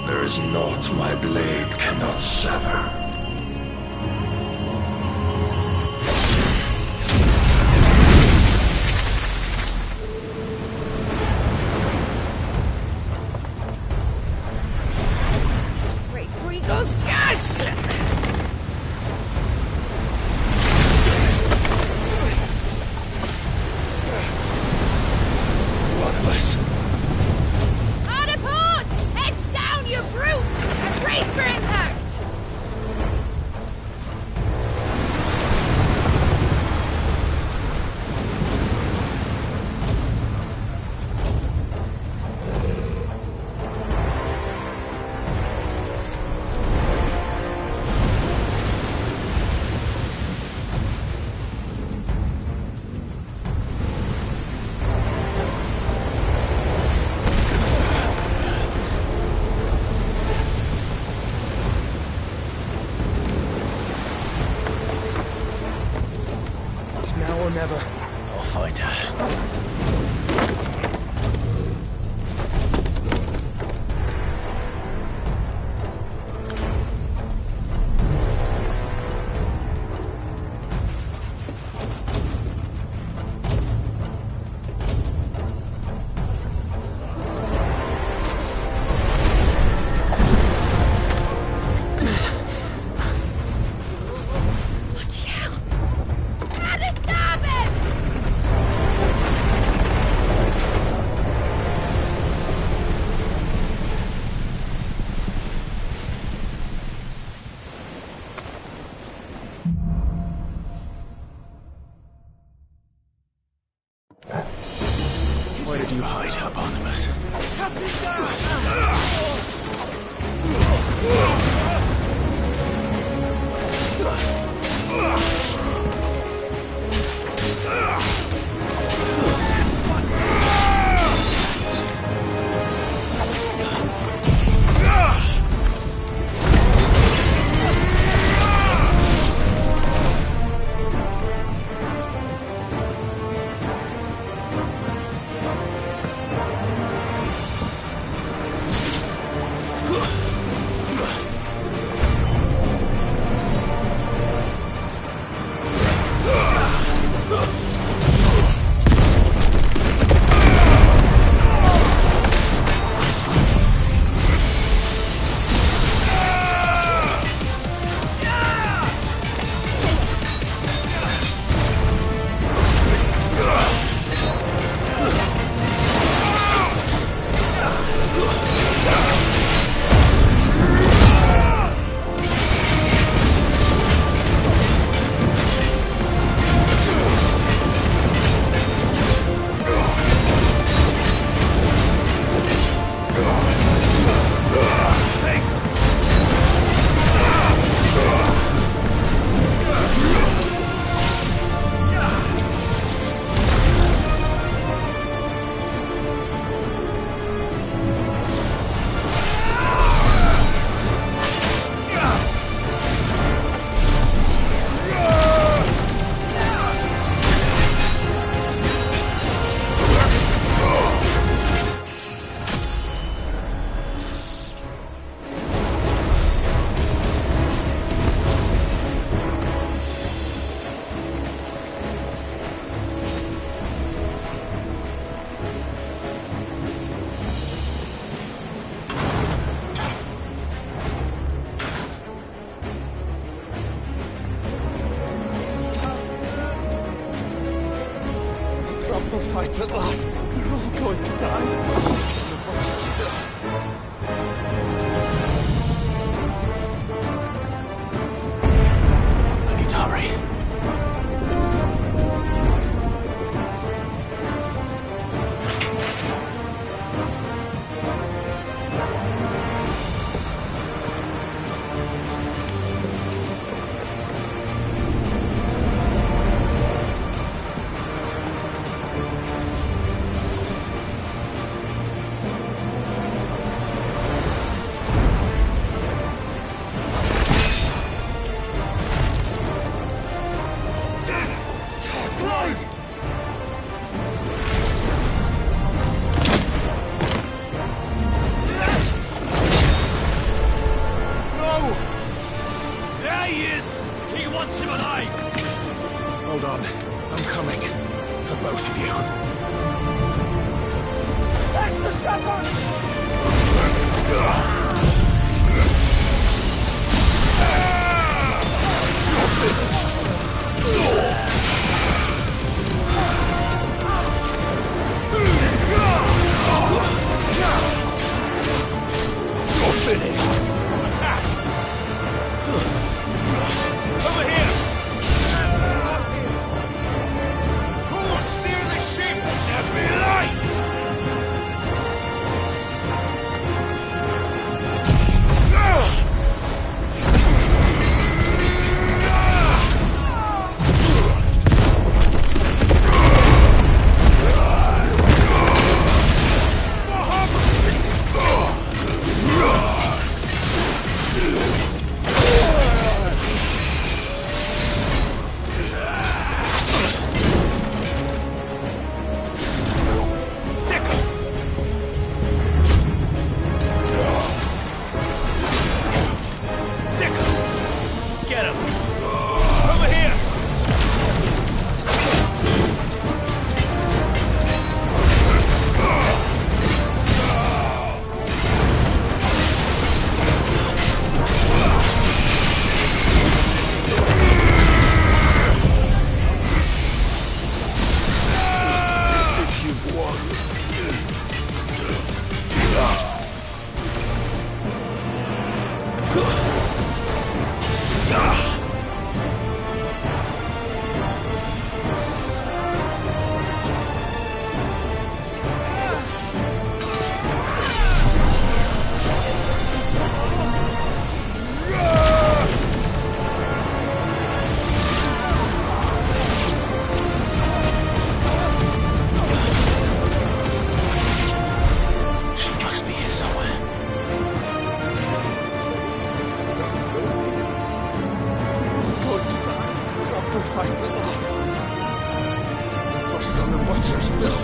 there is naught my blade cannot sever. Great Gregor's gas! One of us. Heads down, you brutes! And brace for impact! It's now or never. I'll find her. Where did you hide, Barnabas? proper fight at last. We're all going to die. The butcher's bill. I need to hurry. Hold on. I'm coming. For both of you. That's the shepherd! You're finished! Attack! Over here! Who will steer the ship? There be light! Get him! Over here! You've won. She must be here somewhere. We're going to die. Proper fight at last. First on the butcher's bill.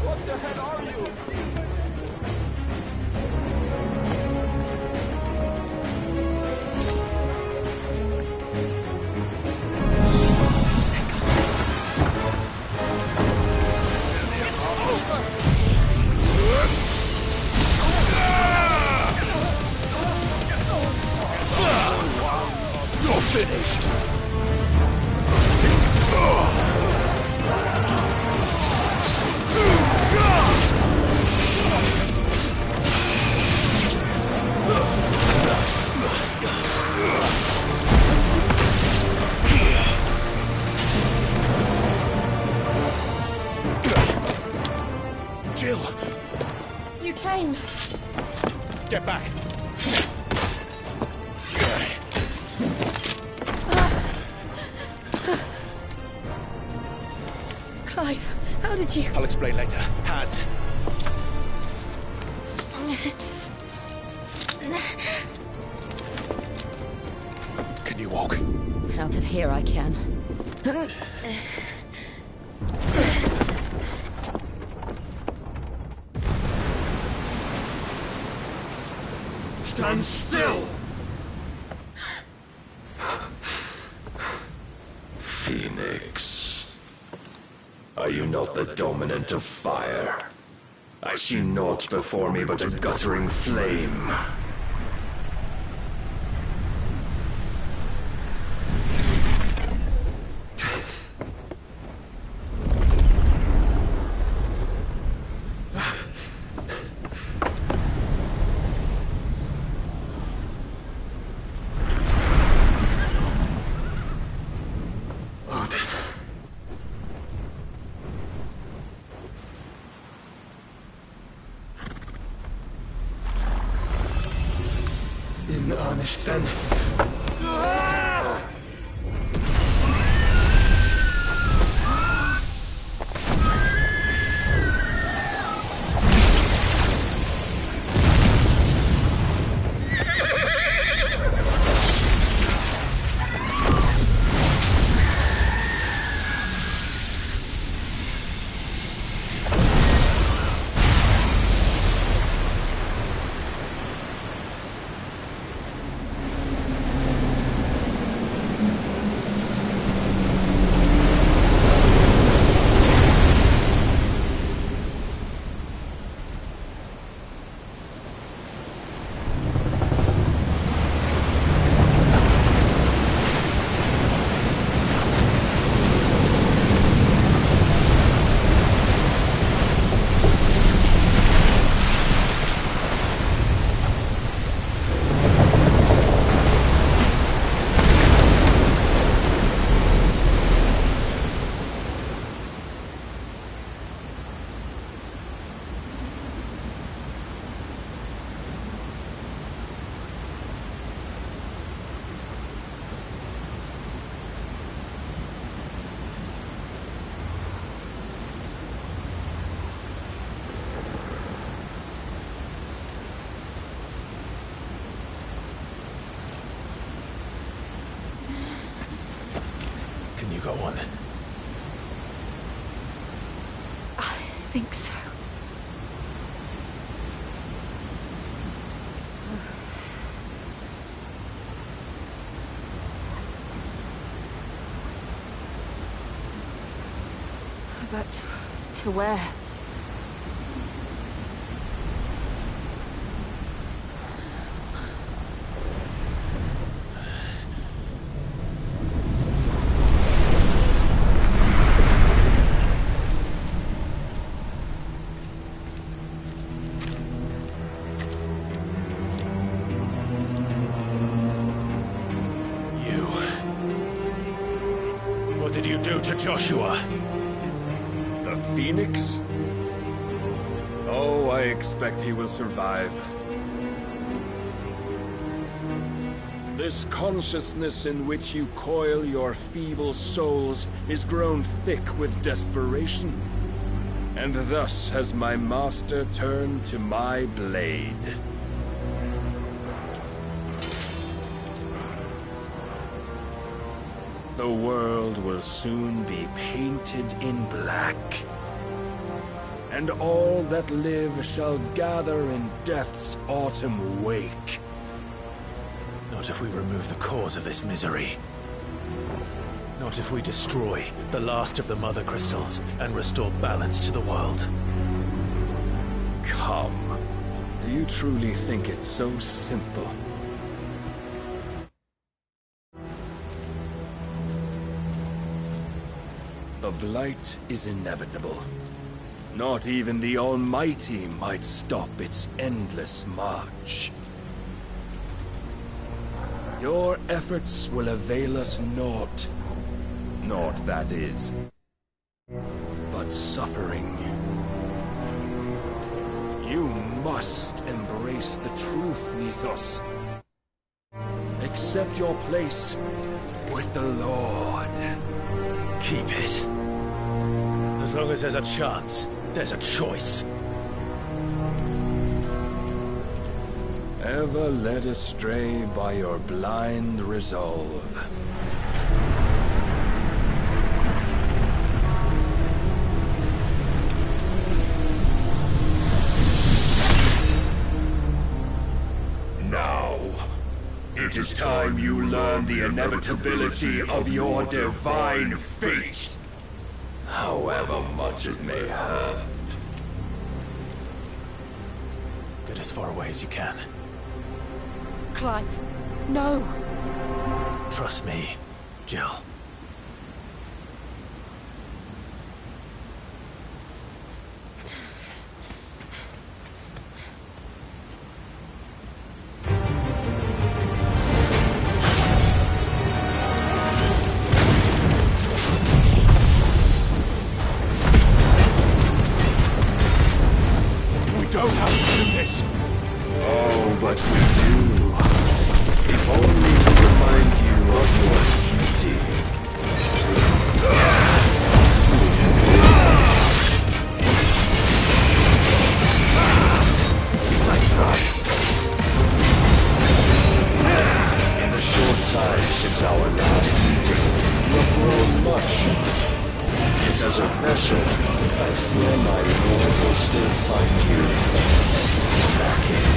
What the hell are you? You're finished! Jill! You came. Get back! Clive, how did you... I'll explain later. Hands. Can you walk? Out of here I can. Stand still! Phoenix. Are you not the dominant of fire? I see naught before me but a guttering flame. In earnest, then. Can you go on? I think so. But to where? What did you do to Joshua? The Phoenix? Oh, I expect he will survive. This consciousness in which you coil your feeble souls is grown thick with desperation. And thus has my master turned to my blade. The world will soon be painted in black. And all that live shall gather in death's autumn wake. Not if we remove the cause of this misery. Not if we destroy the last of the Mother Crystals and restore balance to the world. Come. Do you truly think it's so simple? The Blight is inevitable. Not even the Almighty might stop its endless march. Your efforts will avail us naught. Naught, that is. But suffering. You must embrace the truth, Mythos. Accept your place with the Lord. Keep it. As long as there's a chance, there's a choice. Ever led astray by your blind resolve. Now, it is time you learn the inevitability of your divine fate, however much it may hurt. Get as far away as you can. Clive, no! Trust me, Jill. We don't have to do this. Oh, but we do. If only to remind you of your duty. In the short time since our last meeting, you have grown much. Yet as a vessel, I fear my lord will still find you lacking.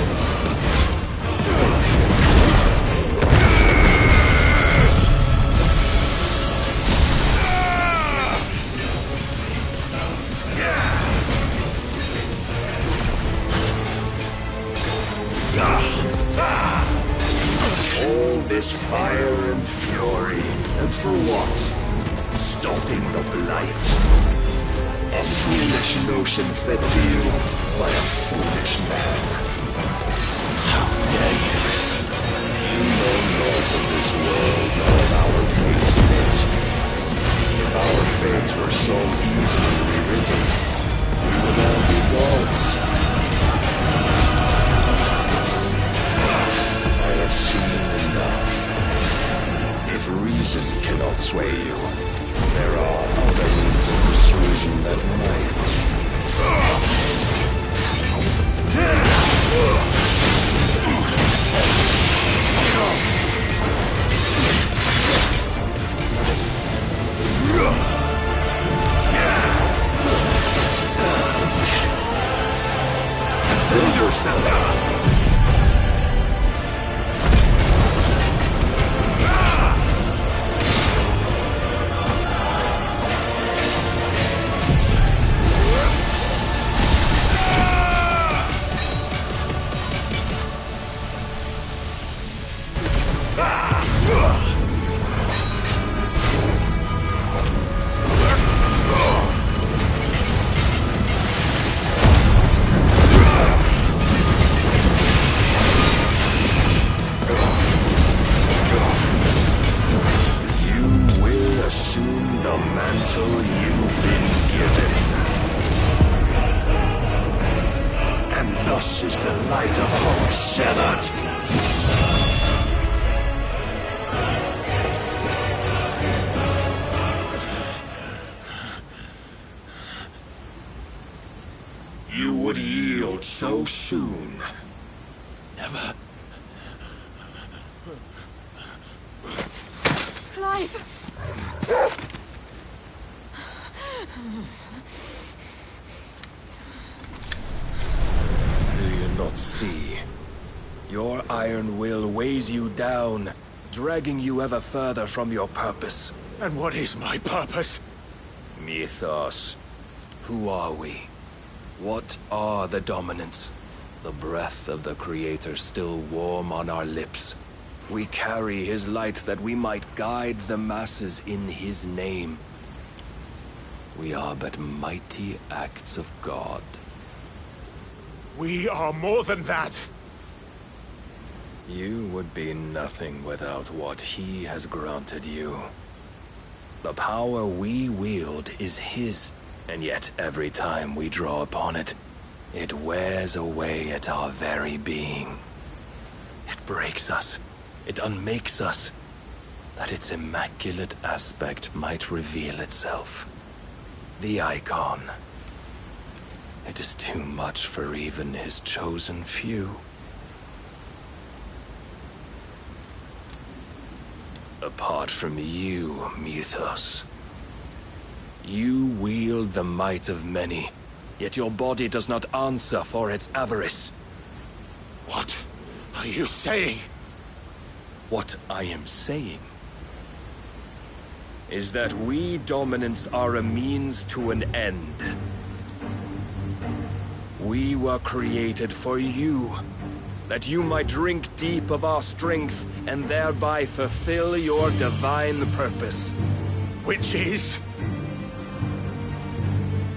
All this fire and fury, and for what? Stopping the blight. A foolish notion fed to you by a foolish man. How dare you? You know naught of this world nor of our place in it. If our fates were so easily rewritten, we would all be gods. I have seen enough. If reason cannot sway you, there are other means of persuasion that might. Defend yourself! Thus is the light of hope severed. You would yield so soon. Never. Clive! Not see. Your iron will weighs you down, dragging you ever further from your purpose. And what is my purpose? Mythos. Who are we? What are the dominants? The breath of the Creator still warm on our lips. We carry his light that we might guide the masses in his name. We are but mighty acts of God. We are more than that. You would be nothing without what he has granted you. The power we wield is his, and yet every time we draw upon it, it wears away at our very being. It breaks us, it unmakes us, that its immaculate aspect might reveal itself. The icon. It is too much for even his chosen few. Apart from you, Mythos. You wield the might of many, yet your body does not answer for its avarice. What are you saying? What I am saying is that we dominants are a means to an end. We were created for you, that you might drink deep of our strength and thereby fulfill your divine purpose. Which is?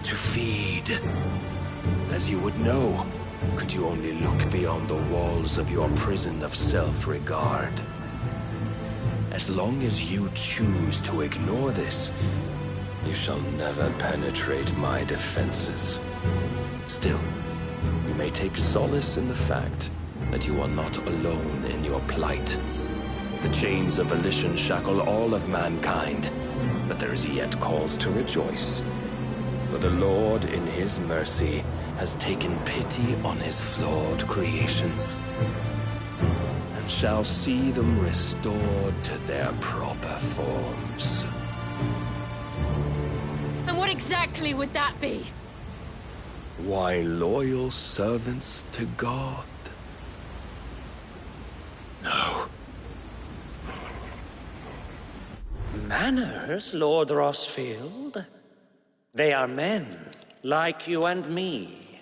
To feed. As you would know, could you only look beyond the walls of your prison of self-regard. As long as you choose to ignore this, you shall never penetrate my defenses. Still, you may take solace in the fact that you are not alone in your plight. The chains of volition shackle all of mankind, but there is yet cause to rejoice. For the Lord, in his mercy, has taken pity on his flawed creations, and shall see them restored to their proper forms. And what exactly would that be? Why, loyal servants to God. No. Manners, Lord Rossfield? They are men, like you and me.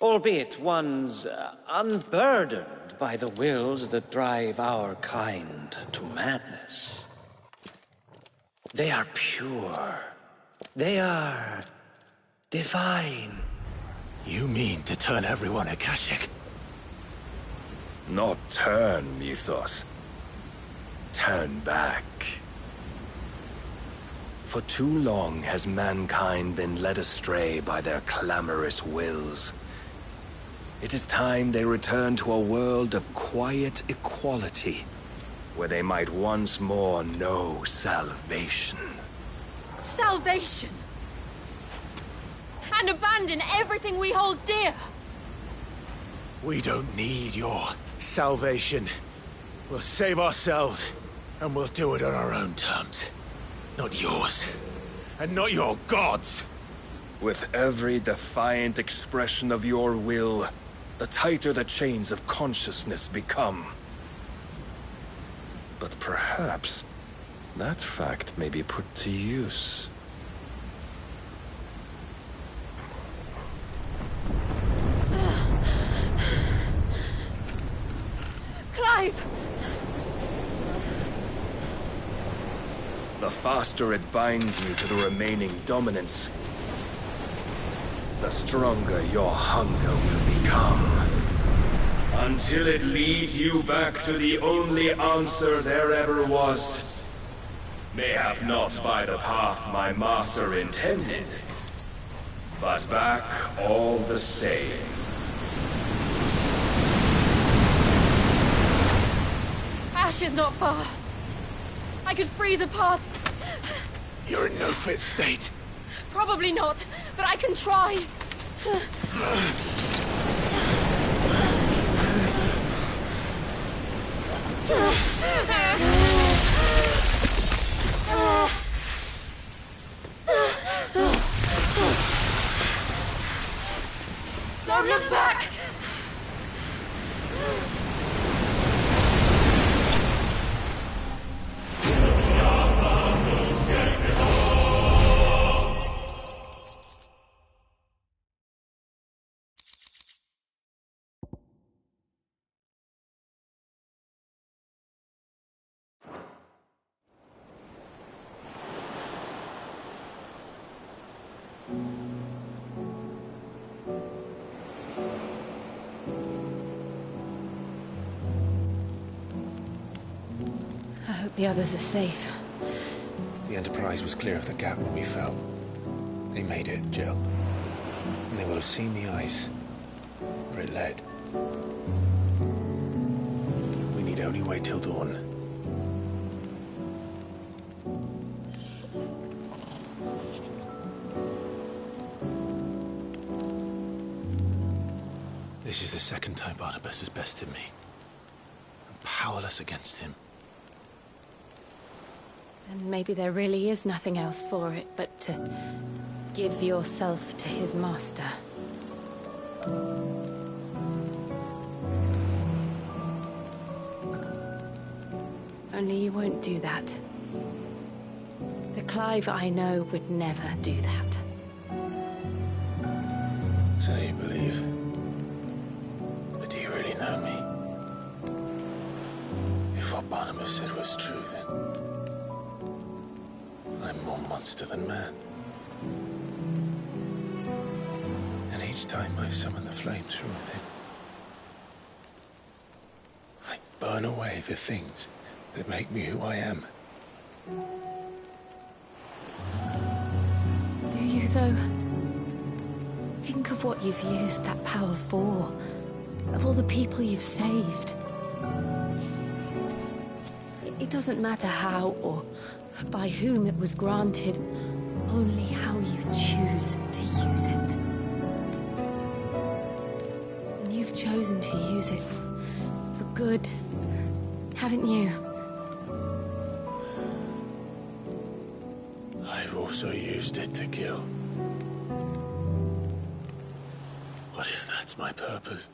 Albeit one's unburdened by the wills that drive our kind to madness. They are pure. They are divine. You mean to turn everyone Akashic? Not turn, Mythos. Turn back. For too long has mankind been led astray by their clamorous wills. It is time they return to a world of quiet equality, where they might once more know salvation. Salvation! And abandon everything we hold dear! We don't need your salvation. We'll save ourselves, and we'll do it on our own terms. Not yours. And not your gods! With every defiant expression of your will, the tighter the chains of consciousness become. But perhaps that fact may be put to use. Clive! The faster it binds you to the remaining dominance, the stronger your hunger will become. Until it leads you back to the only answer there ever was. Mayhap not by the path my master intended, but back all the same. Ash is not far. I could freeze a path. You're in no fit state. Probably not, but I can try. Don't look back! I hope the others are safe. The Enterprise was clear of the gap when we fell. They made it, Jill. And they will have seen the ice, where it led. We need only wait till dawn. This is the second time Barnabas has bested me. I'm powerless against him. then maybe there really is nothing else for it but to give yourself to his master. Only you won't do that. The Clive I know would never do that. So you believe? But do you really know me? If what Barnabas said was true, then I'm more monster than man. And each time I summon the flames from within, I burn away the things that make me who I am. Do you, though? Think of what you've used that power for. Of all the people you've saved. It doesn't matter how or by whom it was granted, only how you choose to use it. And you've chosen to use it for good, haven't you? I've also used it to kill. What if that's my purpose?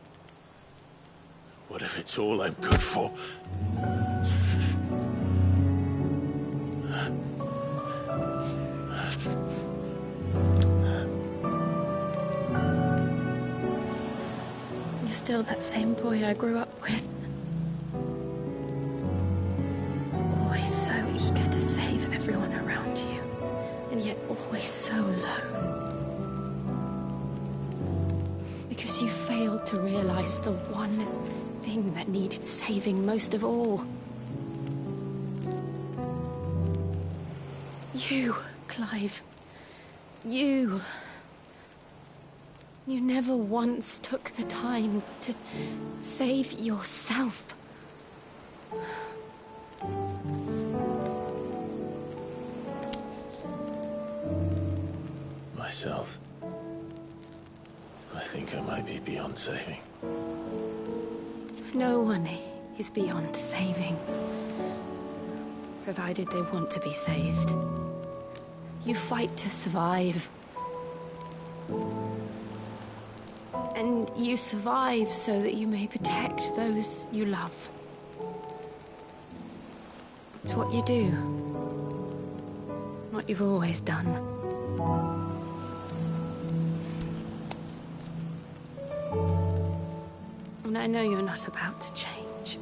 What if it's all I'm good for? You're still that same boy I grew up with. Always so eager to save everyone around you, and yet always so alone. Because you failed to realize the one thing that needed saving most of all. You, Clive. You. You never once took the time to save yourself. Myself. I think I might be beyond saving. No one is beyond saving, provided they want to be saved. You fight to survive. And you survive so that you may protect those you love. It's what you do. What you've always done. And I know you're not about to change.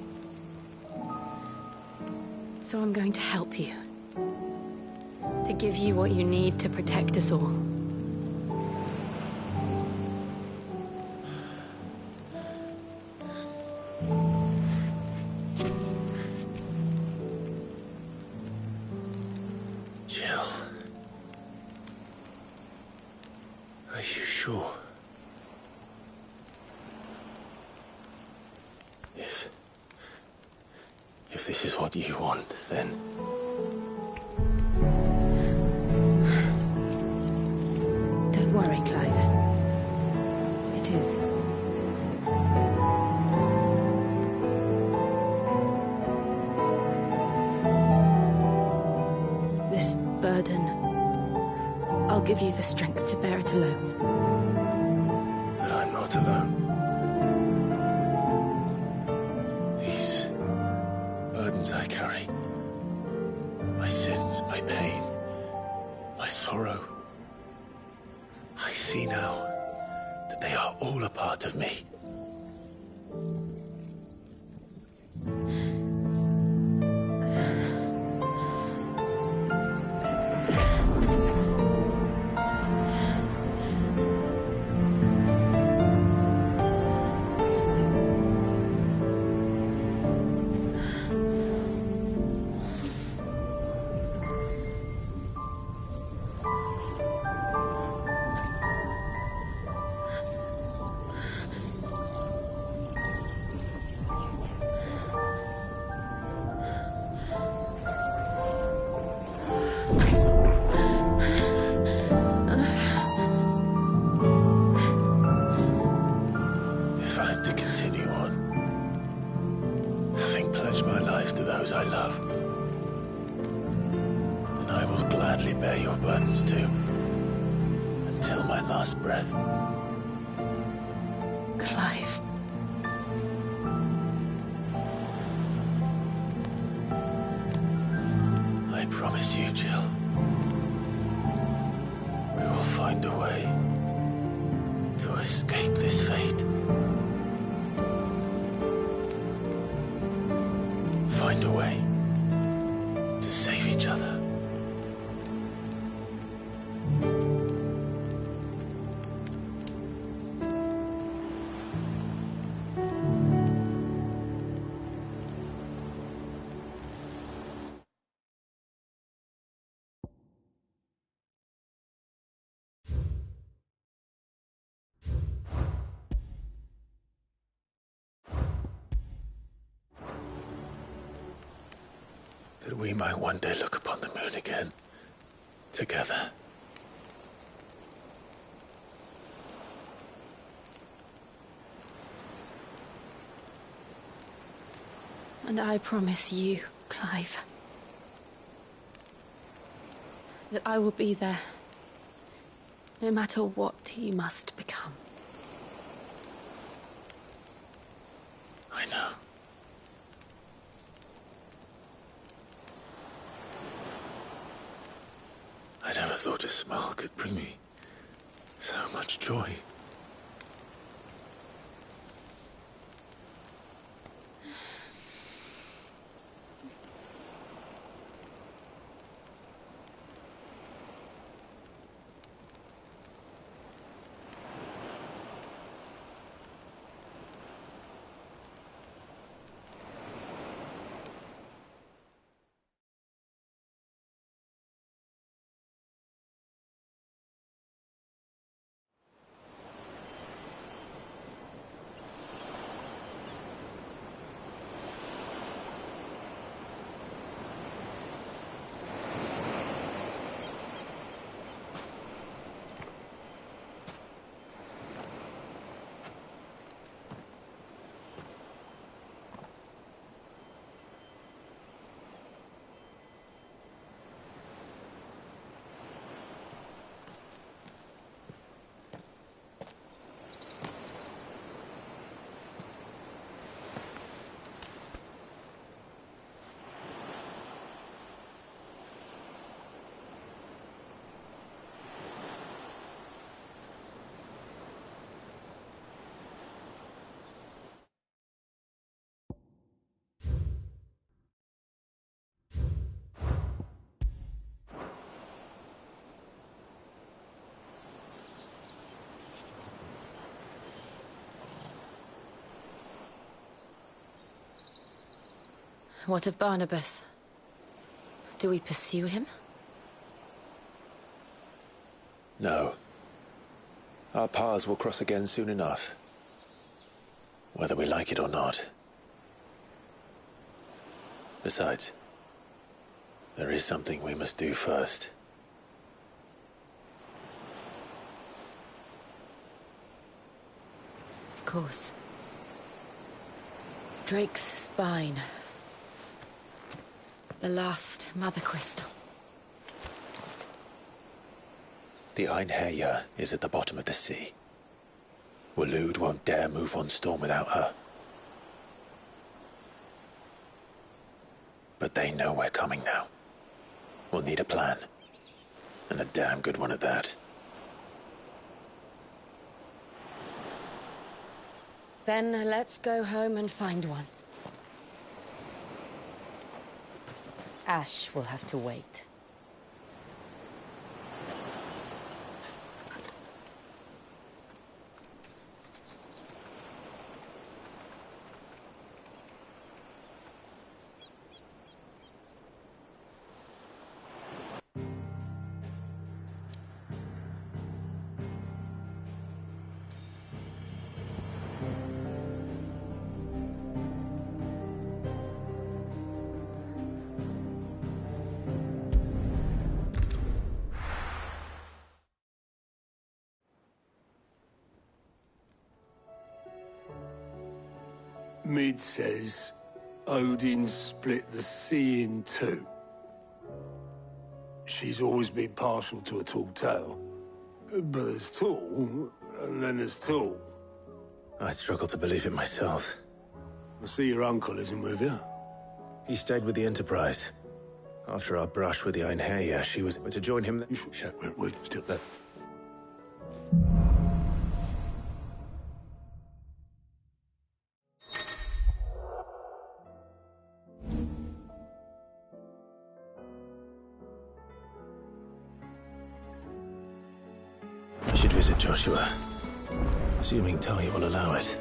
So I'm going to help you. To give you what you need to protect us all. Jill. Are you sure? If this is what you want, then... Don't worry, Clive. It is. This burden, I'll give you the strength to bear it alone. But I'm not alone. These burdens I carry, my sins, my pain, my sorrow, I see now that they are all a part of me. If I'm to continue on, having pledged my life to those I love, I'll gladly bear your burdens too. Until my last breath. Clive. I promise you, Jill. We will find a way to escape this fate. Find a way to save each other. That we might one day look upon the moon again, together. And I promise you, Clive, that I will be there, no matter what you must become. I know. I never thought a smile could bring me so much joy. What of Barnabas? Do we pursue him? No. Our paths will cross again soon enough. Whether we like it or not. Besides, there is something we must do first. Of course. Drake's spine. The last Mother Crystal. The Einherja is at the bottom of the sea. Waloed won't dare move on Storm without her. But they know we're coming now. We'll need a plan. And a damn good one at that. Then let's go home and find one. Ash will have to wait. Mid says Odin split the sea in two. She's always been partial to a tall tale. But there's tall, and then there's tall. I struggle to believe it myself. I see your uncle isn't with you. He stayed with the Enterprise. After our brush with the Einherja, she was to join him. We're still there. I should visit Joshua, assuming Talia will allow it.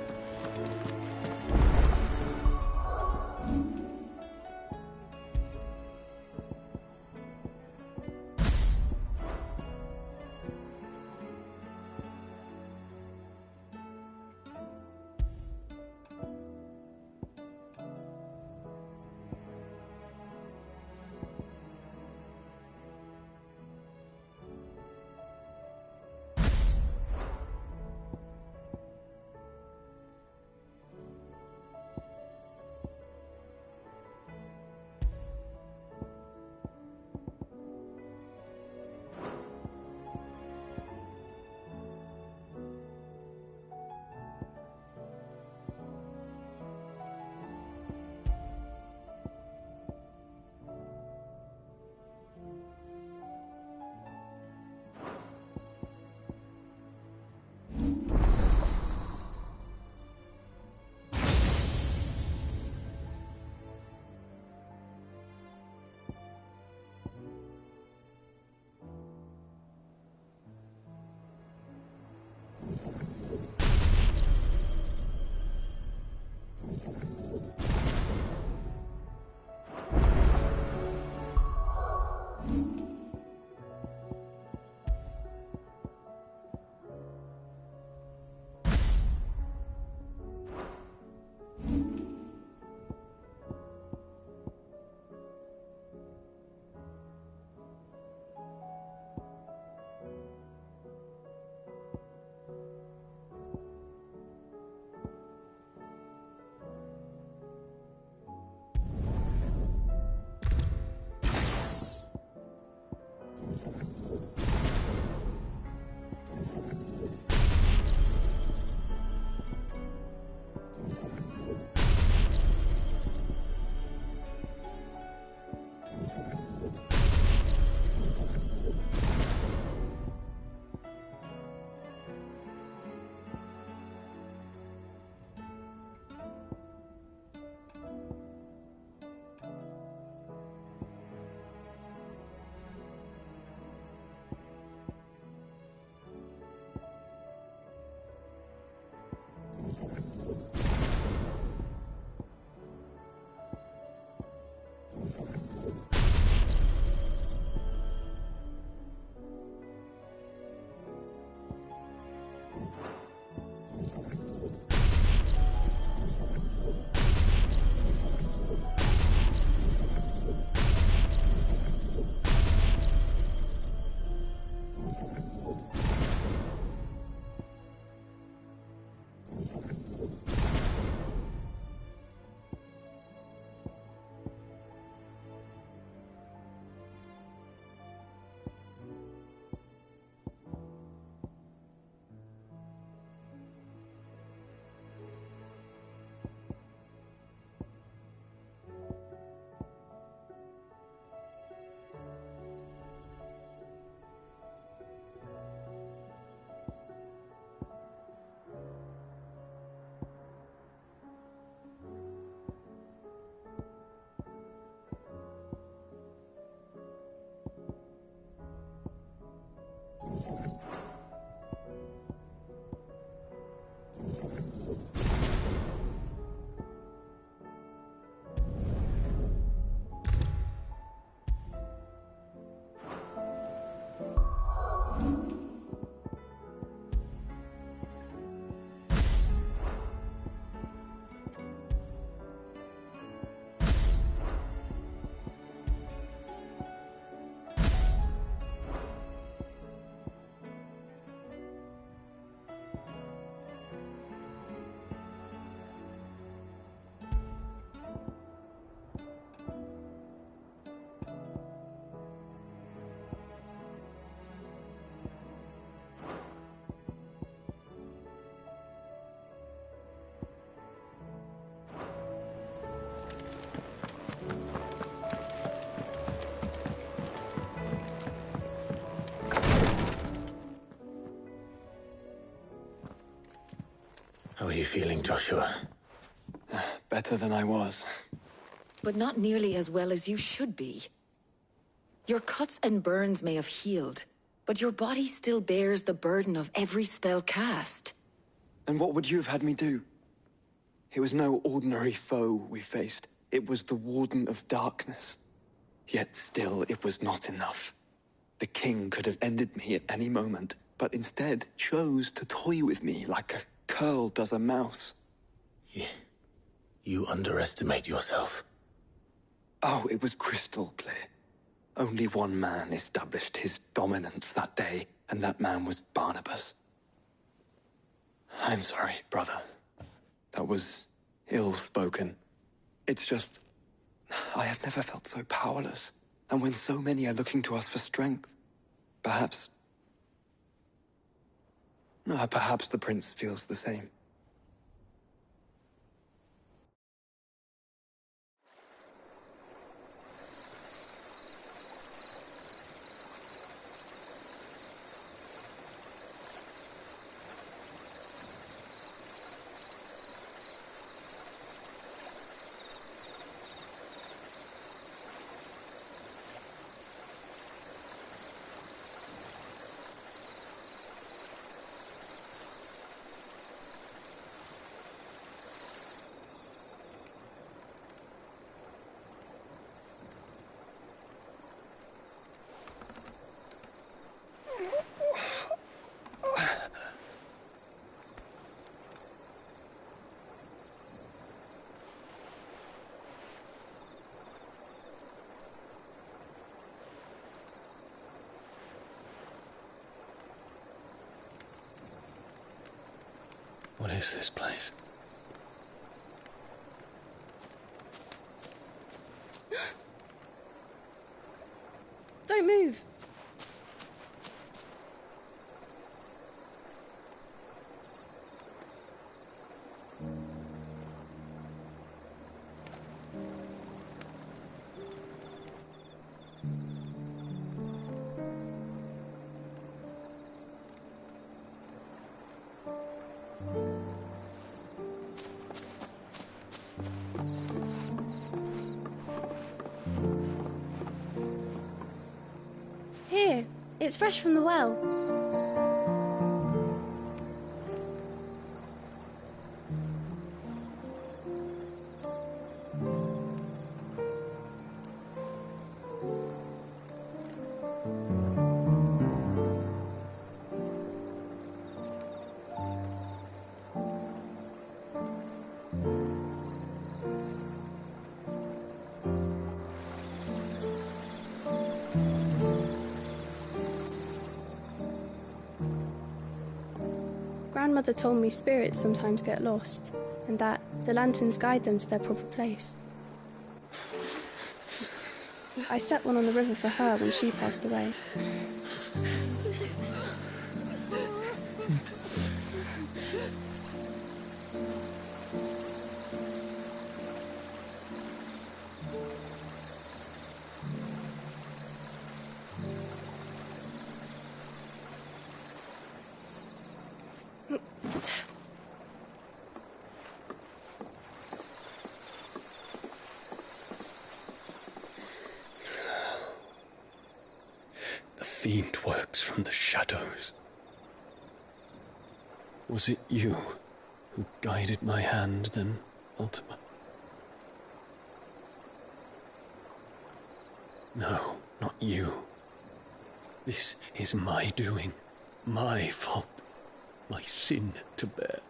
feeling, Joshua? Better than I was. But not nearly as well as you should be. Your cuts and burns may have healed, but your body still bears the burden of every spell cast. And what would you have had me do? It was no ordinary foe we faced. It was the Warden of Darkness. Yet still, it was not enough. The king could have ended me at any moment, but instead chose to toy with me like a curl does a mouse. You underestimate yourself. Oh, it was crystal clear. Only one man established his dominance that day, and that man was Barnabas. I'm sorry, brother. That was ill-spoken. It's just, I have never felt so powerless. And when so many are looking to us for strength, perhaps the prince feels the same. What is this place? Don't move. Here, it's fresh from the well. Grandmother told me spirits sometimes get lost, and that the lanterns guide them to their proper place. I set one on the river for her when she passed away. The fiend works from the shadows. Was it you who guided my hand then, Ultima? No, not you. This is my doing, my fault, my sin to bear.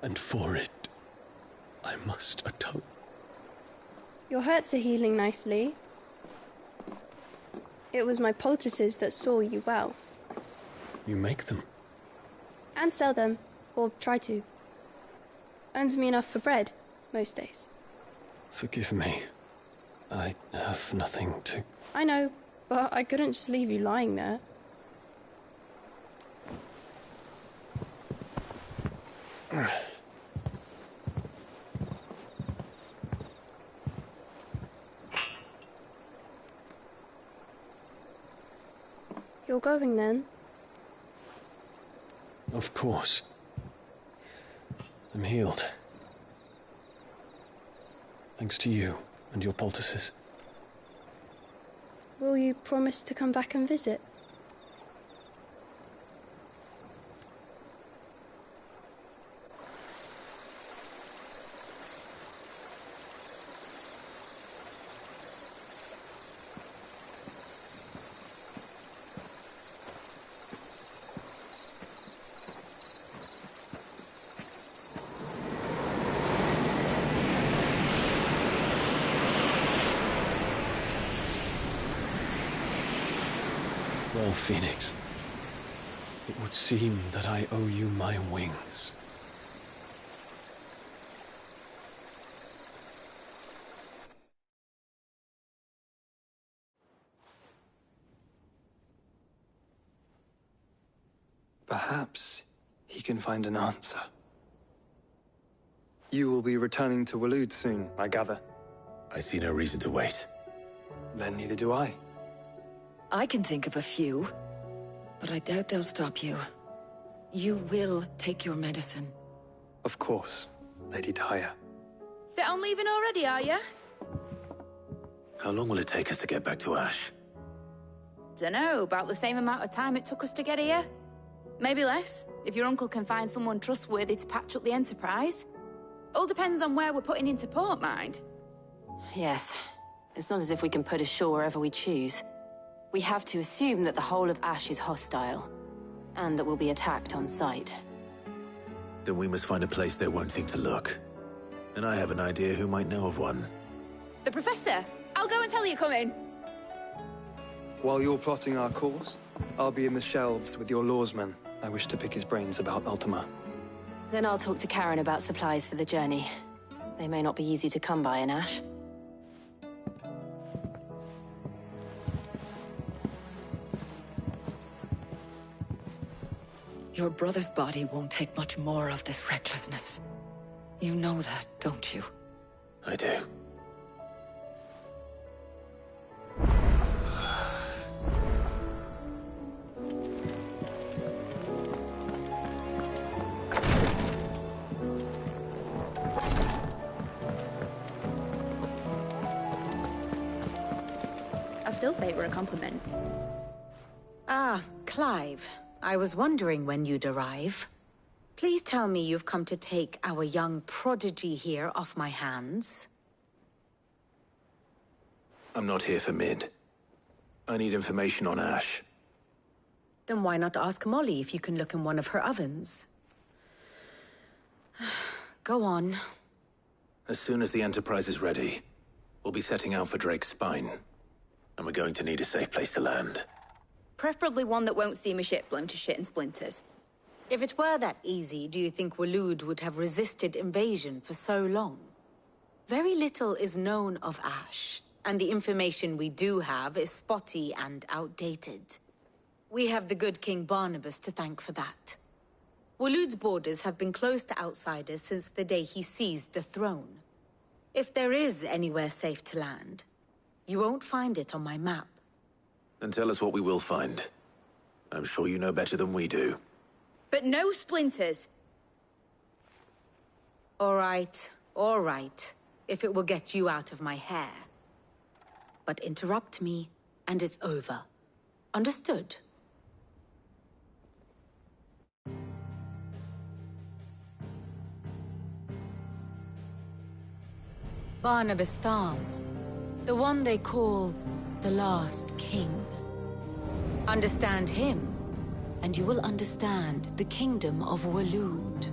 And for it, I must atone. Your hurts are healing nicely. It was my poultices that saw you well. You make them? And sell them, or try to. Earns me enough for bread, most days. Forgive me. I have nothing to... I know, but I couldn't just leave you lying there. You're going then? Of course. I'm healed. Thanks to you and your poultices. Will you promise to come back and visit? Well, Phoenix, it would seem that I owe you my wings. Perhaps he can find an answer. You will be returning to Waloed soon, I gather. I see no reason to wait. Then neither do I. I can think of a few, but I doubt they'll stop you. You will take your medicine. Of course, Lady Daya. Set on leaving already, are you? How long will it take us to get back to Ash? Dunno, about the same amount of time it took us to get here. Maybe less, if your uncle can find someone trustworthy to patch up the Enterprise. All depends on where we're putting into port, mind. Yes. It's not as if we can put ashore wherever we choose. We have to assume that the whole of Ash is hostile, and that we'll be attacked on sight. Then we must find a place they won't think to look. And I have an idea who might know of one. The Professor! I'll go and tell you coming! While you're plotting our course, I'll be in the shelves with your lawsman. I wish to pick his brains about Ultima. Then I'll talk to Karen about supplies for the journey. They may not be easy to come by in Ash. Your brother's body won't take much more of this recklessness. You know that, don't you? I do. I'll still say it were a compliment. Ah, Clive. I was wondering when you'd arrive. Please tell me you've come to take our young prodigy here off my hands. I'm not here for Mid. I need information on Ash. Then why not ask Molly if you can look in one of her ovens? Go on. As soon as the Enterprise is ready, we'll be setting out for Drake's Spine. And we're going to need a safe place to land. Preferably one that won't see my ship blown to shit and splinters. If it were that easy, do you think Waloed would have resisted invasion for so long? Very little is known of Ash, and the information we do have is spotty and outdated. We have the good King Barnabas to thank for that. Waloed's borders have been closed to outsiders since the day he seized the throne. If there is anywhere safe to land, you won't find it on my map. Then tell us what we will find. I'm sure you know better than we do. But no splinters. All right. If it will get you out of my hair. But interrupt me, and it's over. Understood? Barnabas Tham. The one they call the Last King. Understand him, and you will understand the kingdom of Waloed.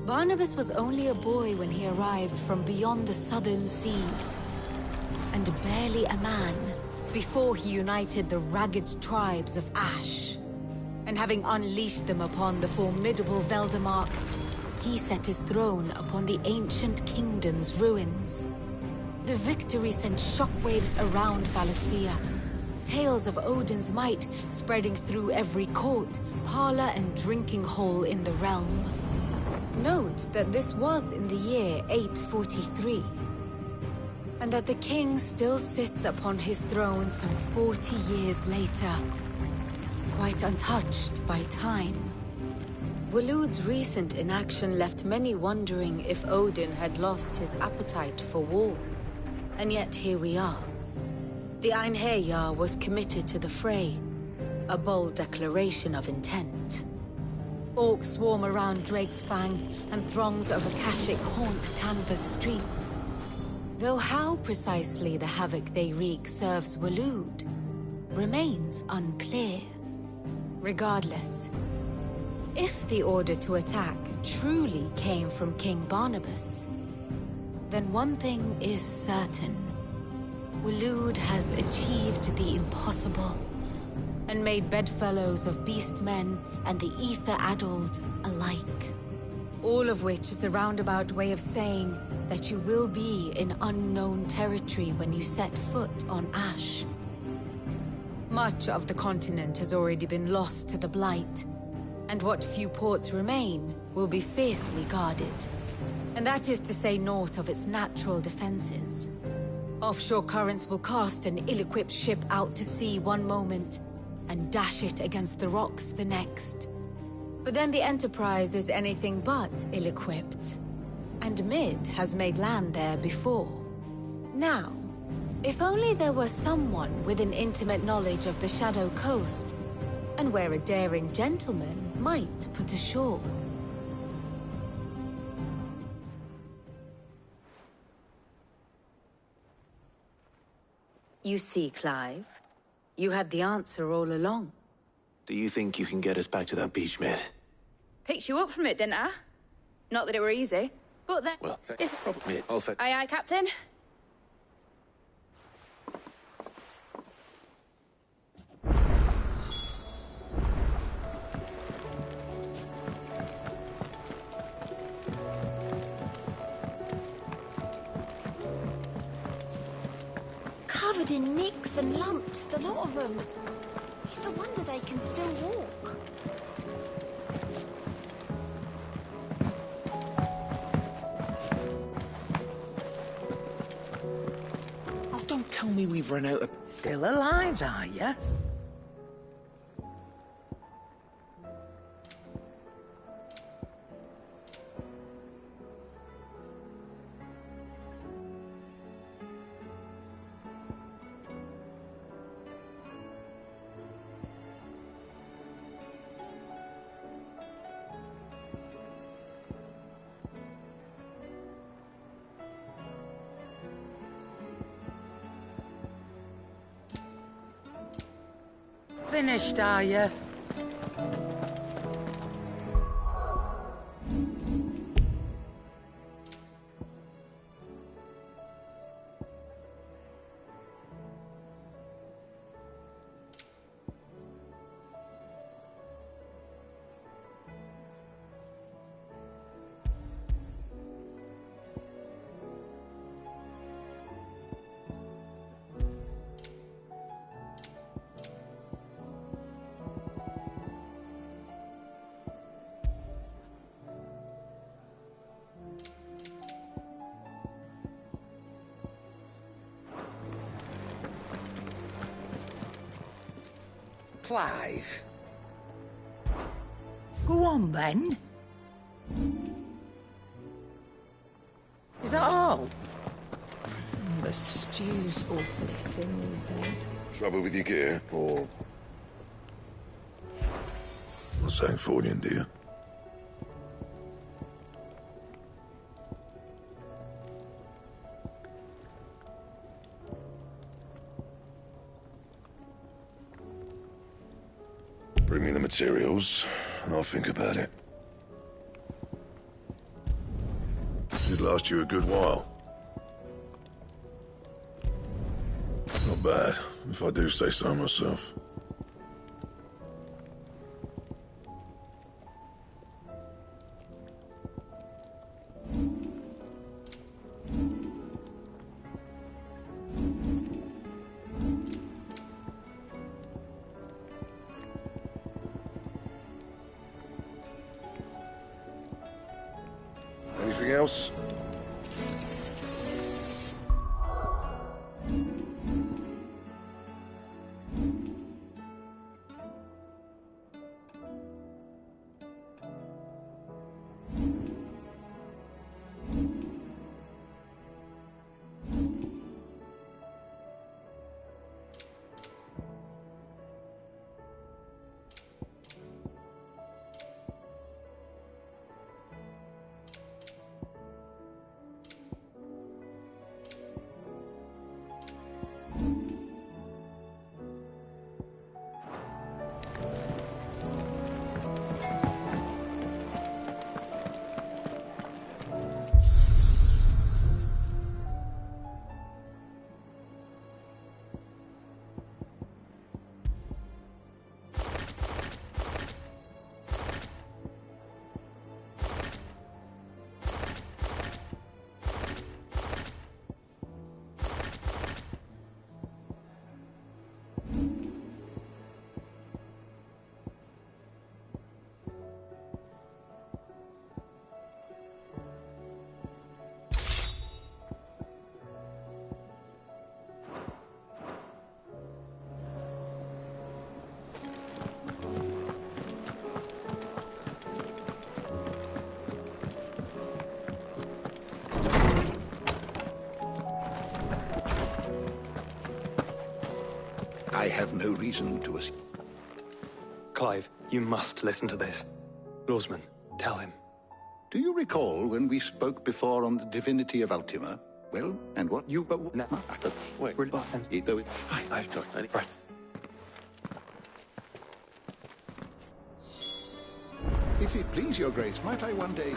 Barnabas was only a boy when he arrived from beyond the southern seas, and barely a man before he united the ragged tribes of Ash. And having unleashed them upon the formidable Veldamark, he set his throne upon the ancient kingdom's ruins. The victory sent shockwaves around Valisthea. Tales of Odin's might spreading through every court, parlor, and drinking hole in the realm. Note that this was in the year 843, and that the king still sits upon his throne some 40 years later, quite untouched by time. Waloed's recent inaction left many wondering if Odin had lost his appetite for war. And yet here we are. The Einherjar was committed to the fray, a bold declaration of intent. Orcs swarm around Drake's Fang, and throngs of Akashic haunt Canva's streets. Though how precisely the havoc they wreak serves Waloed remains unclear. Regardless, if the order to attack truly came from King Barnabas, then one thing is certain. Waloed has achieved the impossible, and made bedfellows of beastmen and the ether-addled alike. All of which is a roundabout way of saying that you will be in unknown territory when you set foot on Ash. Much of the continent has already been lost to the Blight, and what few ports remain will be fiercely guarded. And that is to say naught of its natural defenses. Offshore currents will cast an ill-equipped ship out to sea one moment, and dash it against the rocks the next. But then the Enterprise is anything but ill-equipped. And Mid has made land there before. Now, if only there were someone with an intimate knowledge of the Shadow Coast, and where a daring gentleman might put ashore. You see, Clive, you had the answer all along. Do you think you can get us back to that beach, Mid? Picked you up from it, didn't I? Not that it were easy, but then... Well, probably. Aye, aye, Captain. Covered in nicks and lumps, the lot of them. It's a wonder they can still walk. Oh, don't tell me we've run out of... Still alive, are ya? Finished, are you? Clive. Go on, then. Is that all? The stew's awfully thin these days. Trouble with your gear, or... Not Sancfordian, do you? Bring me the materials, and I'll think about it. Should last you a good while. Not bad, if I do say so myself. Anything else? have no reason to assume. Clive, you must listen to this. Lawsman, tell him. Do you recall when we spoke before on the divinity of Ultima? Well, and what? You, but now. Wait, I've got any. Right. If it please your grace, might I one day...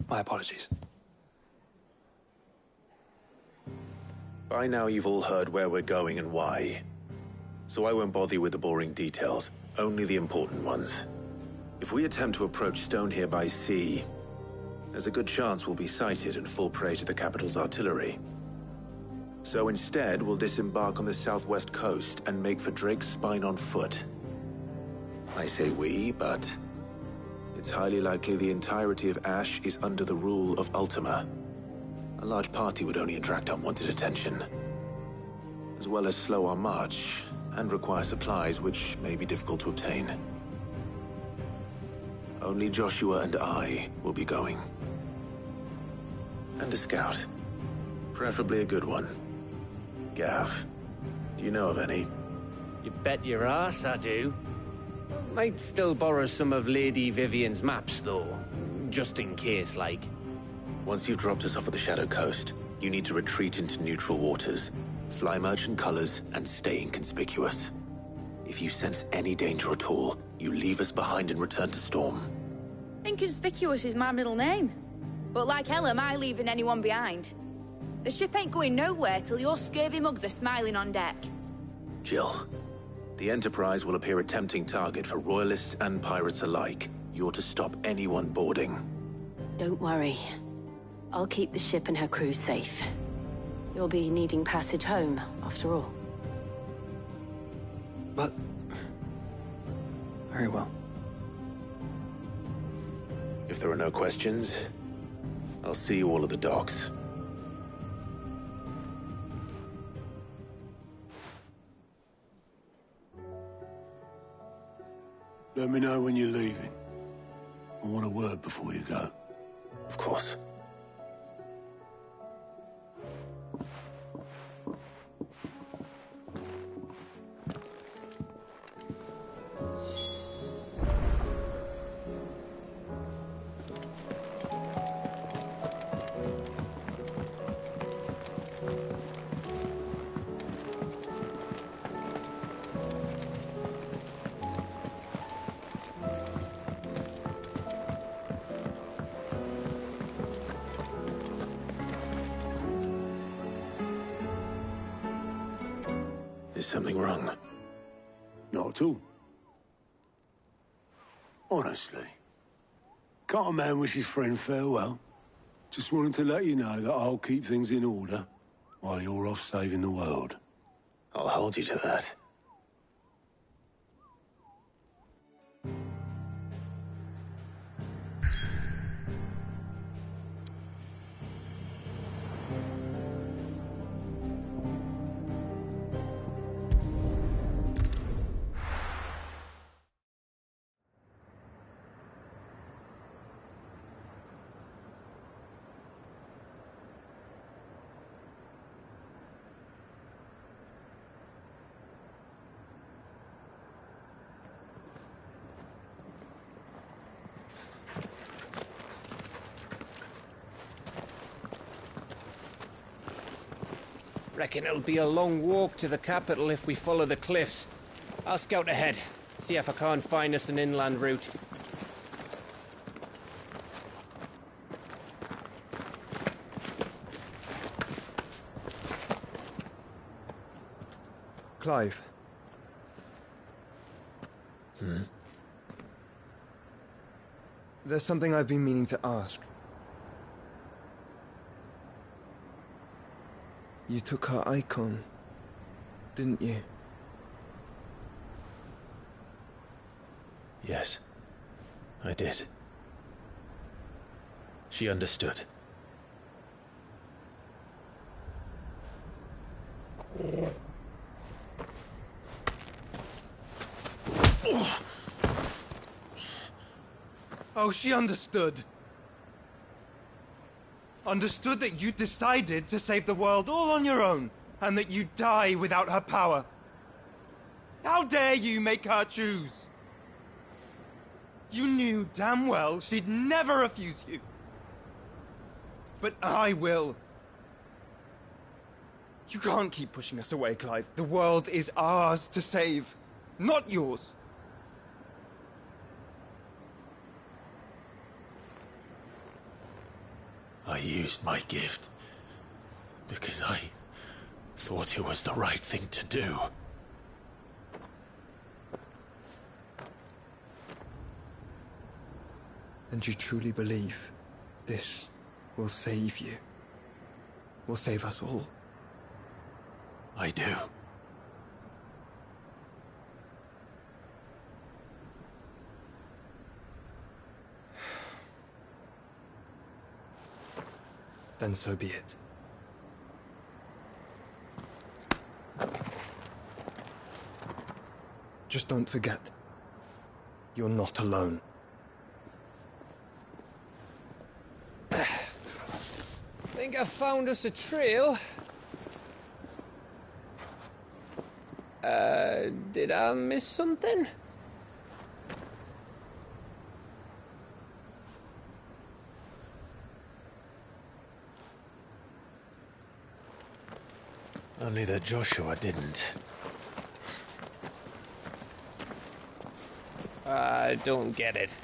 My apologies. By now you've all heard where we're going and why. So I won't bother you with the boring details, only the important ones. If we attempt to approach Stone here by sea, there's a good chance we'll be sighted and fall prey to the capital's artillery. So instead, we'll disembark on the southwest coast and make for Drake's Spine on foot. I say we, but it's highly likely the entirety of Ash is under the rule of Ultima. A large party would only attract unwanted attention, as well as slow our march and require supplies which may be difficult to obtain. Only Joshua and I will be going. And a scout. Preferably a good one. Gav, do you know of any? You bet your ass I do. Might still borrow some of Lady Vivian's maps, though. Just in case, like. Once you've dropped us off at the Shadow Coast, you need to retreat into neutral waters, fly merchant colors, and stay inconspicuous. If you sense any danger at all, you leave us behind and return to Storm. Inconspicuous is my middle name. But like hell am I leaving anyone behind. The ship ain't going nowhere till your scurvy mugs are smiling on deck. Jill, the Enterprise will appear a tempting target for royalists and pirates alike. You're to stop anyone boarding. Don't worry. I'll keep the ship and her crew safe. You'll be needing passage home, after all. But... very well. If there are no questions, I'll see you all at the docks. Let me know when you're leaving. I want a word before you go. Of course. Is something wrong? Not at all. Honestly. Can't a man wish his friend farewell? Just wanted to let you know that I'll keep things in order while you're off saving the world. I'll hold you to that. Reckon it'll be a long walk to the capital if we follow the cliffs. I'll scout ahead, see if I can't find us an inland route. Clive. There's something I've been meaning to ask. You took her icon, didn't you? Yes, I did. She understood. Oh, she understood. Understood that you decided to save the world all on your own, and that you'd die without her power. How dare you make her choose? You knew damn well she'd never refuse you. But I will. You can't keep pushing us away, Clive. The world is ours to save, not yours. I used my gift because I thought it was the right thing to do. And you truly believe this will save you? Will save us all? I do. Then so be it. Just don't forget, you're not alone. Think I found us a trail. Did I miss something? Only that Joshua didn't. I don't get it.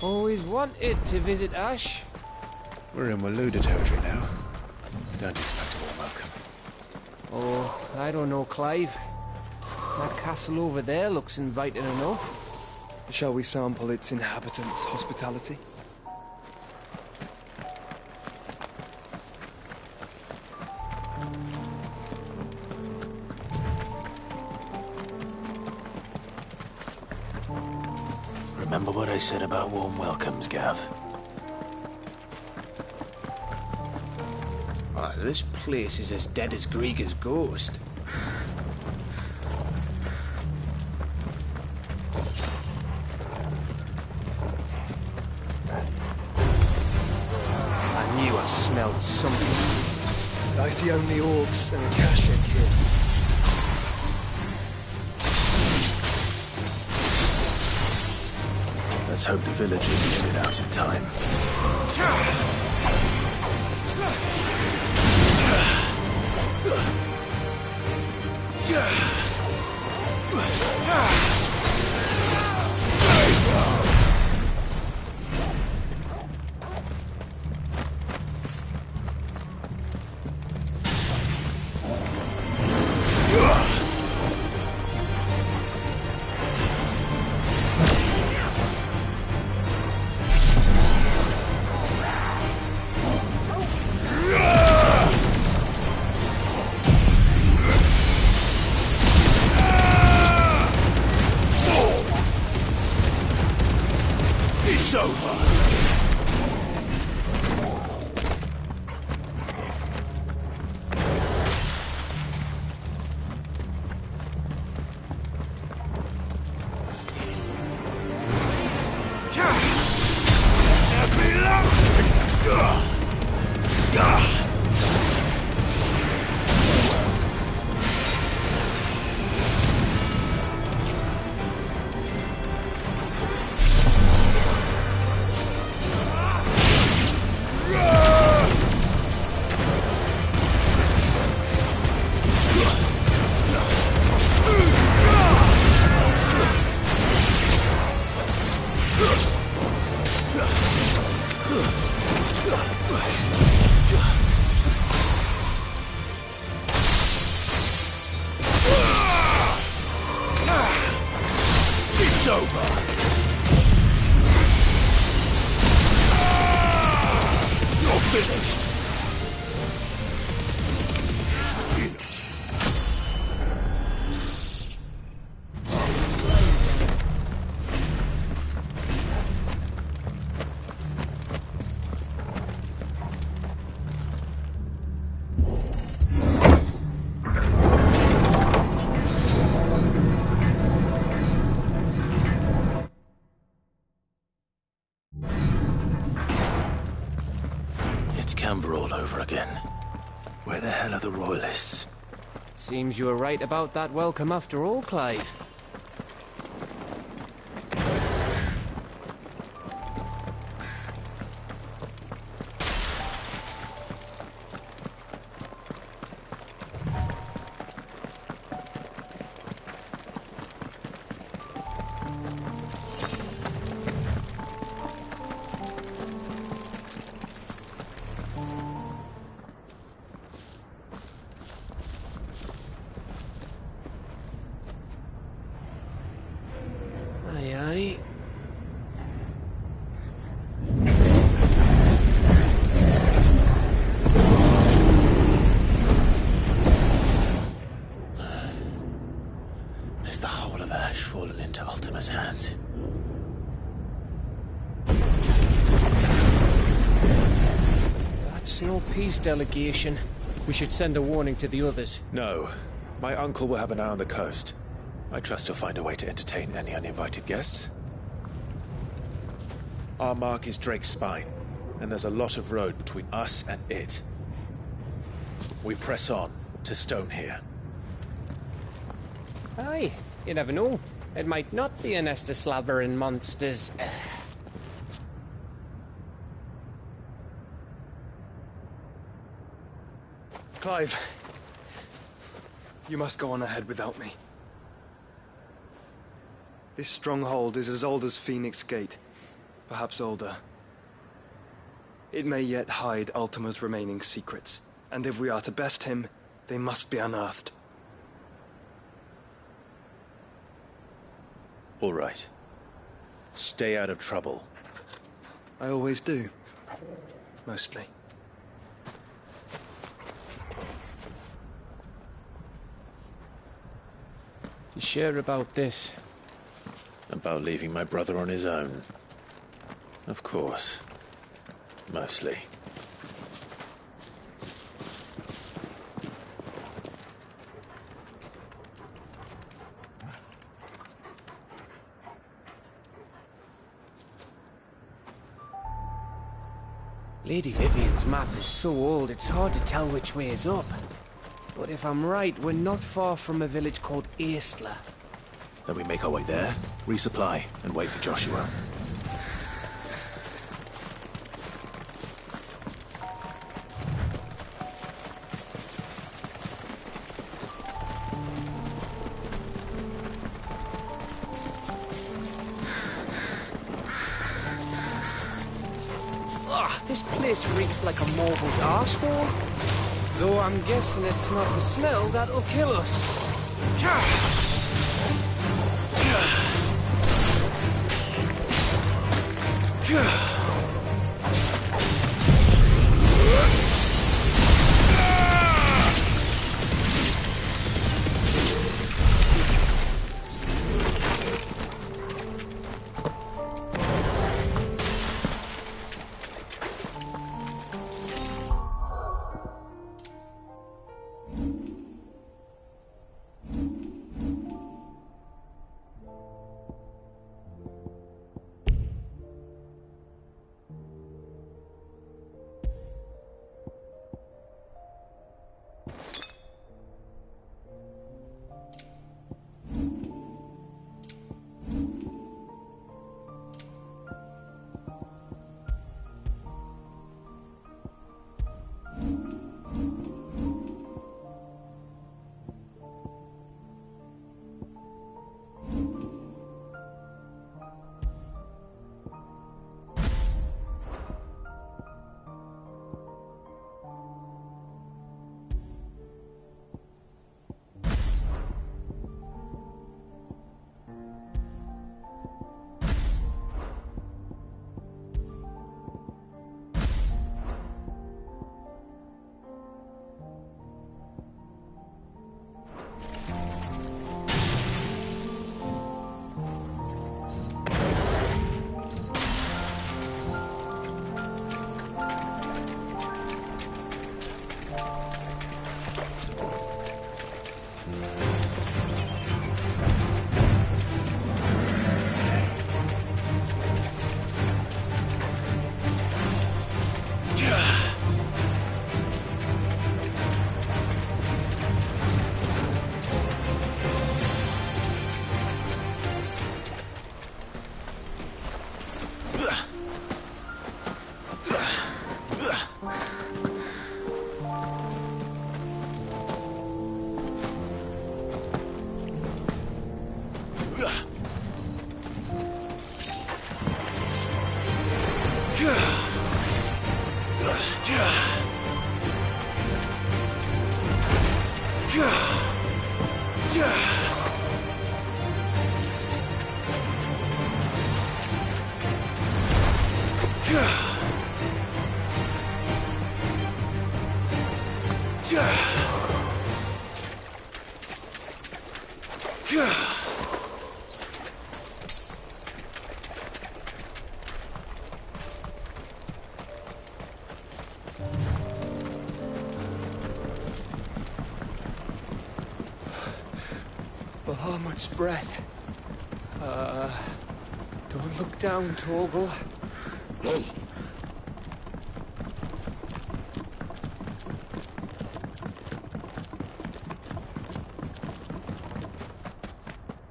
Always wanted to visit Ash. We're in Waluda territory now. Don't expect a warm welcome. Oh, I don't know, Clive. That castle over there looks inviting enough. Shall we sample its inhabitants' hospitality? Remember what I said about warm welcomes, Gav? Oh, this place is as dead as Grieger's ghost. I knew I smelled something. I see only orcs and a Kashik here. Let's hope the villagers get it out in time. over again. Where the hell are the Royalists? Seems you were right about that welcome after all, Clive. Is the whole of Ash fallen into Ultima's hands? That's no peace delegation. We should send a warning to the others. No. My uncle will have an eye on the coast. I trust he'll find a way to entertain any uninvited guests. Our mark is Drake's Spine, and there's a lot of road between us and it. We press on to Stone here. Aye, you never know. It might not be a nest of slavering monsters. Clive, you must go on ahead without me. This stronghold is as old as Phoenix Gate, perhaps older. It may yet hide Ultima's remaining secrets, and if we are to best him, they must be unearthed. All right. Stay out of trouble. I always do. Mostly. You sure about this? About leaving my brother on his own? Of course. Mostly. Lady Vivian's map is so old, it's hard to tell which way is up. But if I'm right, we're not far from a village called Eastla. Then we make our way there, resupply, and wait for Joshua. This place reeks like a morble's arsehole. Though I'm guessing it's not the smell that'll kill us. Bahamut's breath. Don't look down, Torgal.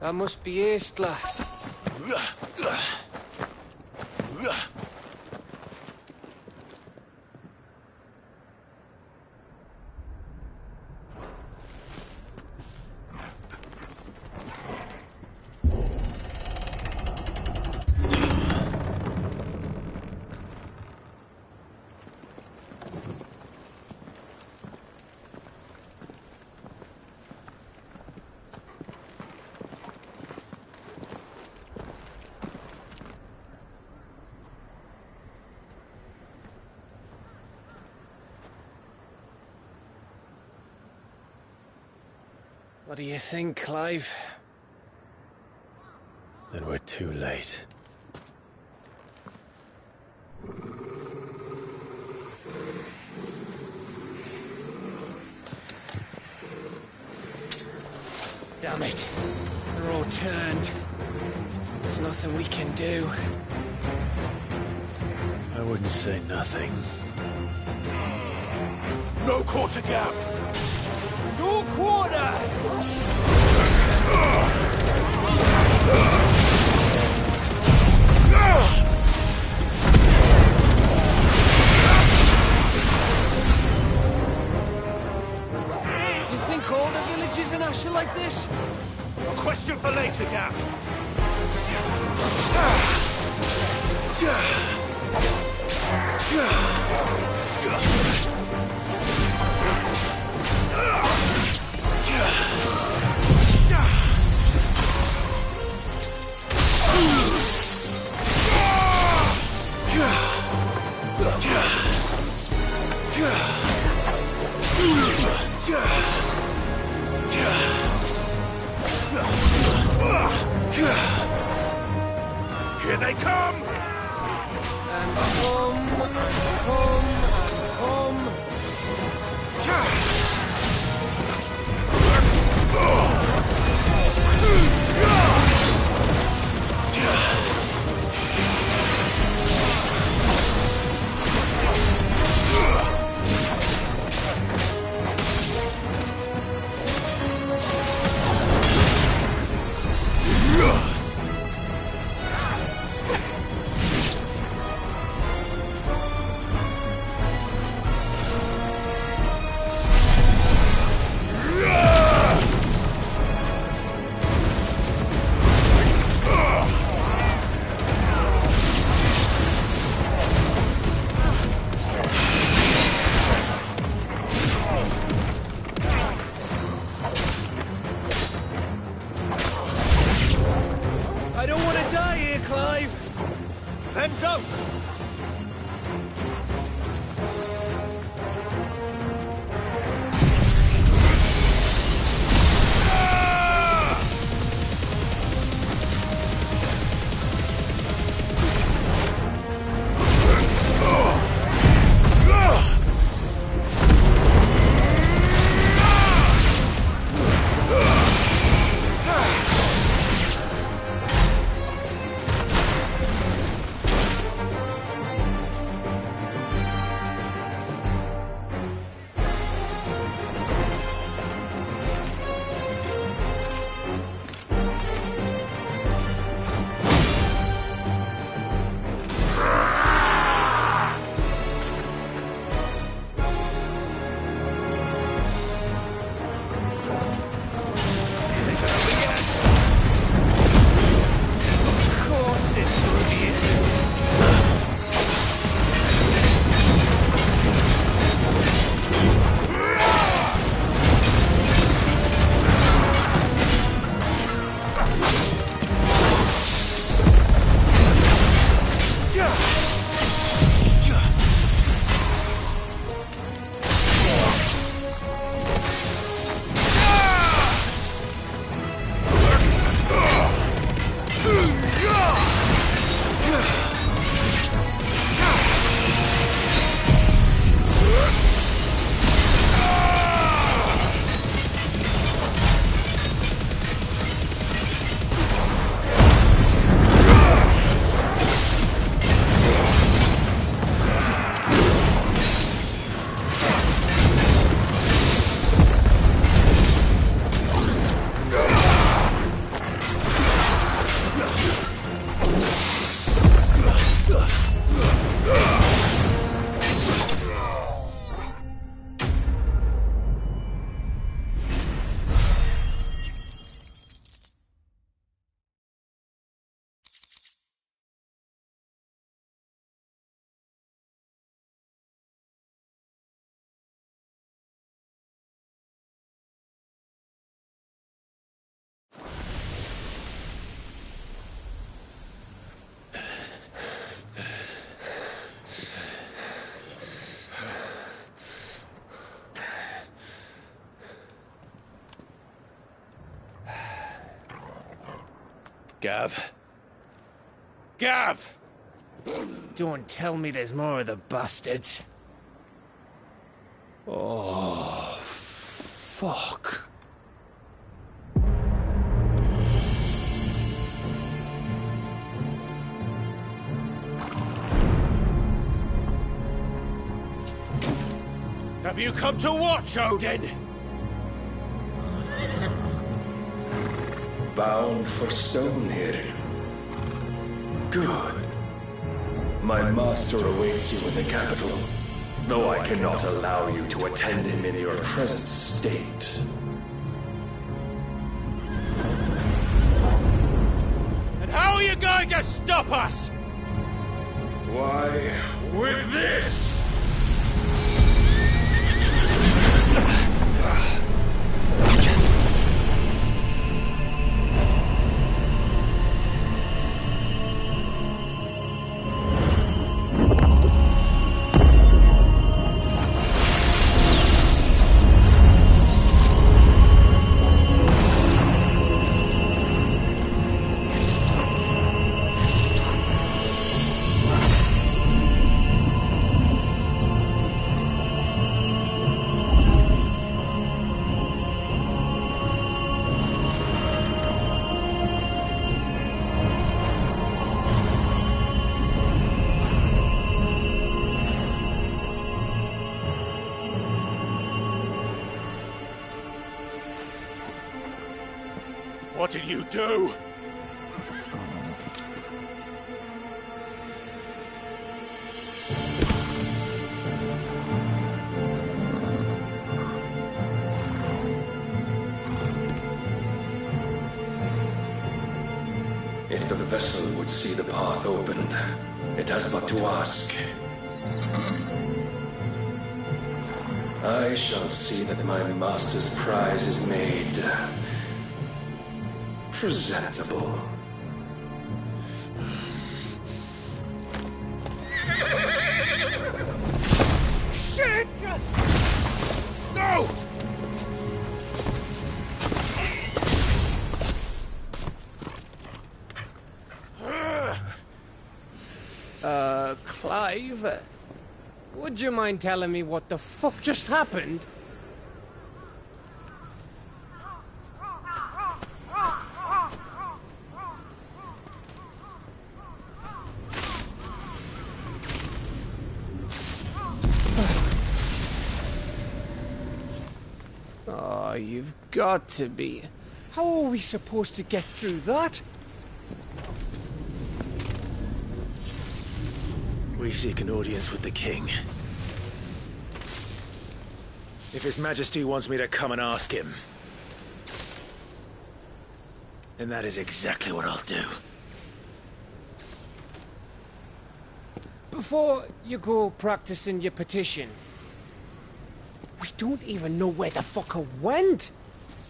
That must be Aistla. What do you think, Clive? Then we're too late. Damn it. They're all turned. There's nothing we can do. I wouldn't say nothing. No quarter gap! No quarter! You think all the villages in Ash are like this? A question for later, Gap. Here they come! And home, home. Gav. Gav! Don't tell me there's more of the bastards. Oh, fuck. Have you come to watch, Odin? Bound for Stonehill. Good. My master awaits you in the capital, though I cannot allow you to attend him in your present state. And how are you going to stop us? Why, with this! What did you do? If the vessel would see the path opened, it has but to ask. I shall see that my master's prize is made presentable. Shit! No! Clive, would you mind telling me what the fuck just happened? Oh, you've got to be. How are we supposed to get through that? We seek an audience with the king. If His Majesty wants me to come and ask him, then that is exactly what I'll do. Before you go practicing your petition, we don't even know where the fucker went.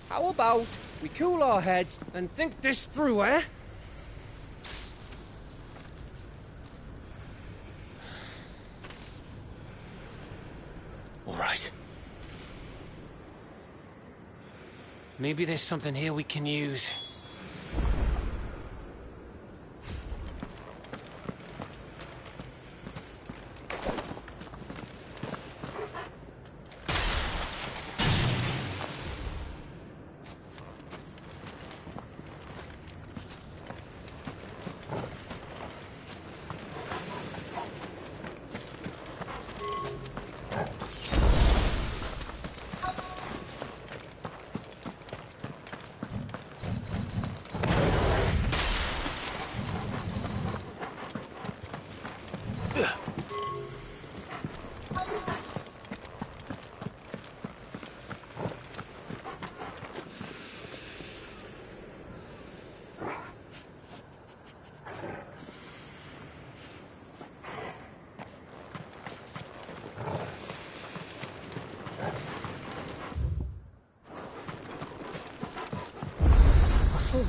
How about we cool our heads and think this through, eh? All right. Maybe there's something here we can use.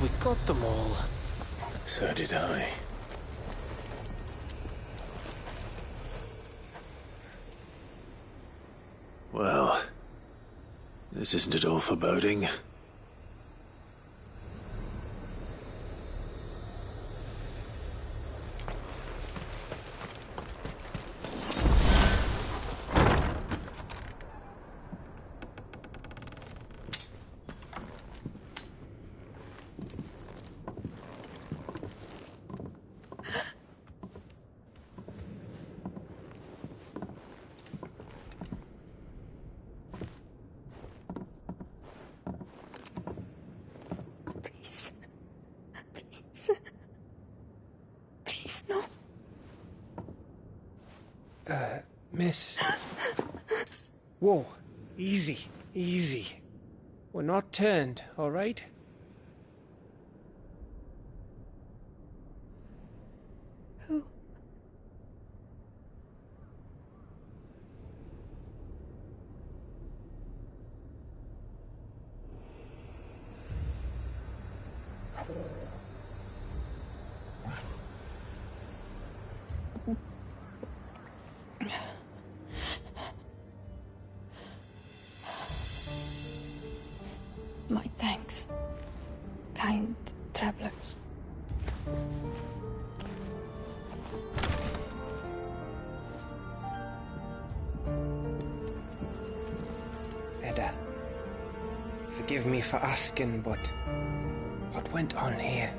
We got them all. So did I. Well, this isn't at all foreboding. Miss. Whoa. Easy. Easy. We're not turned, all right? Who? My thanks, kind travelers. Edda, forgive me for asking, but what went on here?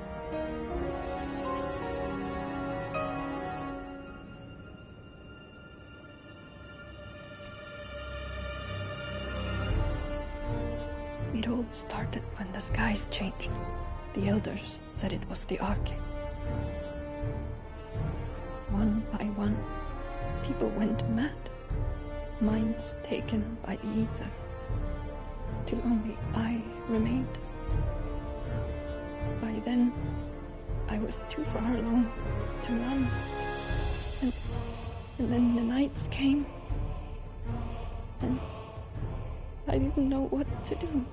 It all started when the skies changed. The elders said it was the Arcade. One by one, people went mad. Minds taken by the ether. Till only I remained. By then, I was too far along to run. And then the nights came. And I didn't know what to do.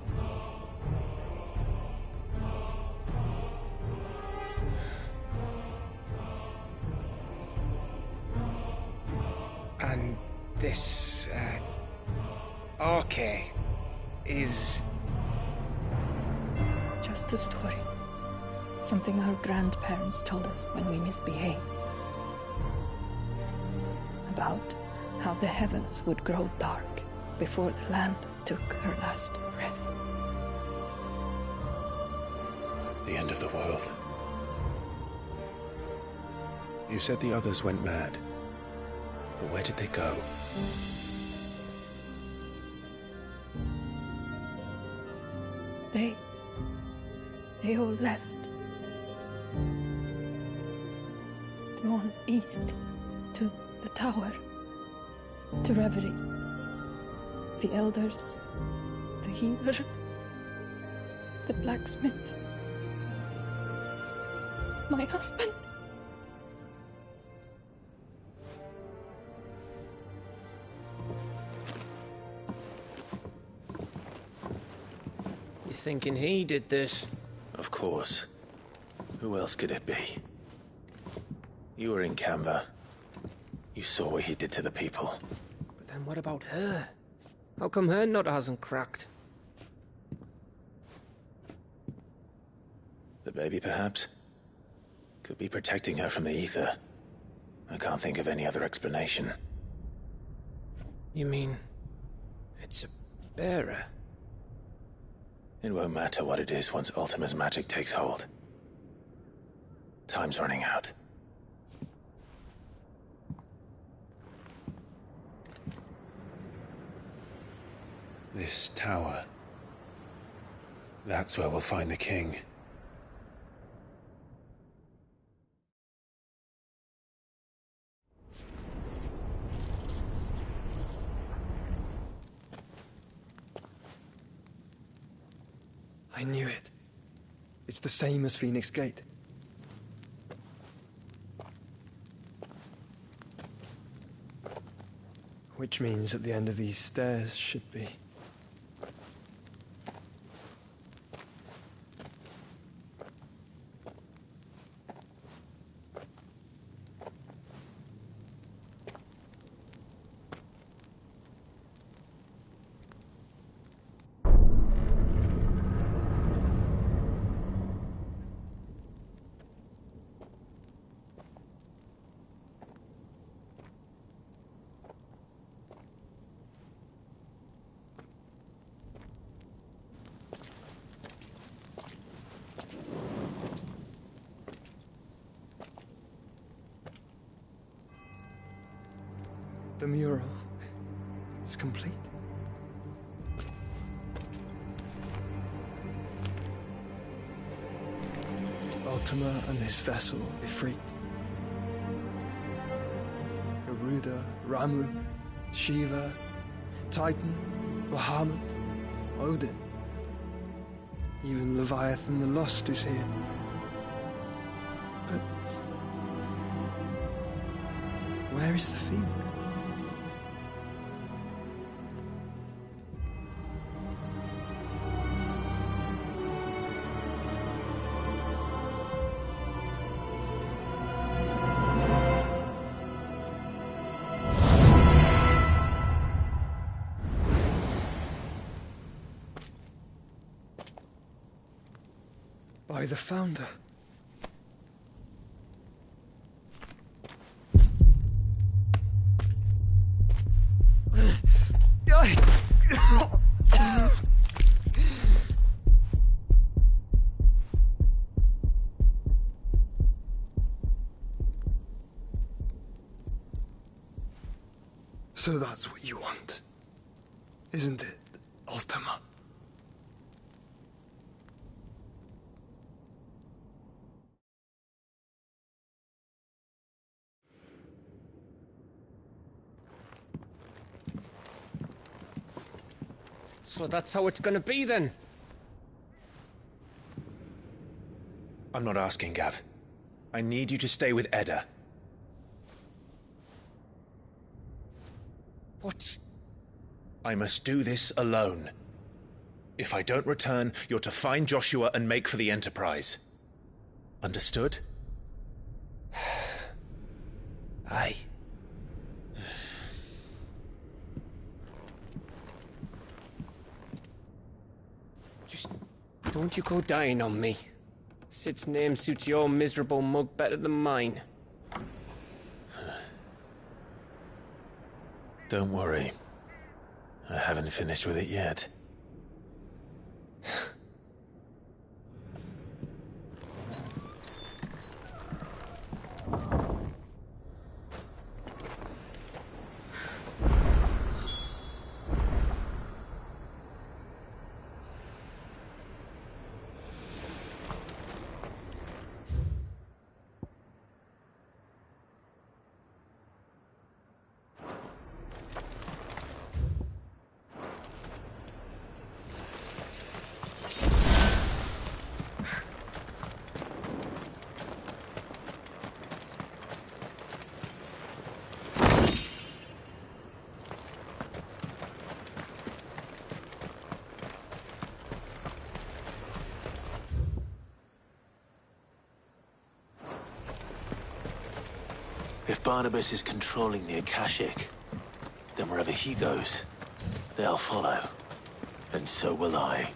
And this, Arcade is... Just a story. Something our grandparents told us when we misbehaved. About how the heavens would grow dark before the land took her last breath. The end of the world. You said the others went mad. But where did they go? They all left. Drawn east to the tower, to reverie. The elders, the healer, the blacksmith, my husband. You thinking he did this? Of course. Who else could it be? You were in Canva. You saw what he did to the people. But then what about her? How come her nut hasn't cracked? The baby, perhaps? Could be protecting her from the ether. I can't think of any other explanation. You mean... it's a bearer? It won't matter what it is once Ultima's magic takes hold. Time's running out. This tower. That's where we'll find the king. I knew it. It's the same as Phoenix Gate. Which means at the end of these stairs should be... The mural is complete. Ultima and his vessel, Ifrit. Garuda Ramu, Shiva, Titan, Bahamut, Odin. Even Leviathan the Lost is here. But where is the Phoenix? By the Founder. So that's what you want, isn't it, Ultima? So that's how it's gonna be then? I'm not asking, Gav. I need you to stay with Edda. What? I must do this alone. If I don't return, you're to find Joshua and make for the Enterprise. Understood? Aye. Just don't you go dying on me. Sid's name suits your miserable mug better than mine. Don't worry. I haven't finished with it yet. If Barnabas is controlling the Akashic, then wherever he goes, they'll follow. And so will I.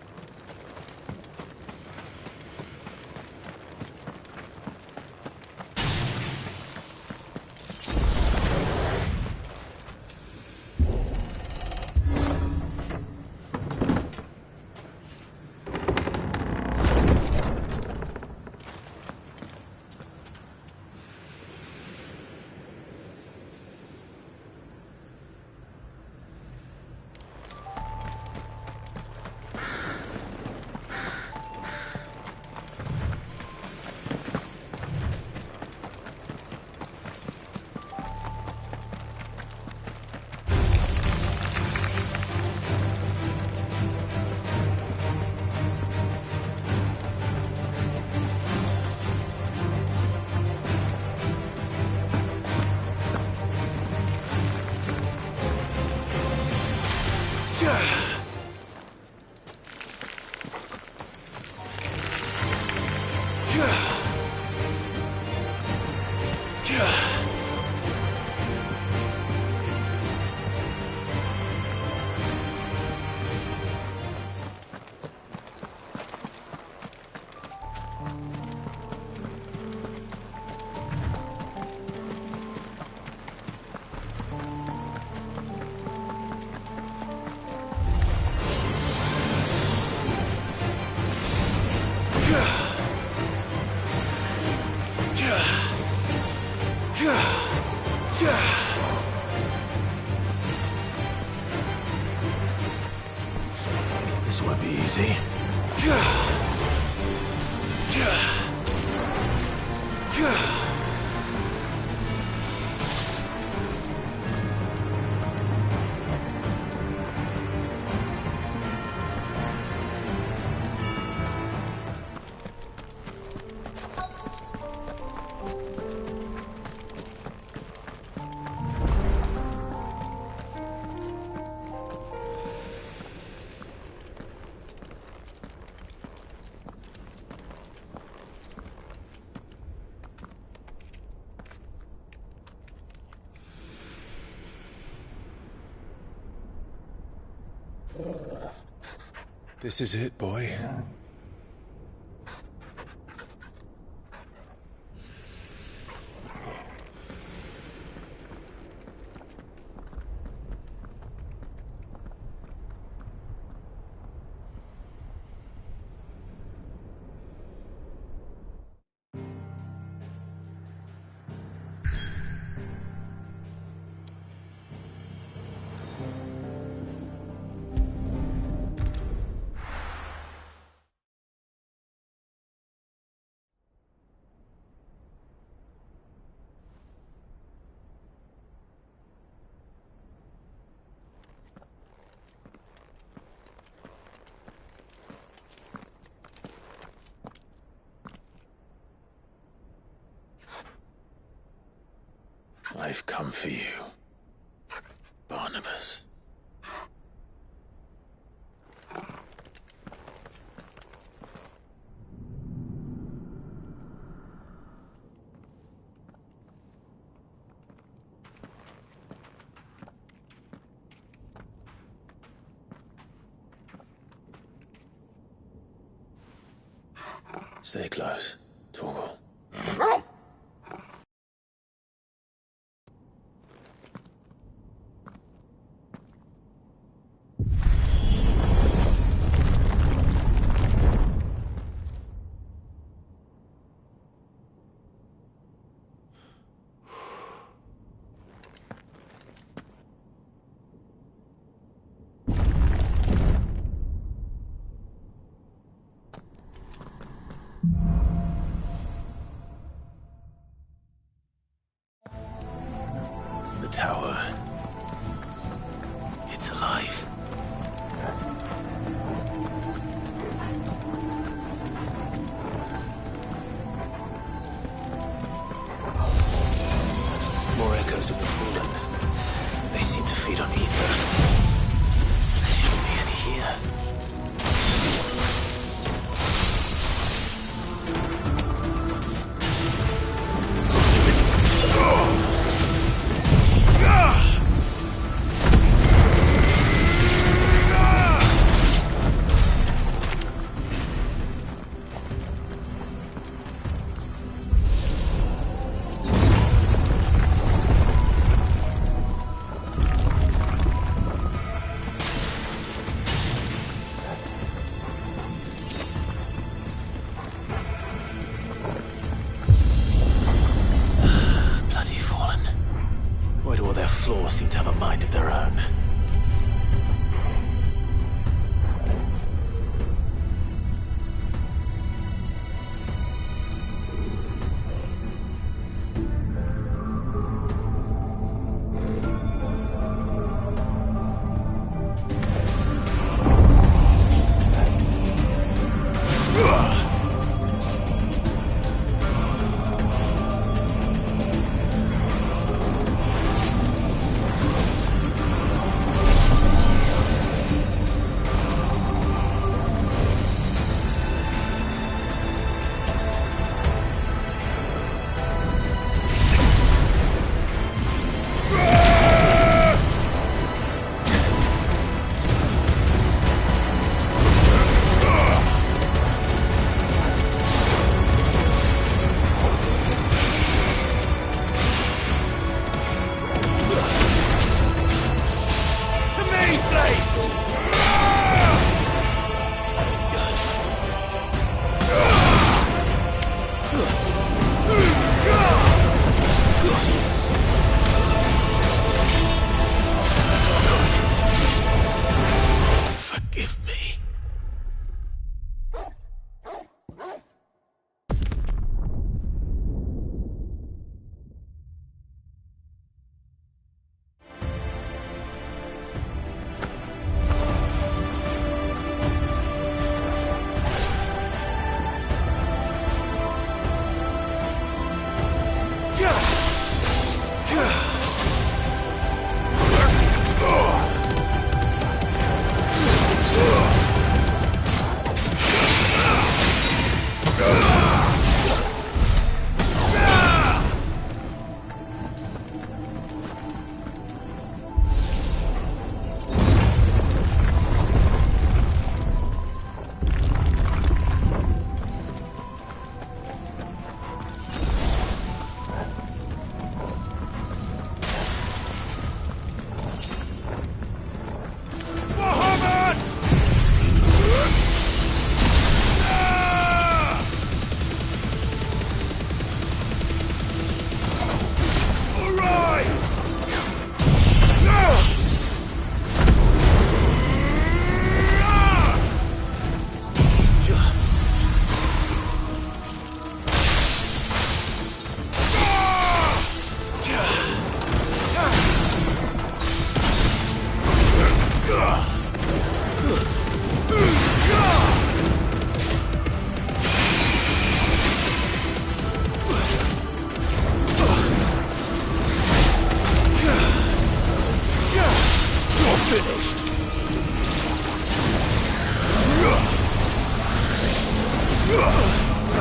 This won't be easy. This is it, boy. I've come for you, Barnabas. Stay close, Torgal.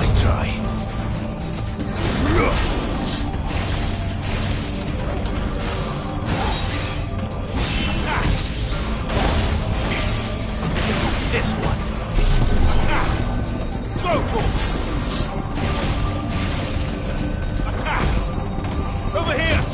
Nice try. This one. Go for attack! Over here!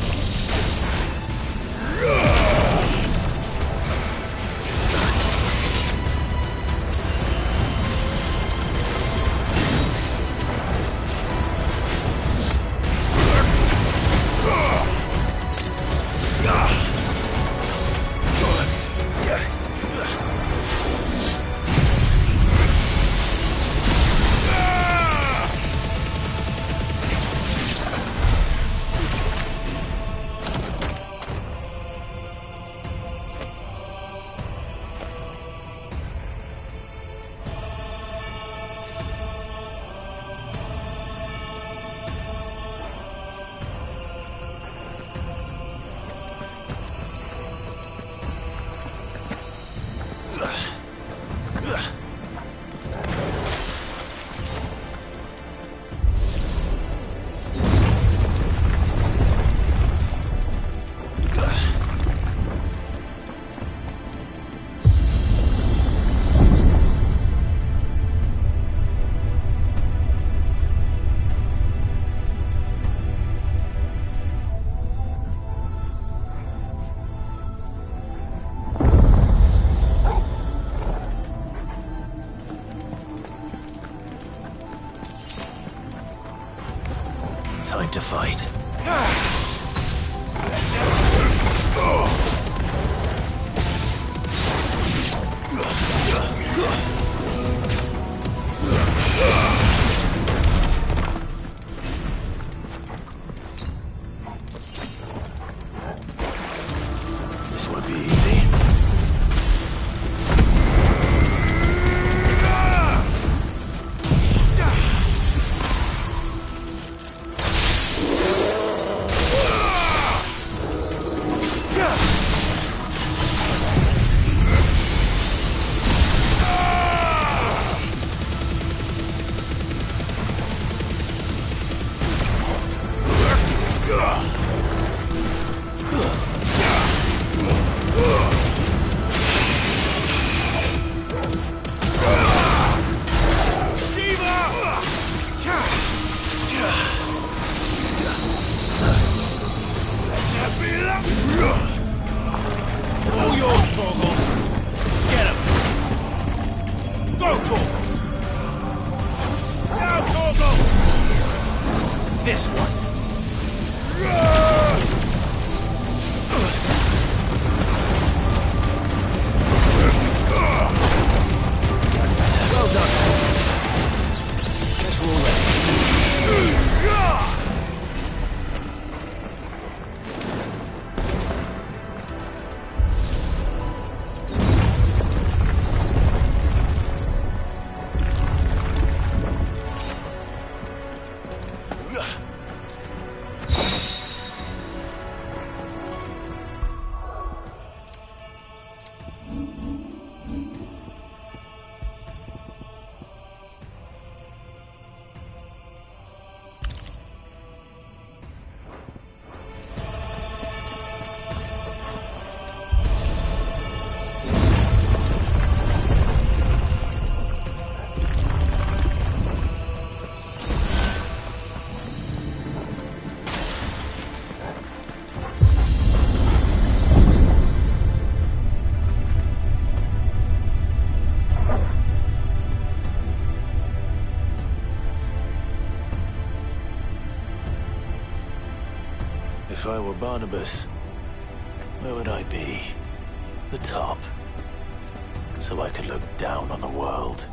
Time to fight. This won't be easy. All yours, Torgal. Get him. Go, Torgal. Now, Torgal. This one. That's better. Well done. Guess we're all ready. If I were Barnabas, where would I be? The top. So I could look down on the world.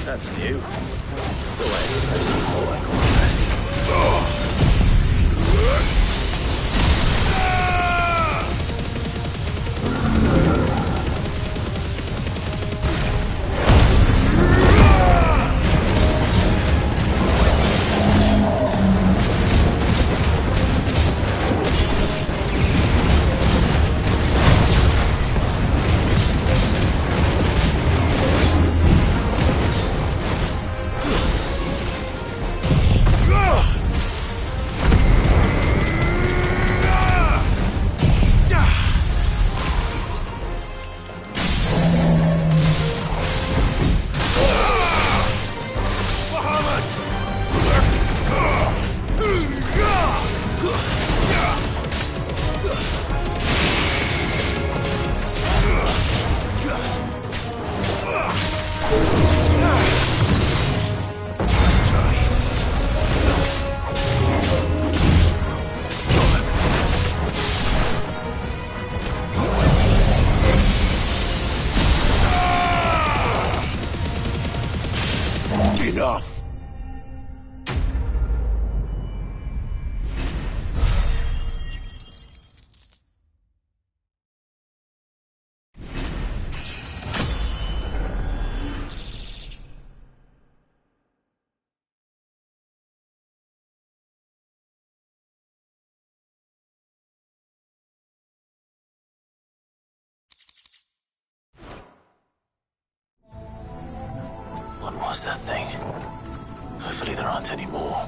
That's new. Go ahead. Oh, I got Enough! What was that thing? Hopefully there aren't any more.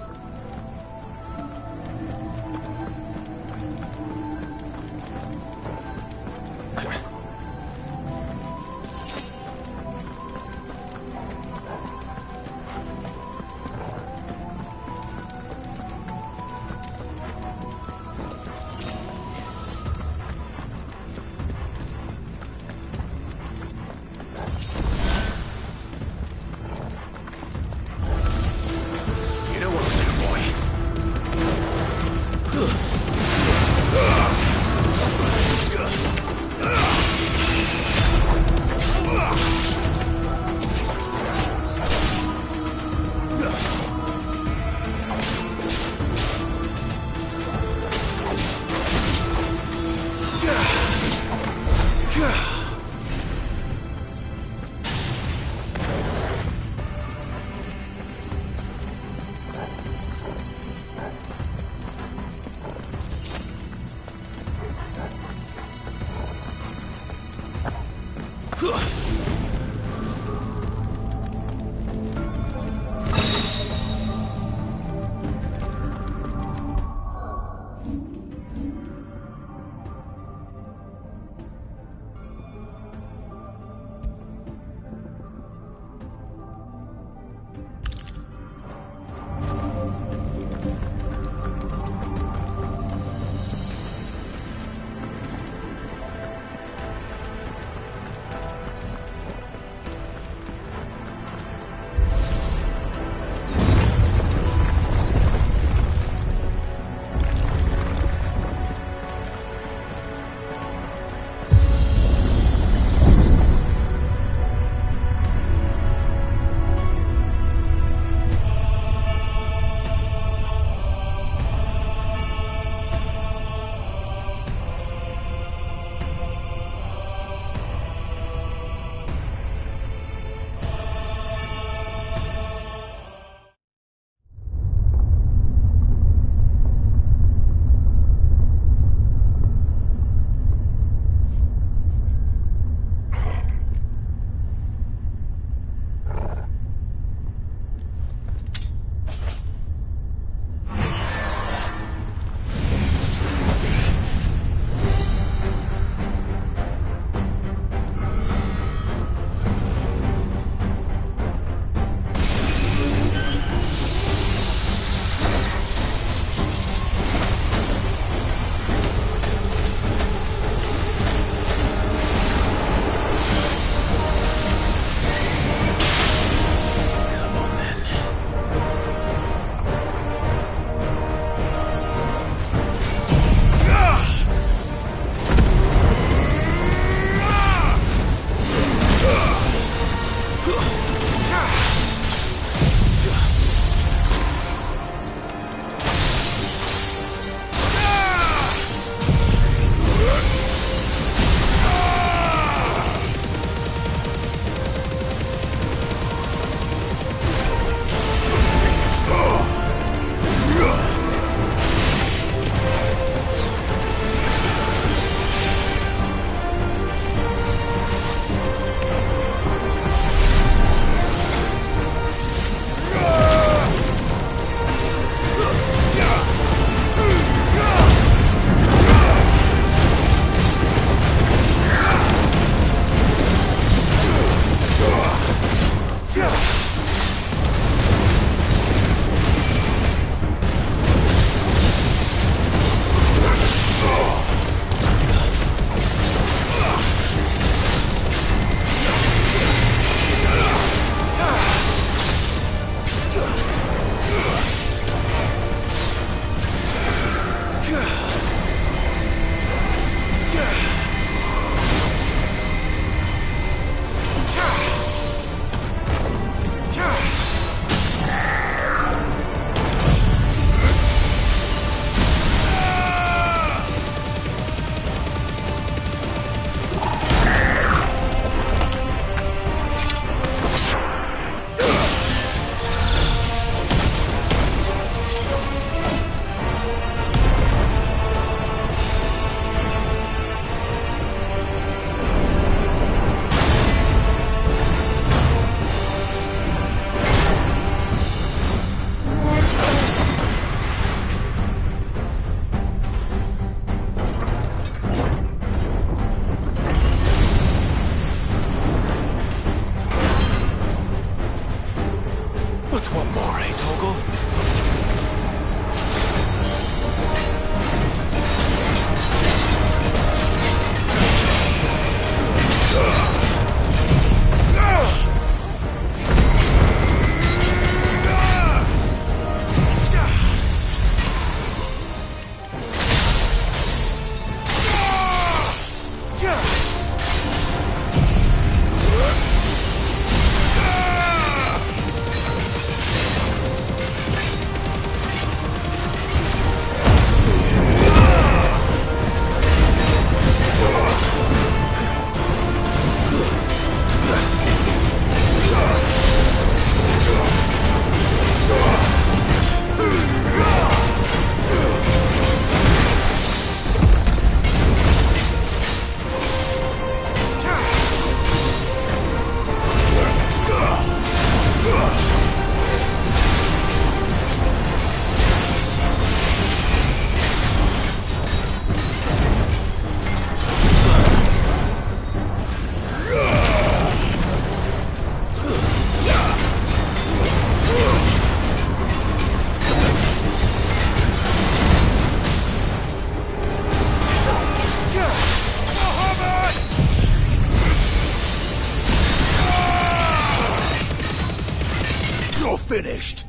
finished.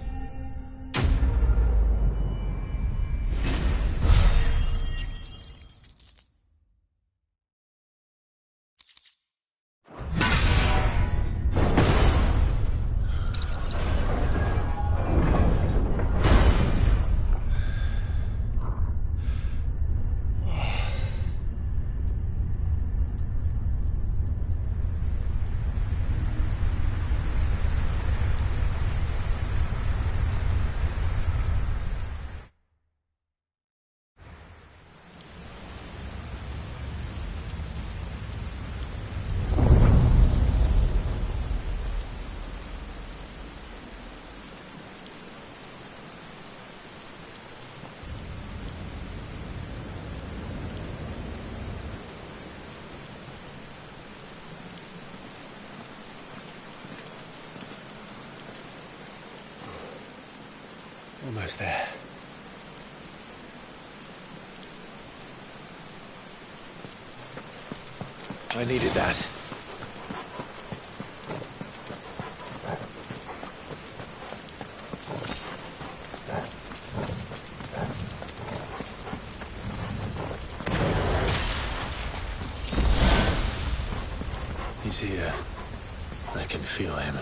Almost there. I needed that. He's here. I can feel him.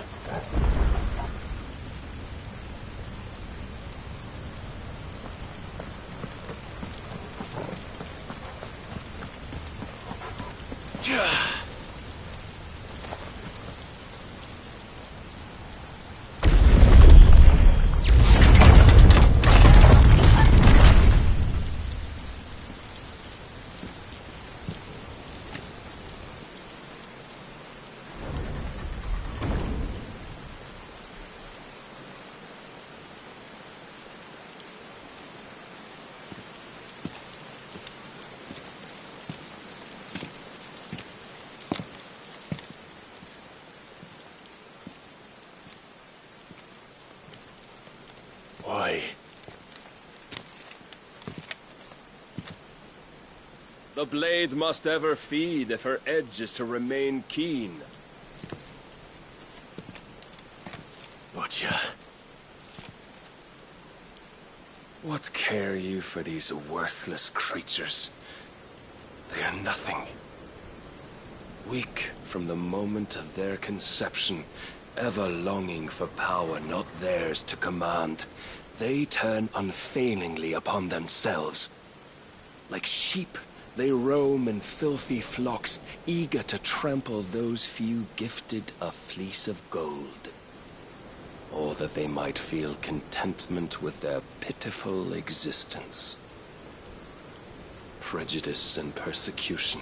Why? The blade must ever feed if her edge is to remain keen. Butcher. What care you for these worthless creatures? They are nothing. Weak from the moment of their conception, ever longing for power not theirs to command, they turn unfailingly upon themselves. Like sheep, they roam in filthy flocks, eager to trample those few gifted a fleece of gold. Or that they might feel contentment with their pitiful existence. Prejudice and persecution,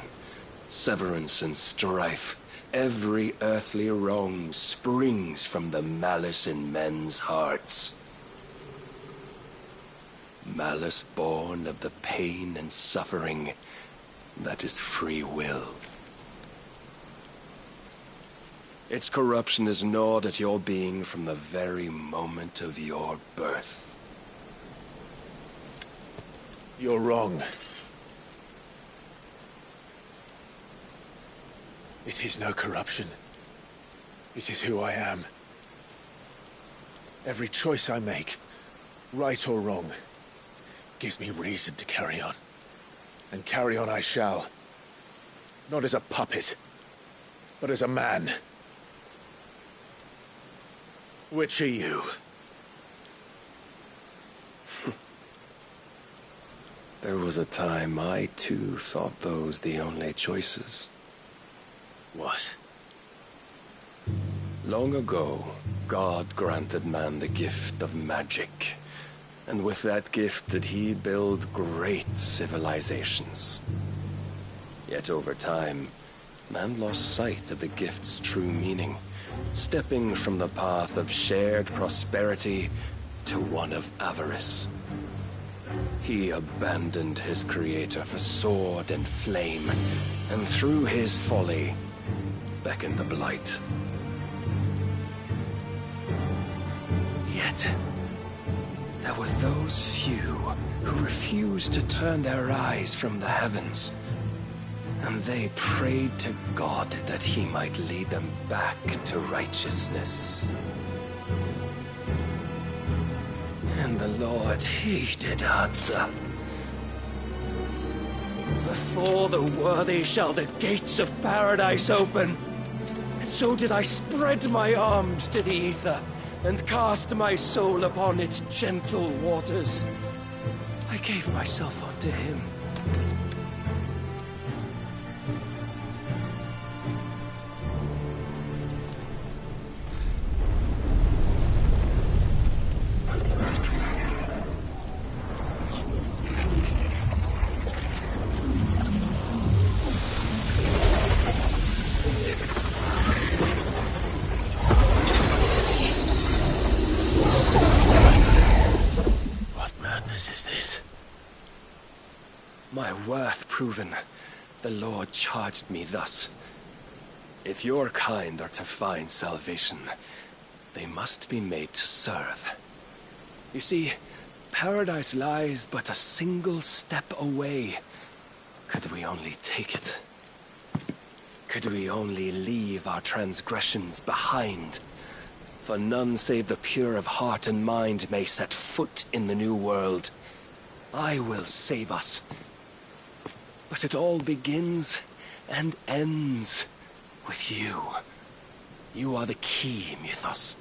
severance and strife, every earthly wrong springs from the malice in men's hearts. Malice born of the pain and suffering that is free will. Its corruption is gnawed at your being from the very moment of your birth. You're wrong. It is no corruption. It is who I am. Every choice I make, right or wrong, gives me reason to carry on. And carry on I shall. Not as a puppet, but as a man. Which are you? There was a time I too thought those the only choices. What? Long ago, God granted man the gift of magic. And with that gift did he build great civilizations. Yet over time, man lost sight of the gift's true meaning, stepping from the path of shared prosperity to one of avarice. He abandoned his creator for sword and flame, and through his folly, beckoned the blight. Yet, there were those few who refused to turn their eyes from the heavens, and they prayed to God that he might lead them back to righteousness. And the Lord, he did answer. Before the worthy shall the gates of paradise open. And so did I spread my arms to the ether, and cast my soul upon its gentle waters. I gave myself unto him. My worth proven, the Lord charged me thus. If your kind are to find salvation, they must be made to serve. You see, paradise lies but a single step away. Could we only take it? Could we only leave our transgressions behind? For none save the pure of heart and mind may set foot in the new world. I will save us. But it all begins and ends with you. You are the key, Mythos.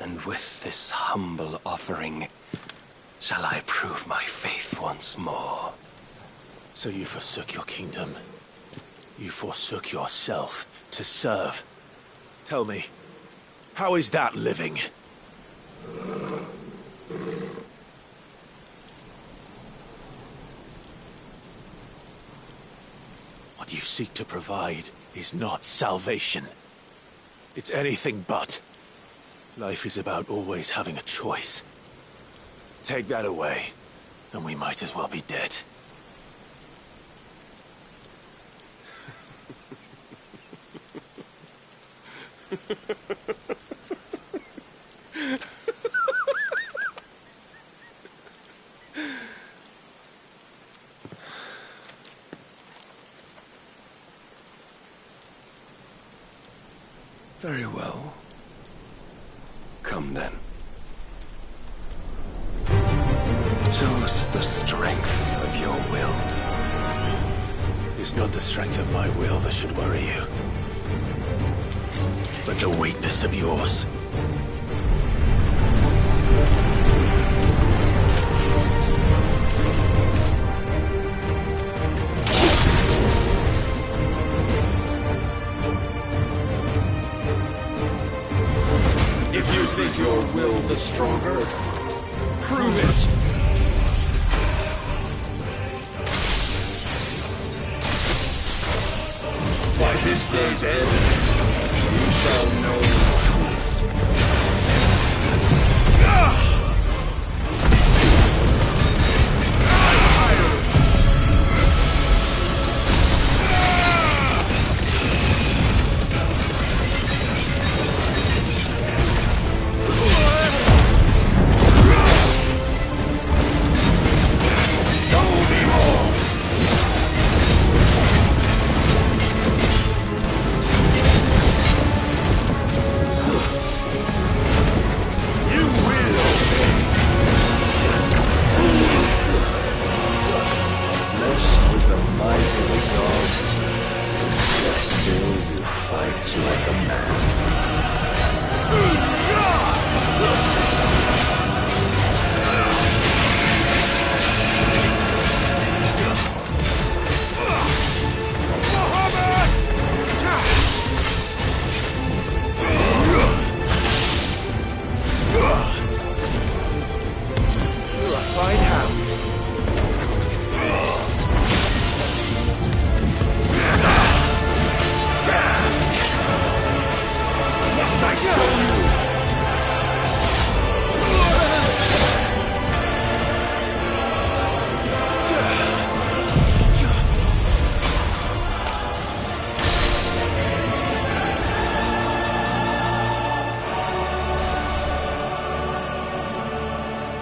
And with this humble offering, shall I prove my faith once more. So you forsook your kingdom. You forsook yourself to serve. Tell me, how is that living? What you seek to provide is not salvation. It's anything but. Life is about always having a choice. Take that away, and we might as well be dead. Very well. Come then. Show us the strength of your will. It's not the strength of my will that should worry you, but the weakness of yours. If you think your will the stronger, prove it! By this day's end, you shall know the truth.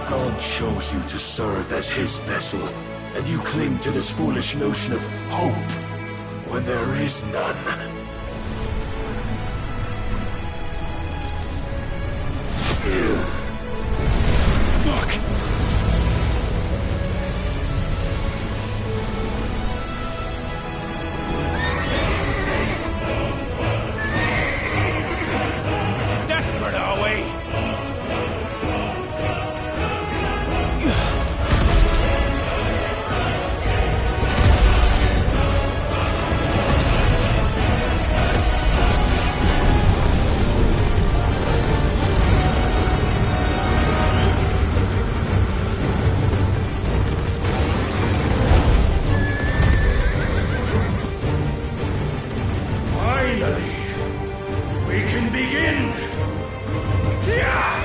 God chose you to serve as his vessel, and you cling to this foolish notion of hope when there is none. can begin! Yeah!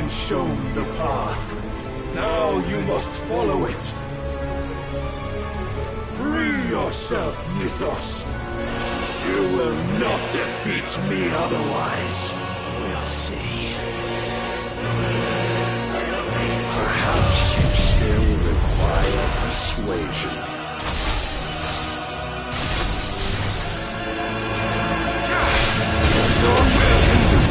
Shown the path. Now you must follow it. Free yourself, Mythos. You will not defeat me otherwise. We'll see. Perhaps you still require persuasion. Your will can do.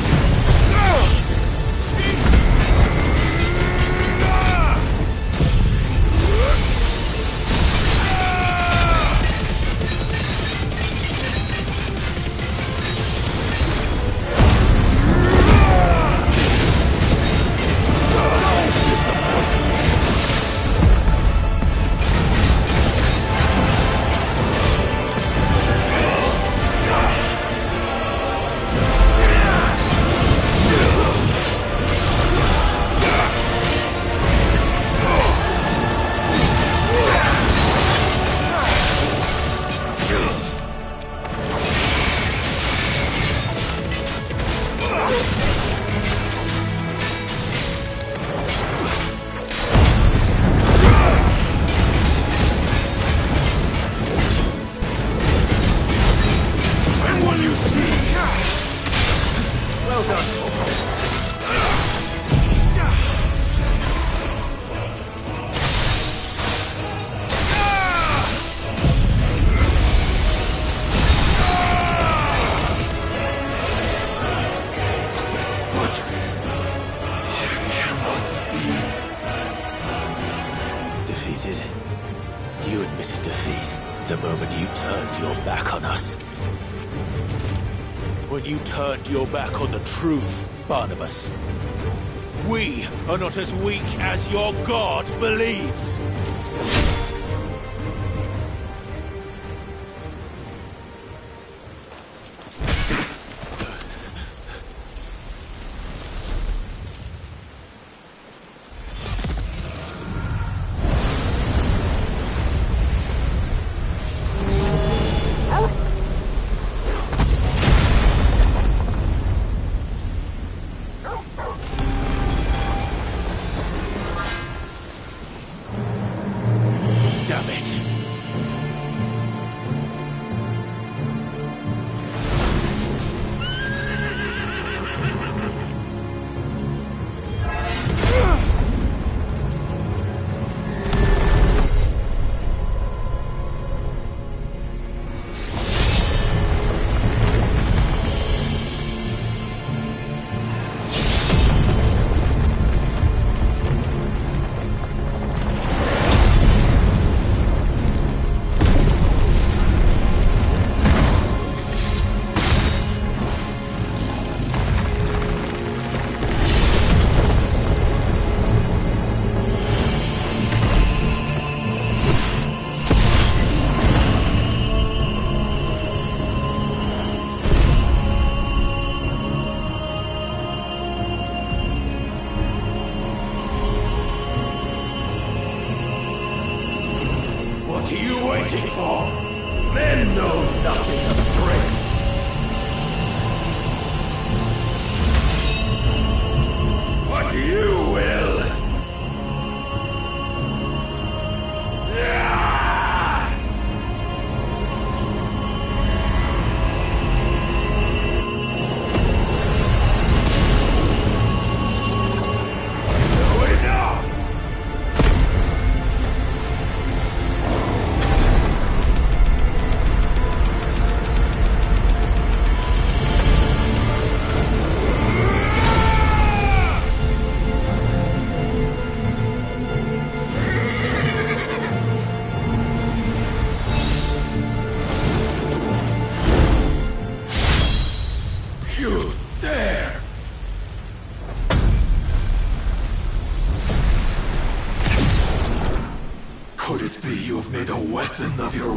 Well done, What? It cannot be. Defeated? You admitted defeat the moment you turned your back on us. When you turned your back on the truth, Barnabas. We are not as weak as your god believes.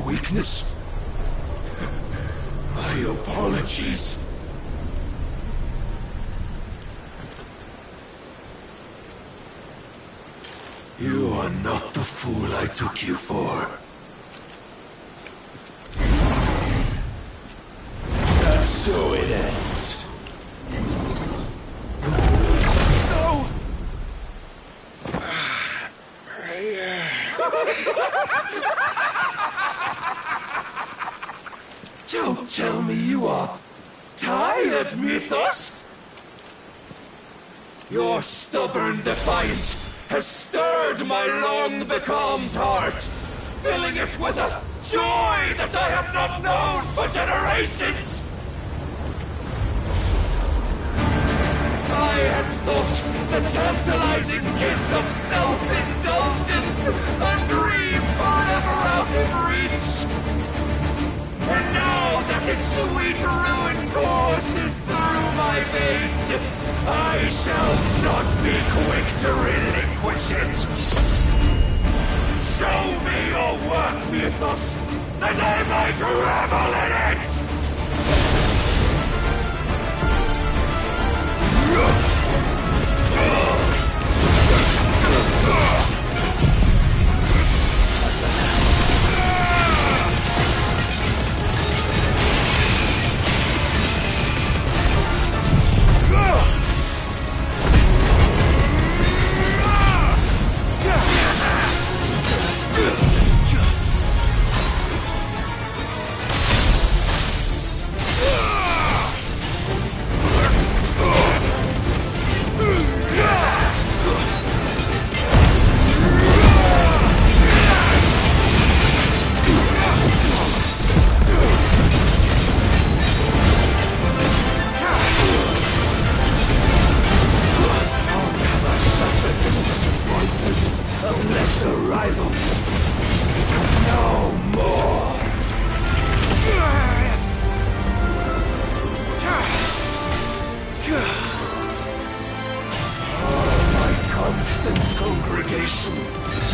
weakness? My apologies. You are not the fool I took you for. And so it ends. No! Don't tell me you are tired, Mythos! Your stubborn defiance has stirred my long-becalmed heart, filling it with a joy that I have not known for generations! I had thought the tantalizing kiss of self-indulgence a dream forever out of reach. And now that its sweet ruin courses through my veins, I shall not be quick to relinquish it. Show me your work, Mythos, that I might revel in it!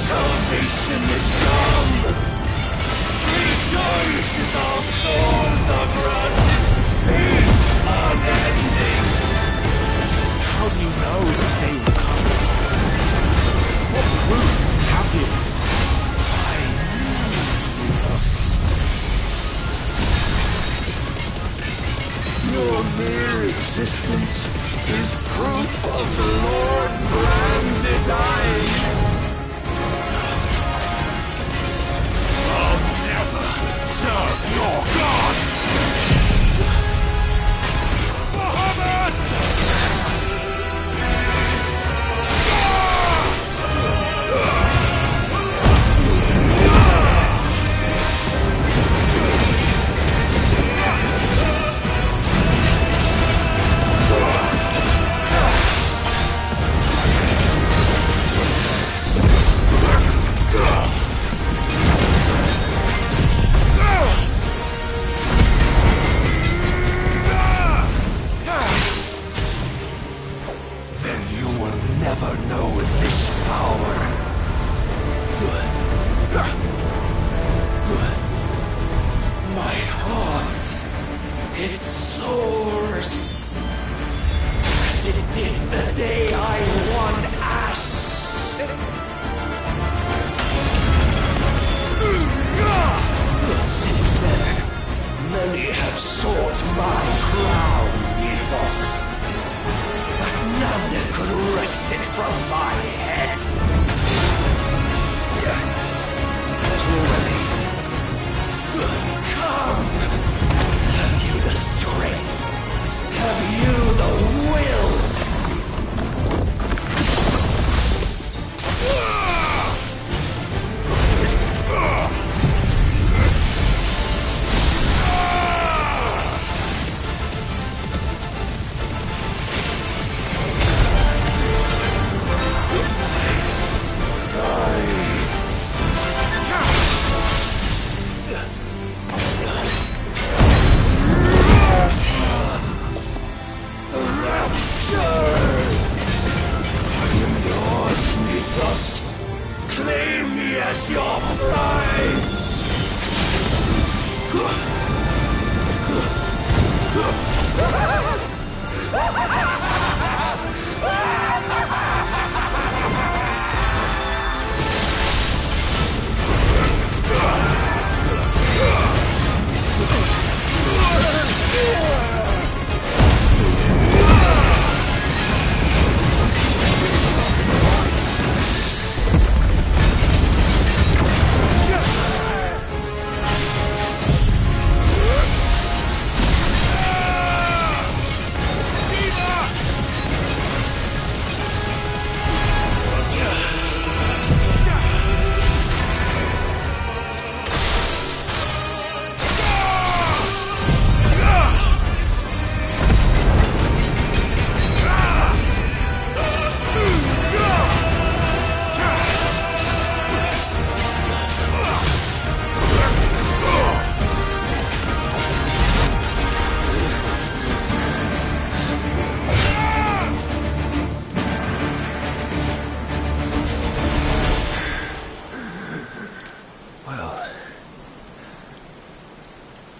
Salvation is come! Rejoice as our souls are granted peace unending! How do you know this day will come? What proof have you? I knew us. Your mere existence is proof of the Lord's grand design. Serve your God! Muhammad!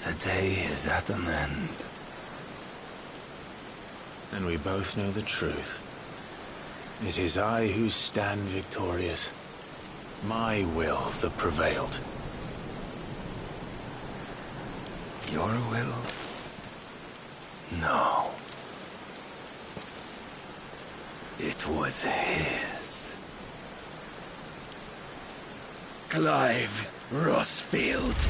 The day is at an end. And we both know the truth. It is I who stand victorious. My will that prevailed. Your will? No. It was his. Clive Rossfield.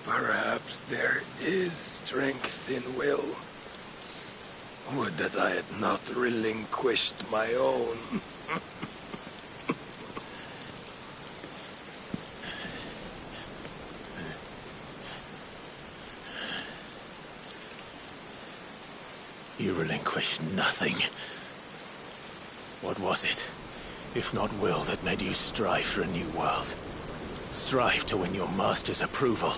Perhaps there is strength in will. Would that I had not relinquished my own. You relinquished nothing. What was it, if not will, that made you strive for a new world? Strive to win your master's approval?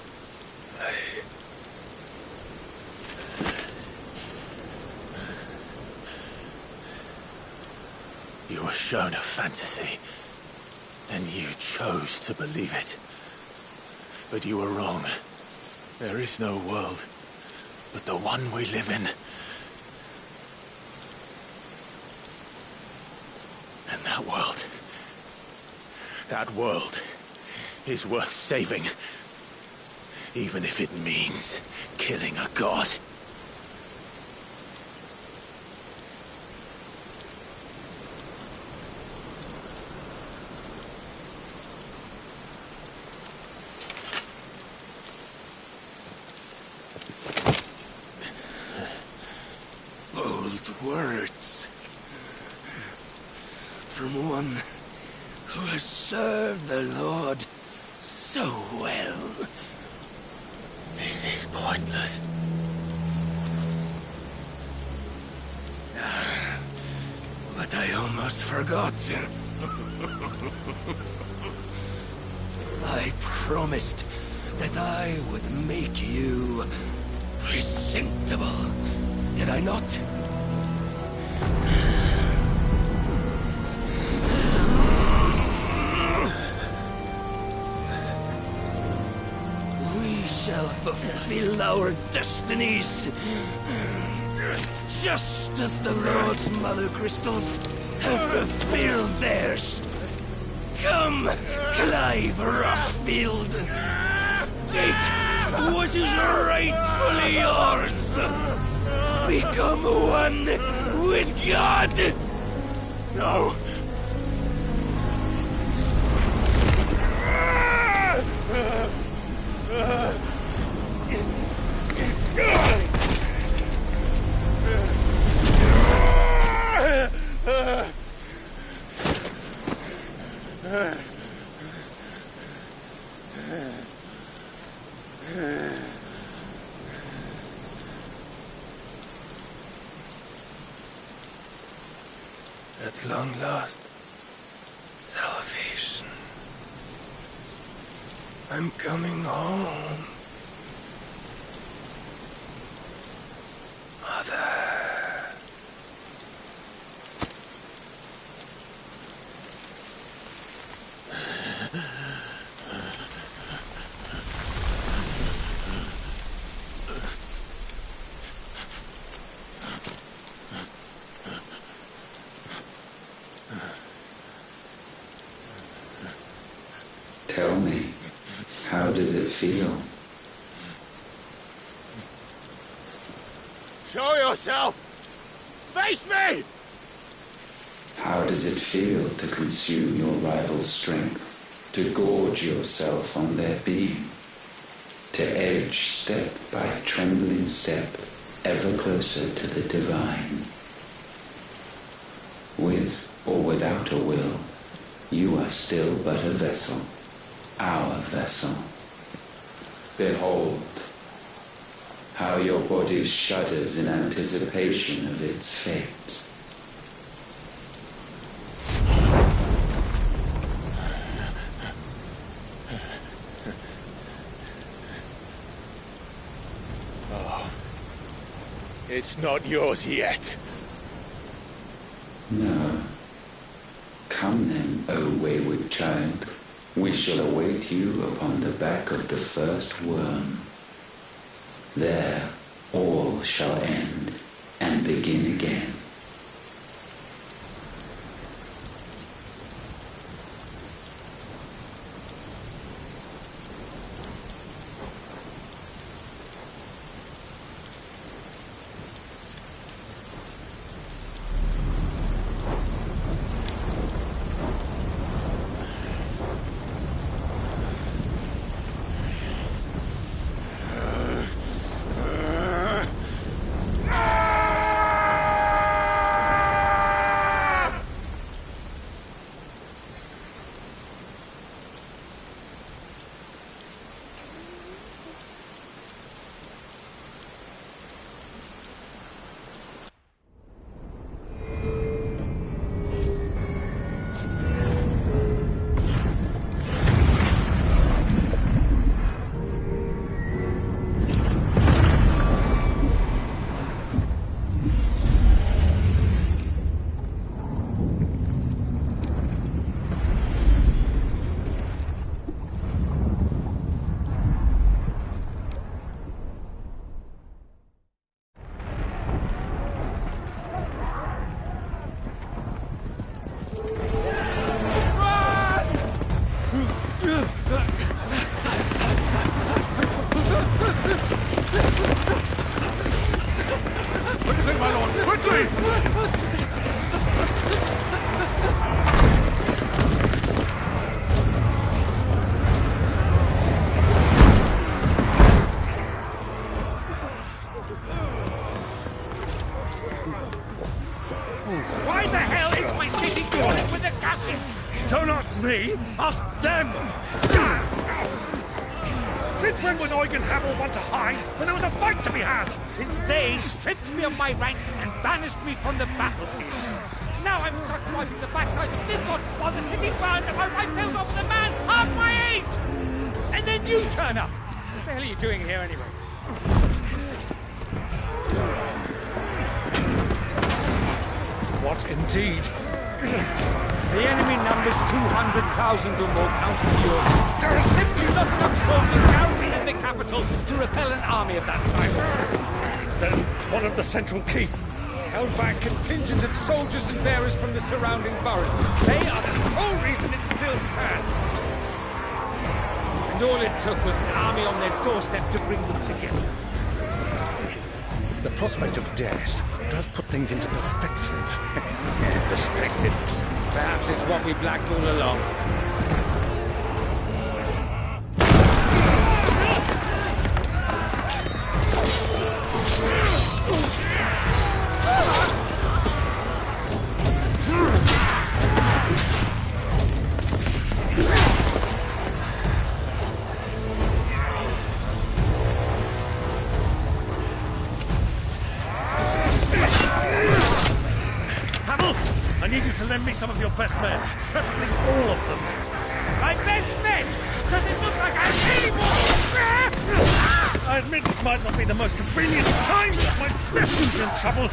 You were shown a fantasy, and you chose to believe it. But you were wrong. There is no world but the one we live in. And that world is worth saving. Even if it means killing a god. Bold words. From one who has served the Lord so well. This is pointless. But I almost forgot. I promised that I would make you presentable. Did I not? We shall fulfill our destinies, just as the Lord's Mother Crystals have fulfilled theirs. Come, Clive Rossfield. Take what is rightfully yours. Become one with God. No. At long last, salvation. I'm coming home. Mother. Tell me, how does it feel? Show yourself! Face me! How does it feel to consume your rival's strength? To gorge yourself on their beam? To edge step by trembling step ever closer to the divine? With or without a will, you are still but a vessel, our vessel. Behold, how your body shudders in anticipation of its fate. Oh, it's not yours yet. No. Come then, O wayward child. We shall await you upon the back of the first worm. There, all shall end and begin again. Why the hell is my city falling with the captain? Don't ask me, ask them! Since when was Eugen Hamel one to hide when there was a fight to be had? Since they stripped me of my rank and banished me from the battlefield. Now I'm stuck wiping the backsides of this lot while the city burns and my right tails off the man half my age! And then you turn up! What the hell are you doing here anyway? What indeed? The enemy numbers 200,000 or more, counting yours. There are simply not enough soldiers garrisoned in the capital to repel an army of that size. Then one of the central keep held by a contingent of soldiers and bearers from the surrounding boroughs. They are the sole reason it still stands. And all it took was an army on their doorstep to bring them together. The prospect of death does put things into perspective. Perspective. Perhaps it's what we've lacked all along. I need you to lend me some of your best men, preferably all of them. My best men? Does it look like I'm able? I admit this might not be the most convenient time, but my nephew's in trouble,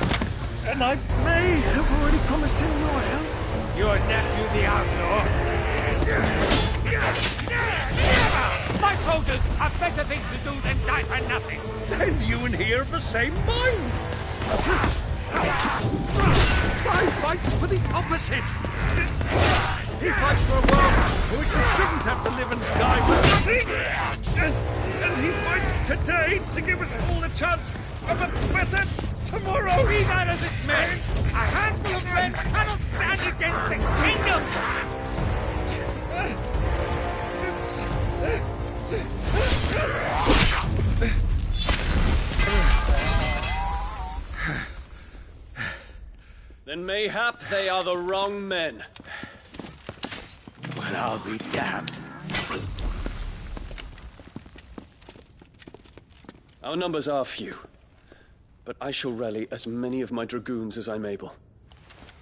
and I may have already promised him your help. Your nephew, the outlaw? Never! My soldiers have better things to do than die for nothing. Then you and he are of the same mind. I fight for the opposite! He fights for a world in which we shouldn't have to live and die for nothing! And he fights today to give us all a chance of a better tomorrow! Be that as it may, a handful of men cannot stand against a kingdom! Then mayhap they are the wrong men. Well, I'll be damned. Our numbers are few, but I shall rally as many of my dragoons as I'm able.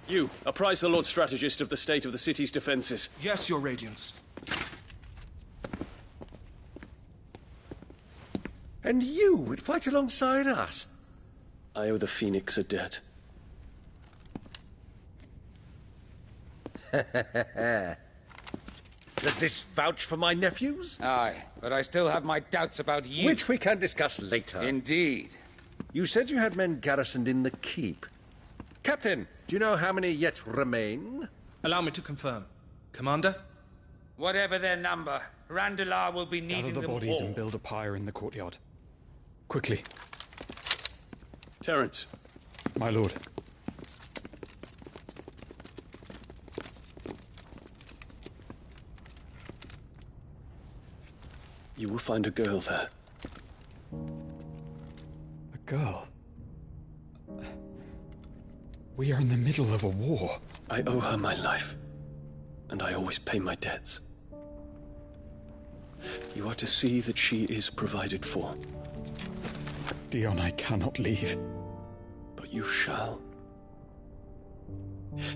You, apprise the Lord Strategist of the state of the city's defenses. Yes, Your Radiance. And you would fight alongside us? I owe the Phoenix a debt. Does this vouch for my nephews? Aye, but I still have my doubts about you. Which we can discuss later. Indeed. You said you had men garrisoned in the keep. Captain, do you know how many yet remain? Allow me to confirm. Commander? Whatever their number, Randalar will be Gather needing the them bodies all. and build a pyre in the courtyard. Quickly. Terence. My lord. You will find a girl there. A girl? We are in the middle of a war. I owe her my life, and I always pay my debts. You are to see that she is provided for. Dion, I cannot leave. But you shall.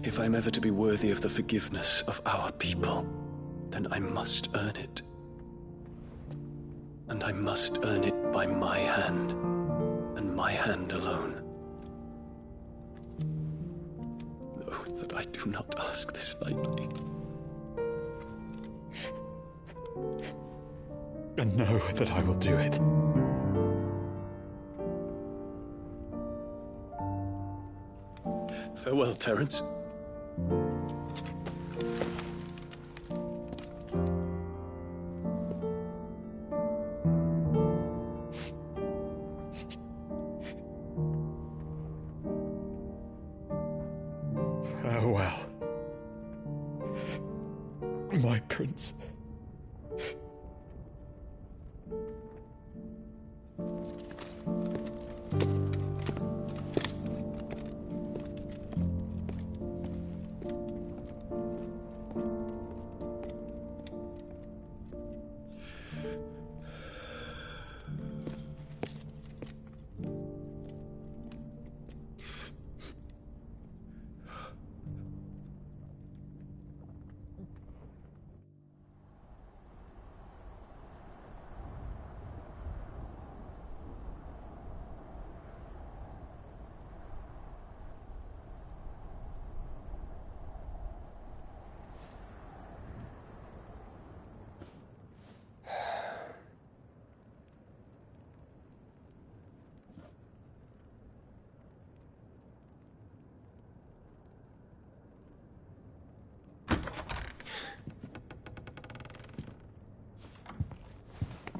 If I'm ever to be worthy of the forgiveness of our people, then I must earn it. And I must earn it by my hand, and my hand alone. Know that I do not ask this lightly. And know that I will do it. Farewell, Terence. Farewell. My prince.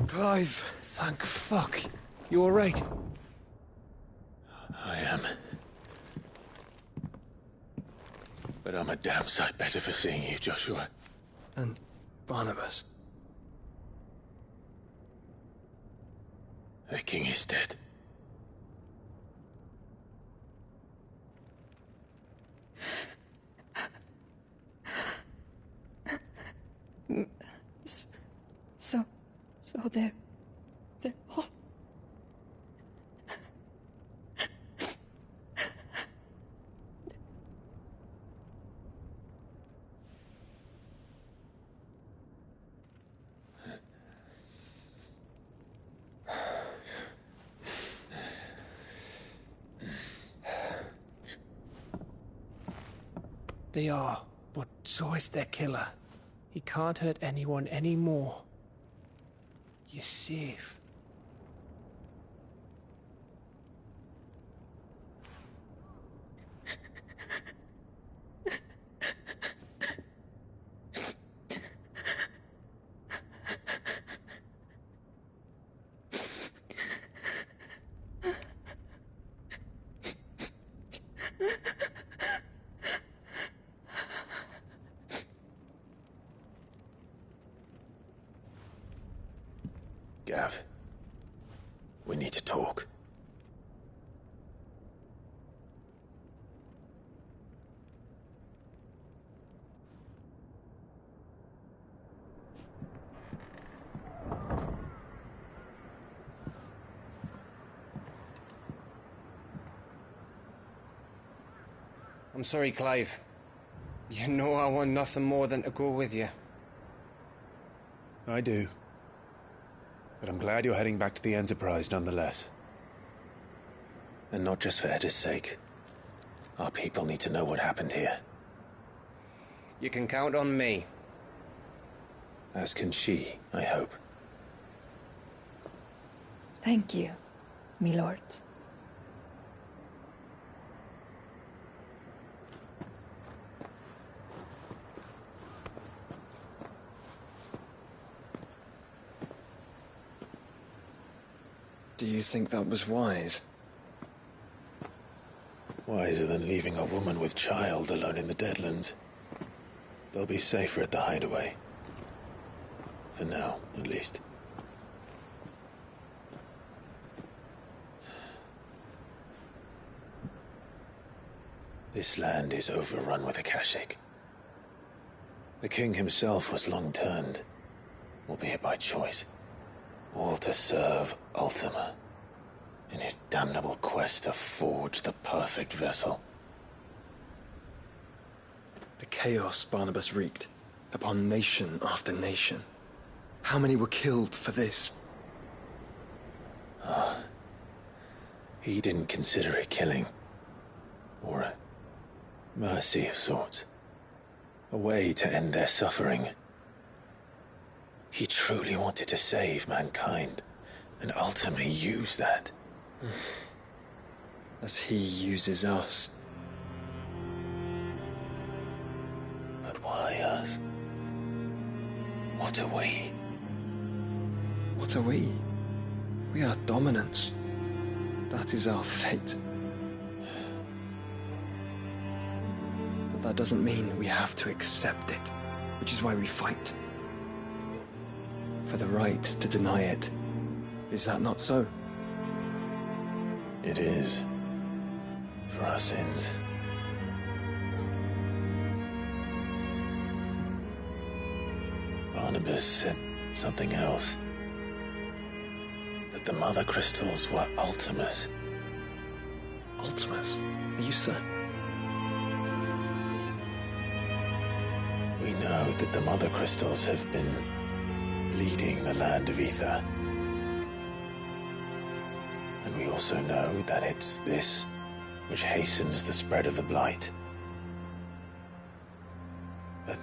Clive! Thank fuck. You alright? I am. But I'm a damn sight better for seeing you, Joshua. And Barnabas. The king is dead. So they're all... They are, but so is their killer. He can't hurt anyone anymore. You're safe. Gav, we need to talk. I'm sorry, Clive. You know I want nothing more than to go with you. I do. But I'm glad you're heading back to the Enterprise nonetheless. And not just for Edda's sake. Our people need to know what happened here. You can count on me. As can she, I hope. Thank you, me lords. Do you think that was wise? Wiser than leaving a woman with child alone in the Deadlands. They'll be safer at the hideaway. For now, at least. This land is overrun with Akashic. The king himself was long turned, albeit by choice. All to serve Ultima, in his damnable quest to forge the perfect vessel. The chaos Barnabas wreaked upon nation after nation. How many were killed for this? He didn't consider it killing. Or a mercy of sorts. A way to end their suffering. He truly wanted to save mankind, and ultimately used that. As he uses us. But why us? What are we? What are we? We are dominance. That is our fate. But that doesn't mean we have to accept it, which is why we fight. For the right to deny it. Is that not so? It is. For our sins. Barnabas said something else. That the Mother Crystals were Ultimas. Ultimas? Are you certain? We know that the Mother Crystals have been leading the land of Ether. And we also know that it's this which hastens the spread of the Blight. But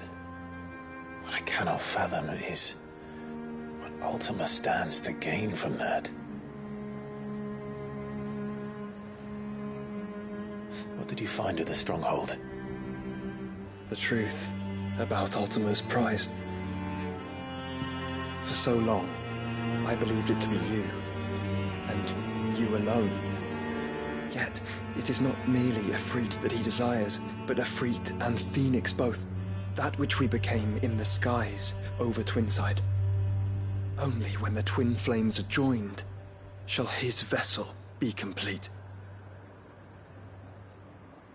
what I cannot fathom is what Ultima stands to gain from that. What did you find at the Stronghold? The truth about Ultima's prize. For so long, I believed it to be you, and you alone. Yet, it is not merely a freed that he desires, but a freed and phoenix both. That which we became in the skies over Twinside. Only when the twin flames are joined, shall his vessel be complete.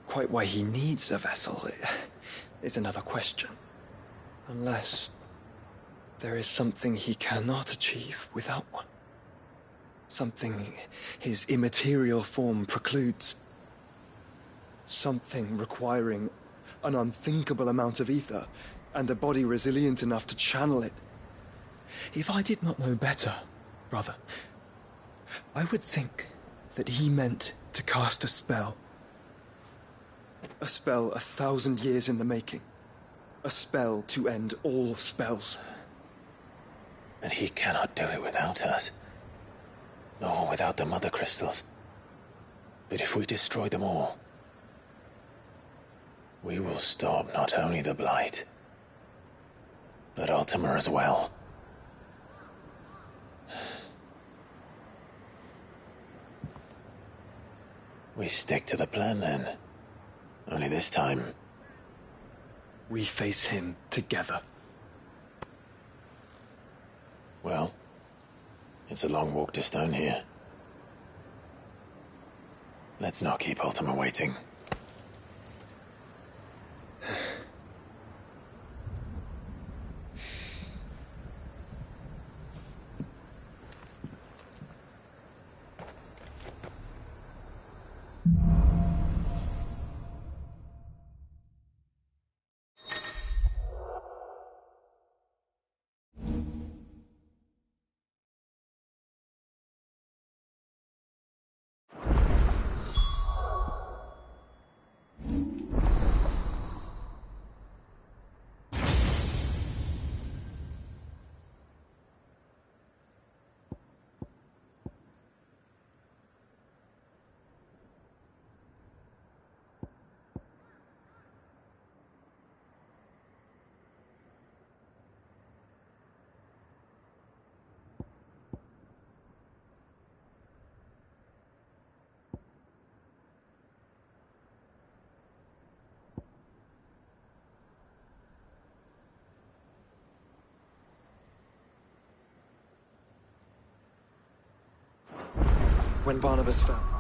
Quite why he needs a vessel is another question. Unless there is something he cannot achieve without one. Something his immaterial form precludes. Something requiring an unthinkable amount of ether, and a body resilient enough to channel it. If I did not know better, brother, I would think that he meant to cast a spell. A spell 1,000 years in the making. A spell to end all spells. And he cannot do it without us. Nor without the Mother Crystals. But if we destroy them all, we will stop not only the Blight, but Ultima as well. We stick to the plan then. Only this time, we face him together. Well, It's a long walk to Stone here. Let's not keep Ultima waiting. When Barnabas fell,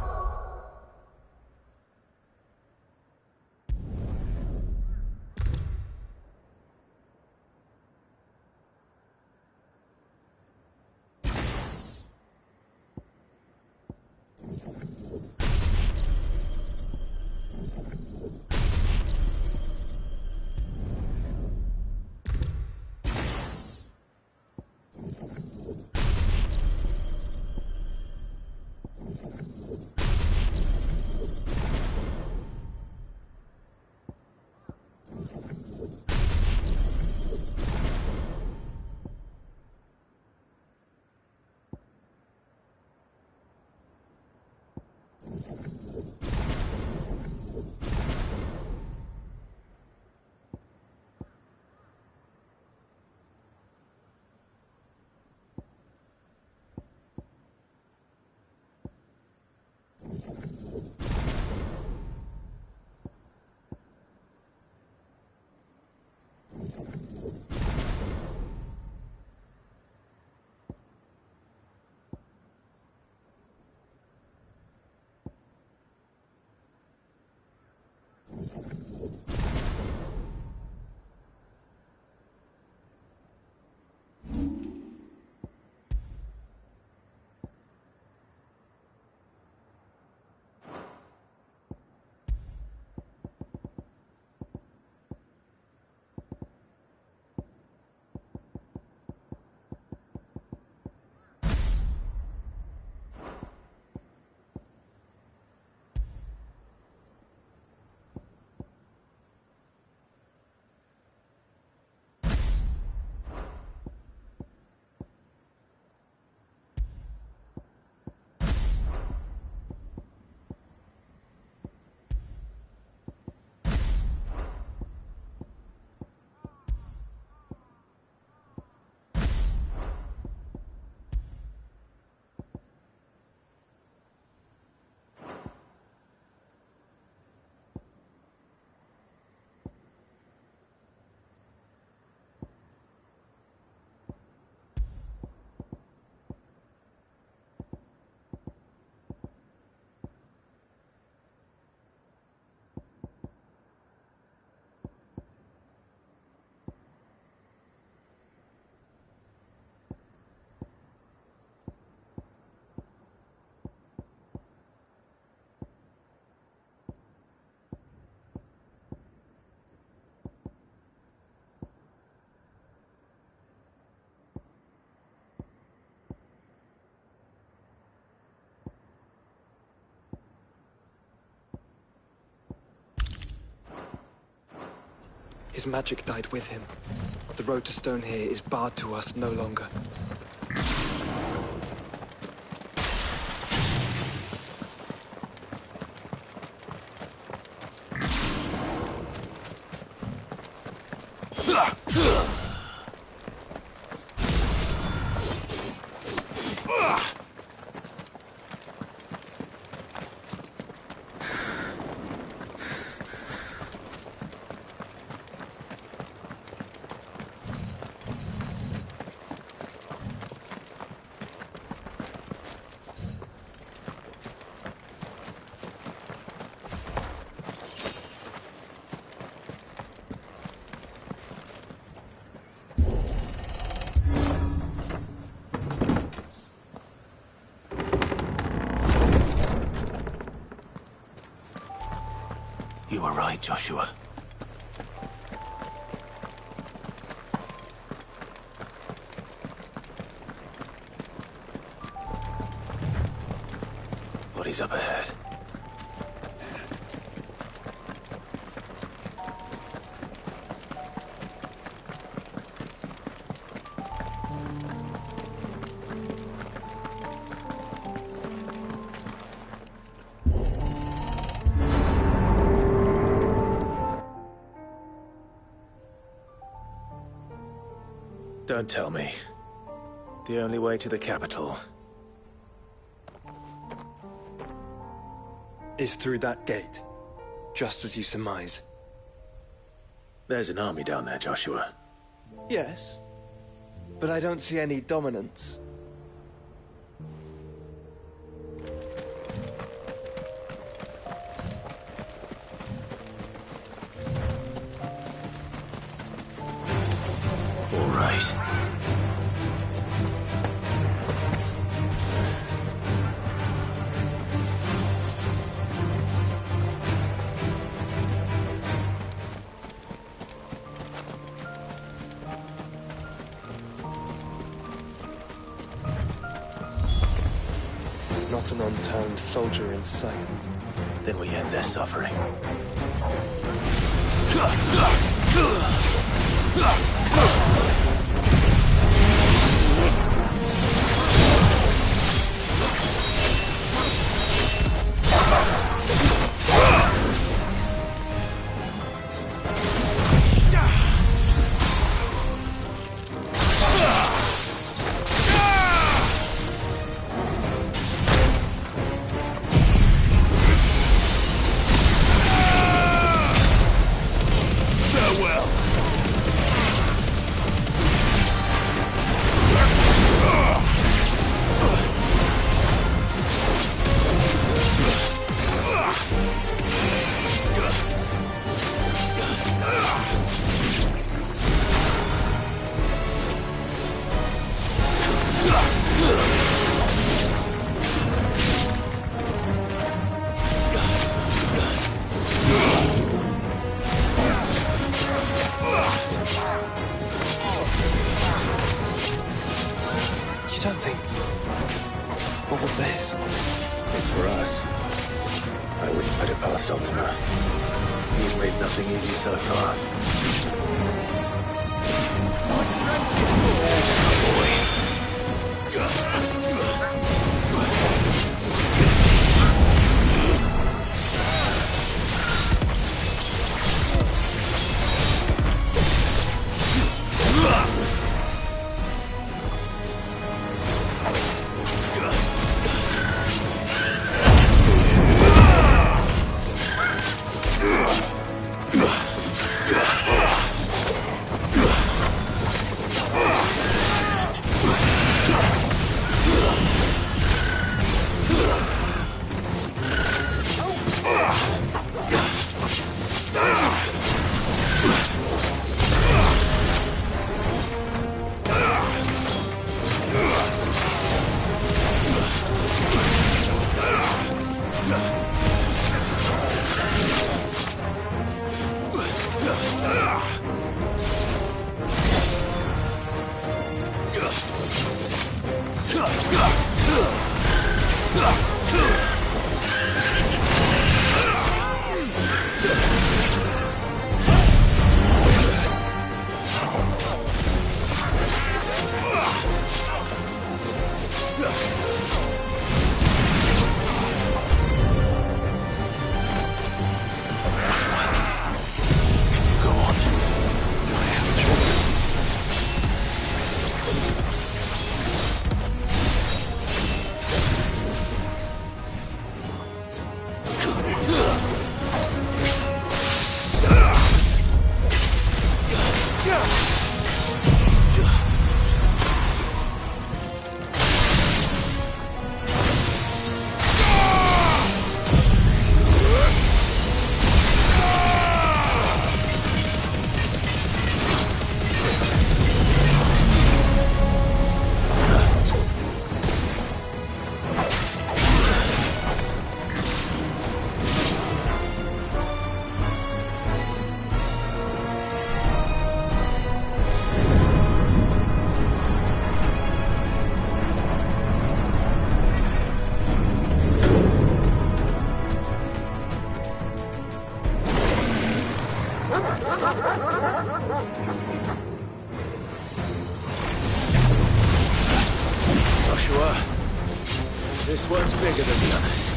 his magic died with him. The road to Stone here is barred to us no longer. You were right, Joshua. Bodies up ahead. Don't tell me. The only way to the capital is through that gate, just as you surmise. There's an army down there, Joshua. Yes, but I don't see any dominance. All right. Not an unturned soldier in sight. Then we end their suffering. You don't think all of this is for us? I wouldn't put it past Ultima. He's made nothing easy so far. There's a boy. Joshua, this one's bigger than the others.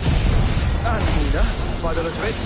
And meaner, by the look of it.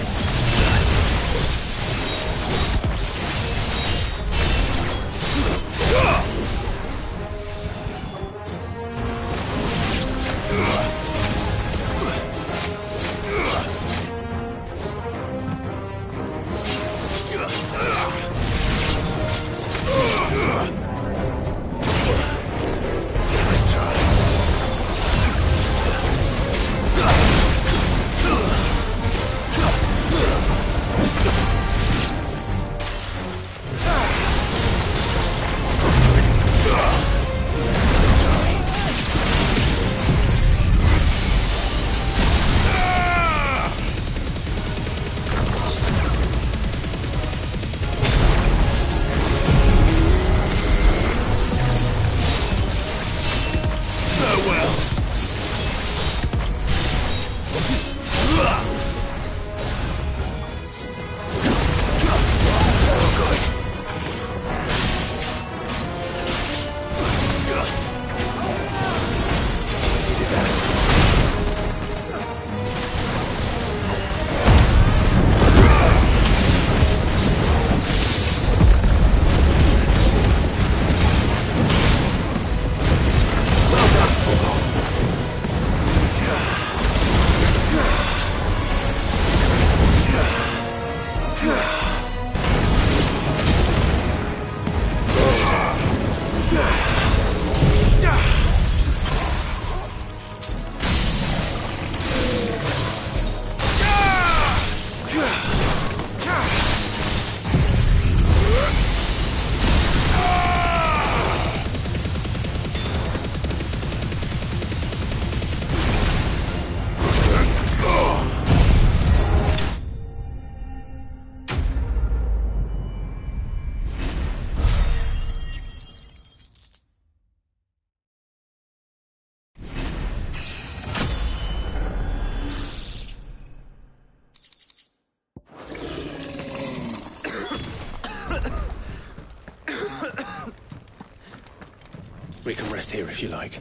We can rest here if you like.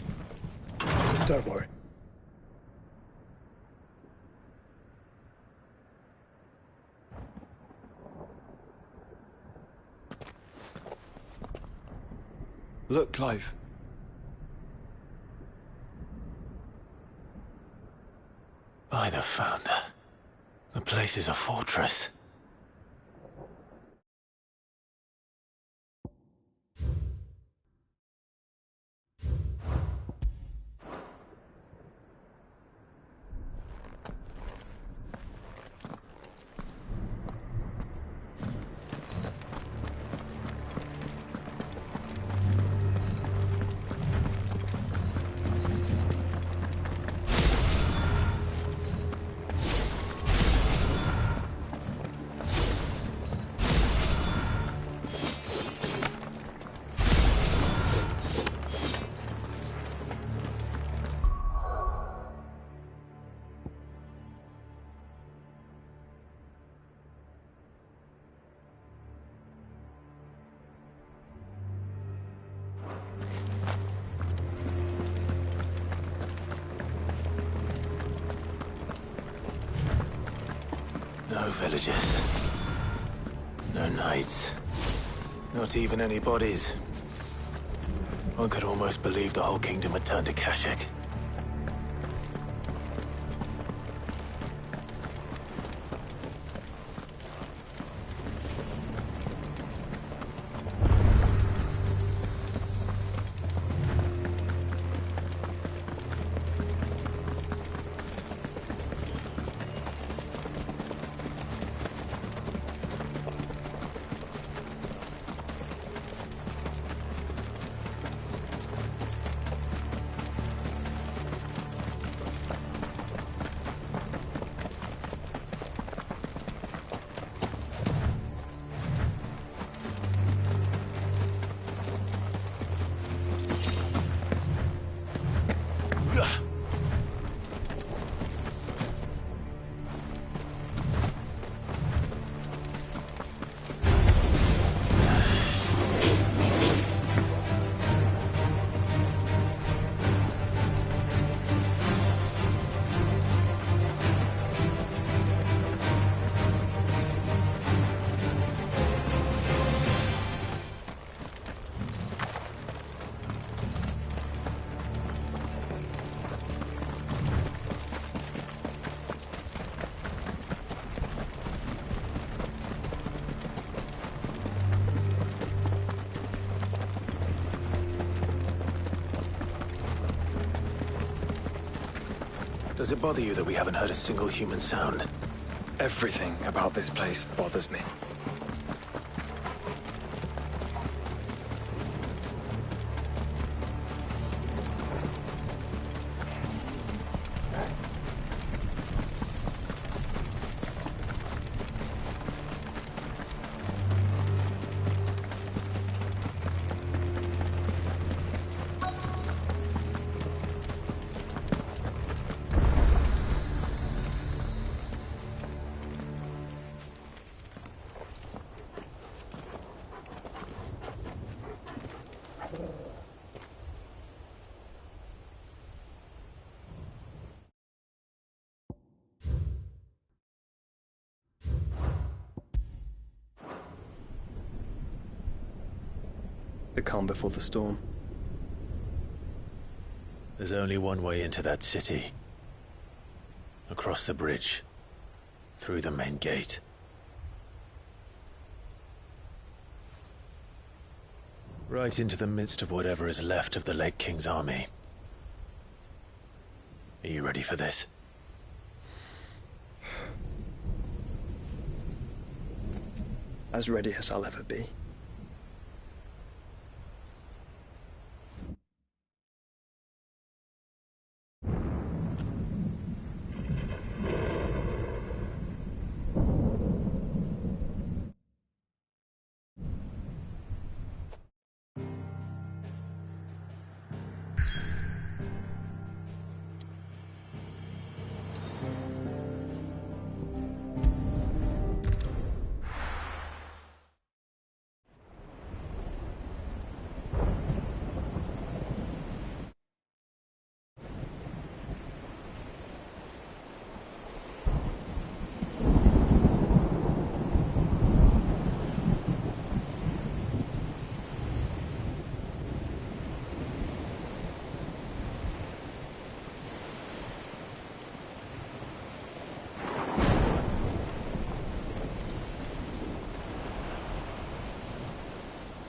Don't worry. Look, Clive. By the Founder. The place is a fortress. No villagers. No knights. Not even any bodies. One could almost believe the whole kingdom had turned to Kashek. Does it bother you that we haven't heard a single human sound? Everything about this place bothers me. The calm before the storm. There's only one way into that city. Across the bridge. Through the main gate. Right into the midst of whatever is left of the late King's army. Are you ready for this? As ready as I'll ever be.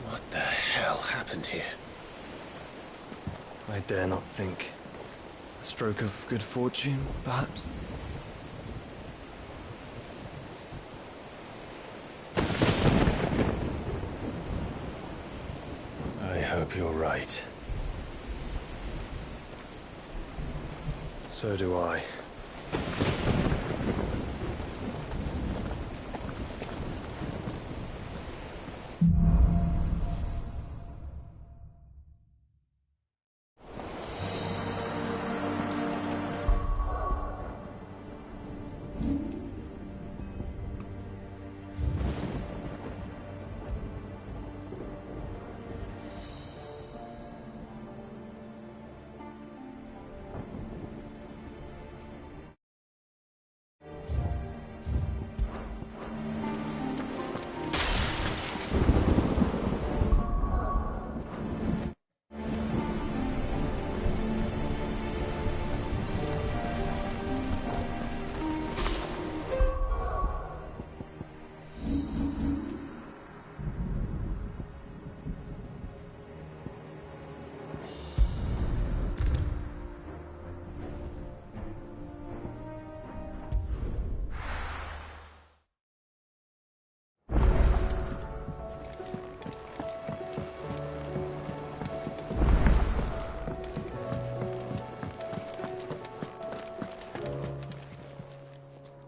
What the hell happened here? I dare not think. A stroke of good fortune, perhaps? I hope you're right. So do I.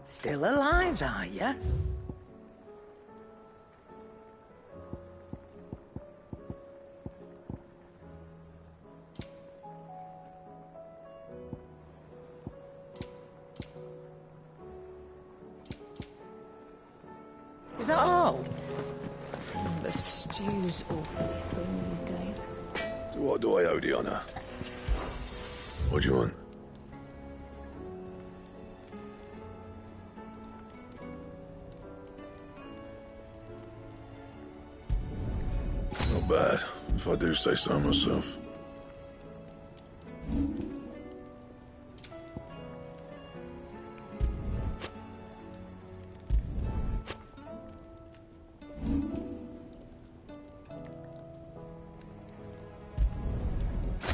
Still alive, are you? Is that all? The stew's awfully thin these days. To what do I owe the honour? What do you want? Not bad, if I do say so myself.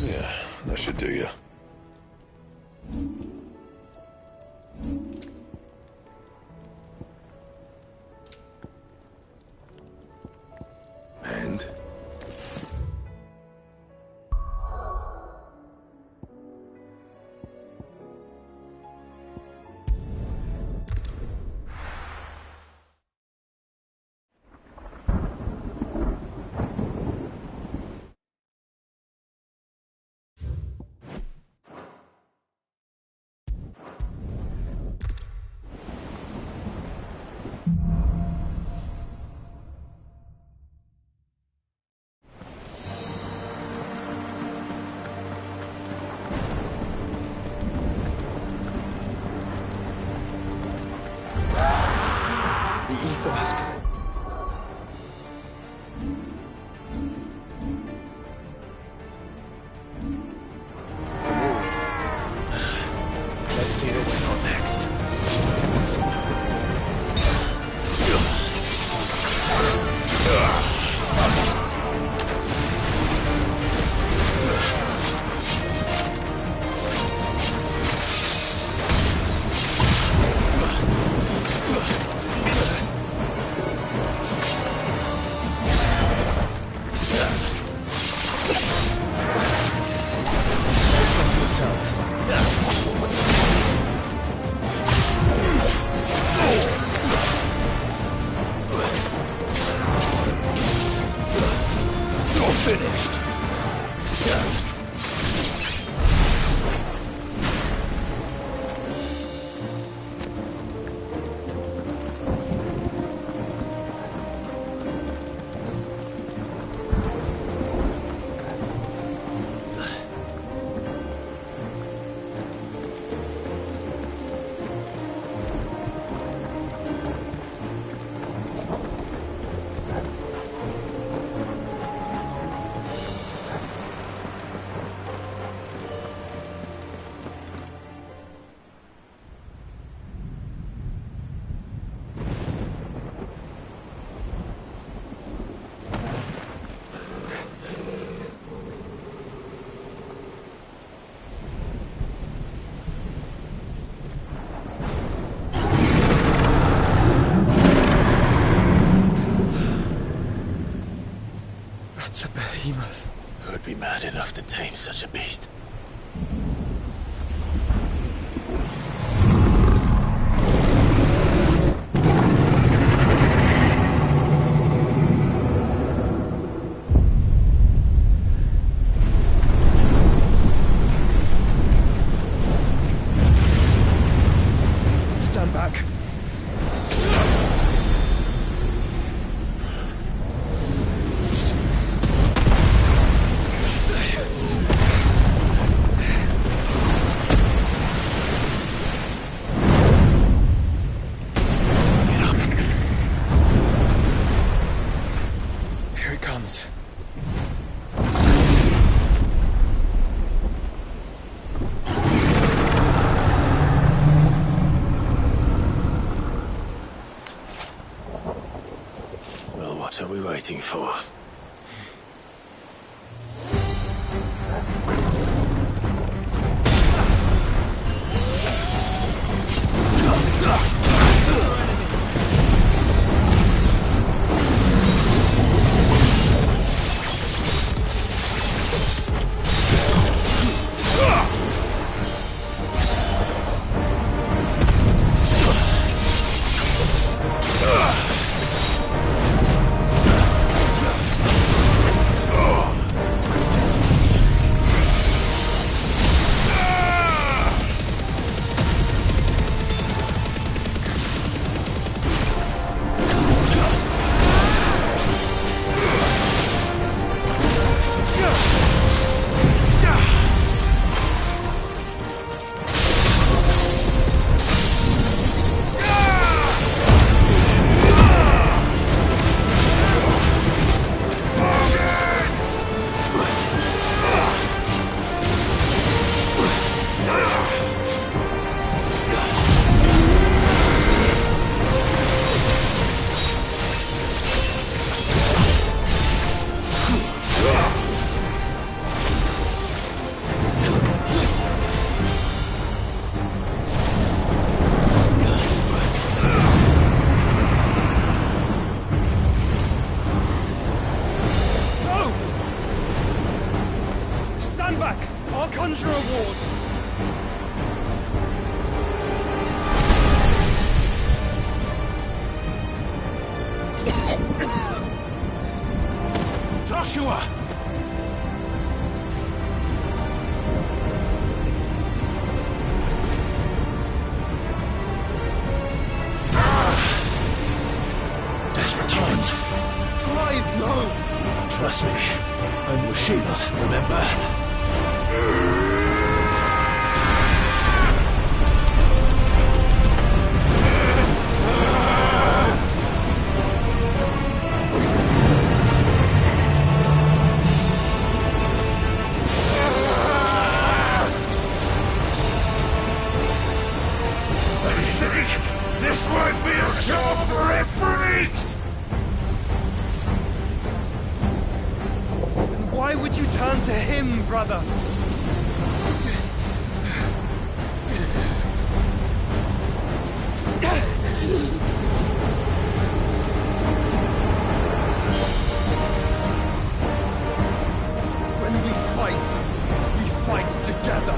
Yeah, that should do you. finished. That's a behemoth. Who would be mad enough to tame such a beast? Stand back. Here it comes. Well, what are we waiting for? Stand back! I'll conjure a ward! Joshua! Desperate times. Clive, no! Trust me. I'm your shield, remember? This won't be a job for Efreet! Why would you turn to him, brother? When we fight together.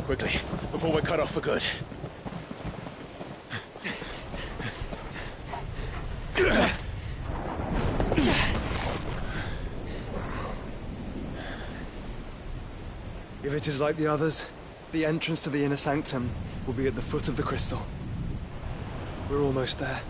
Quickly, before we're cut off for good. If it is like the others, the entrance to the inner sanctum will be at the foot of the crystal. We're almost there.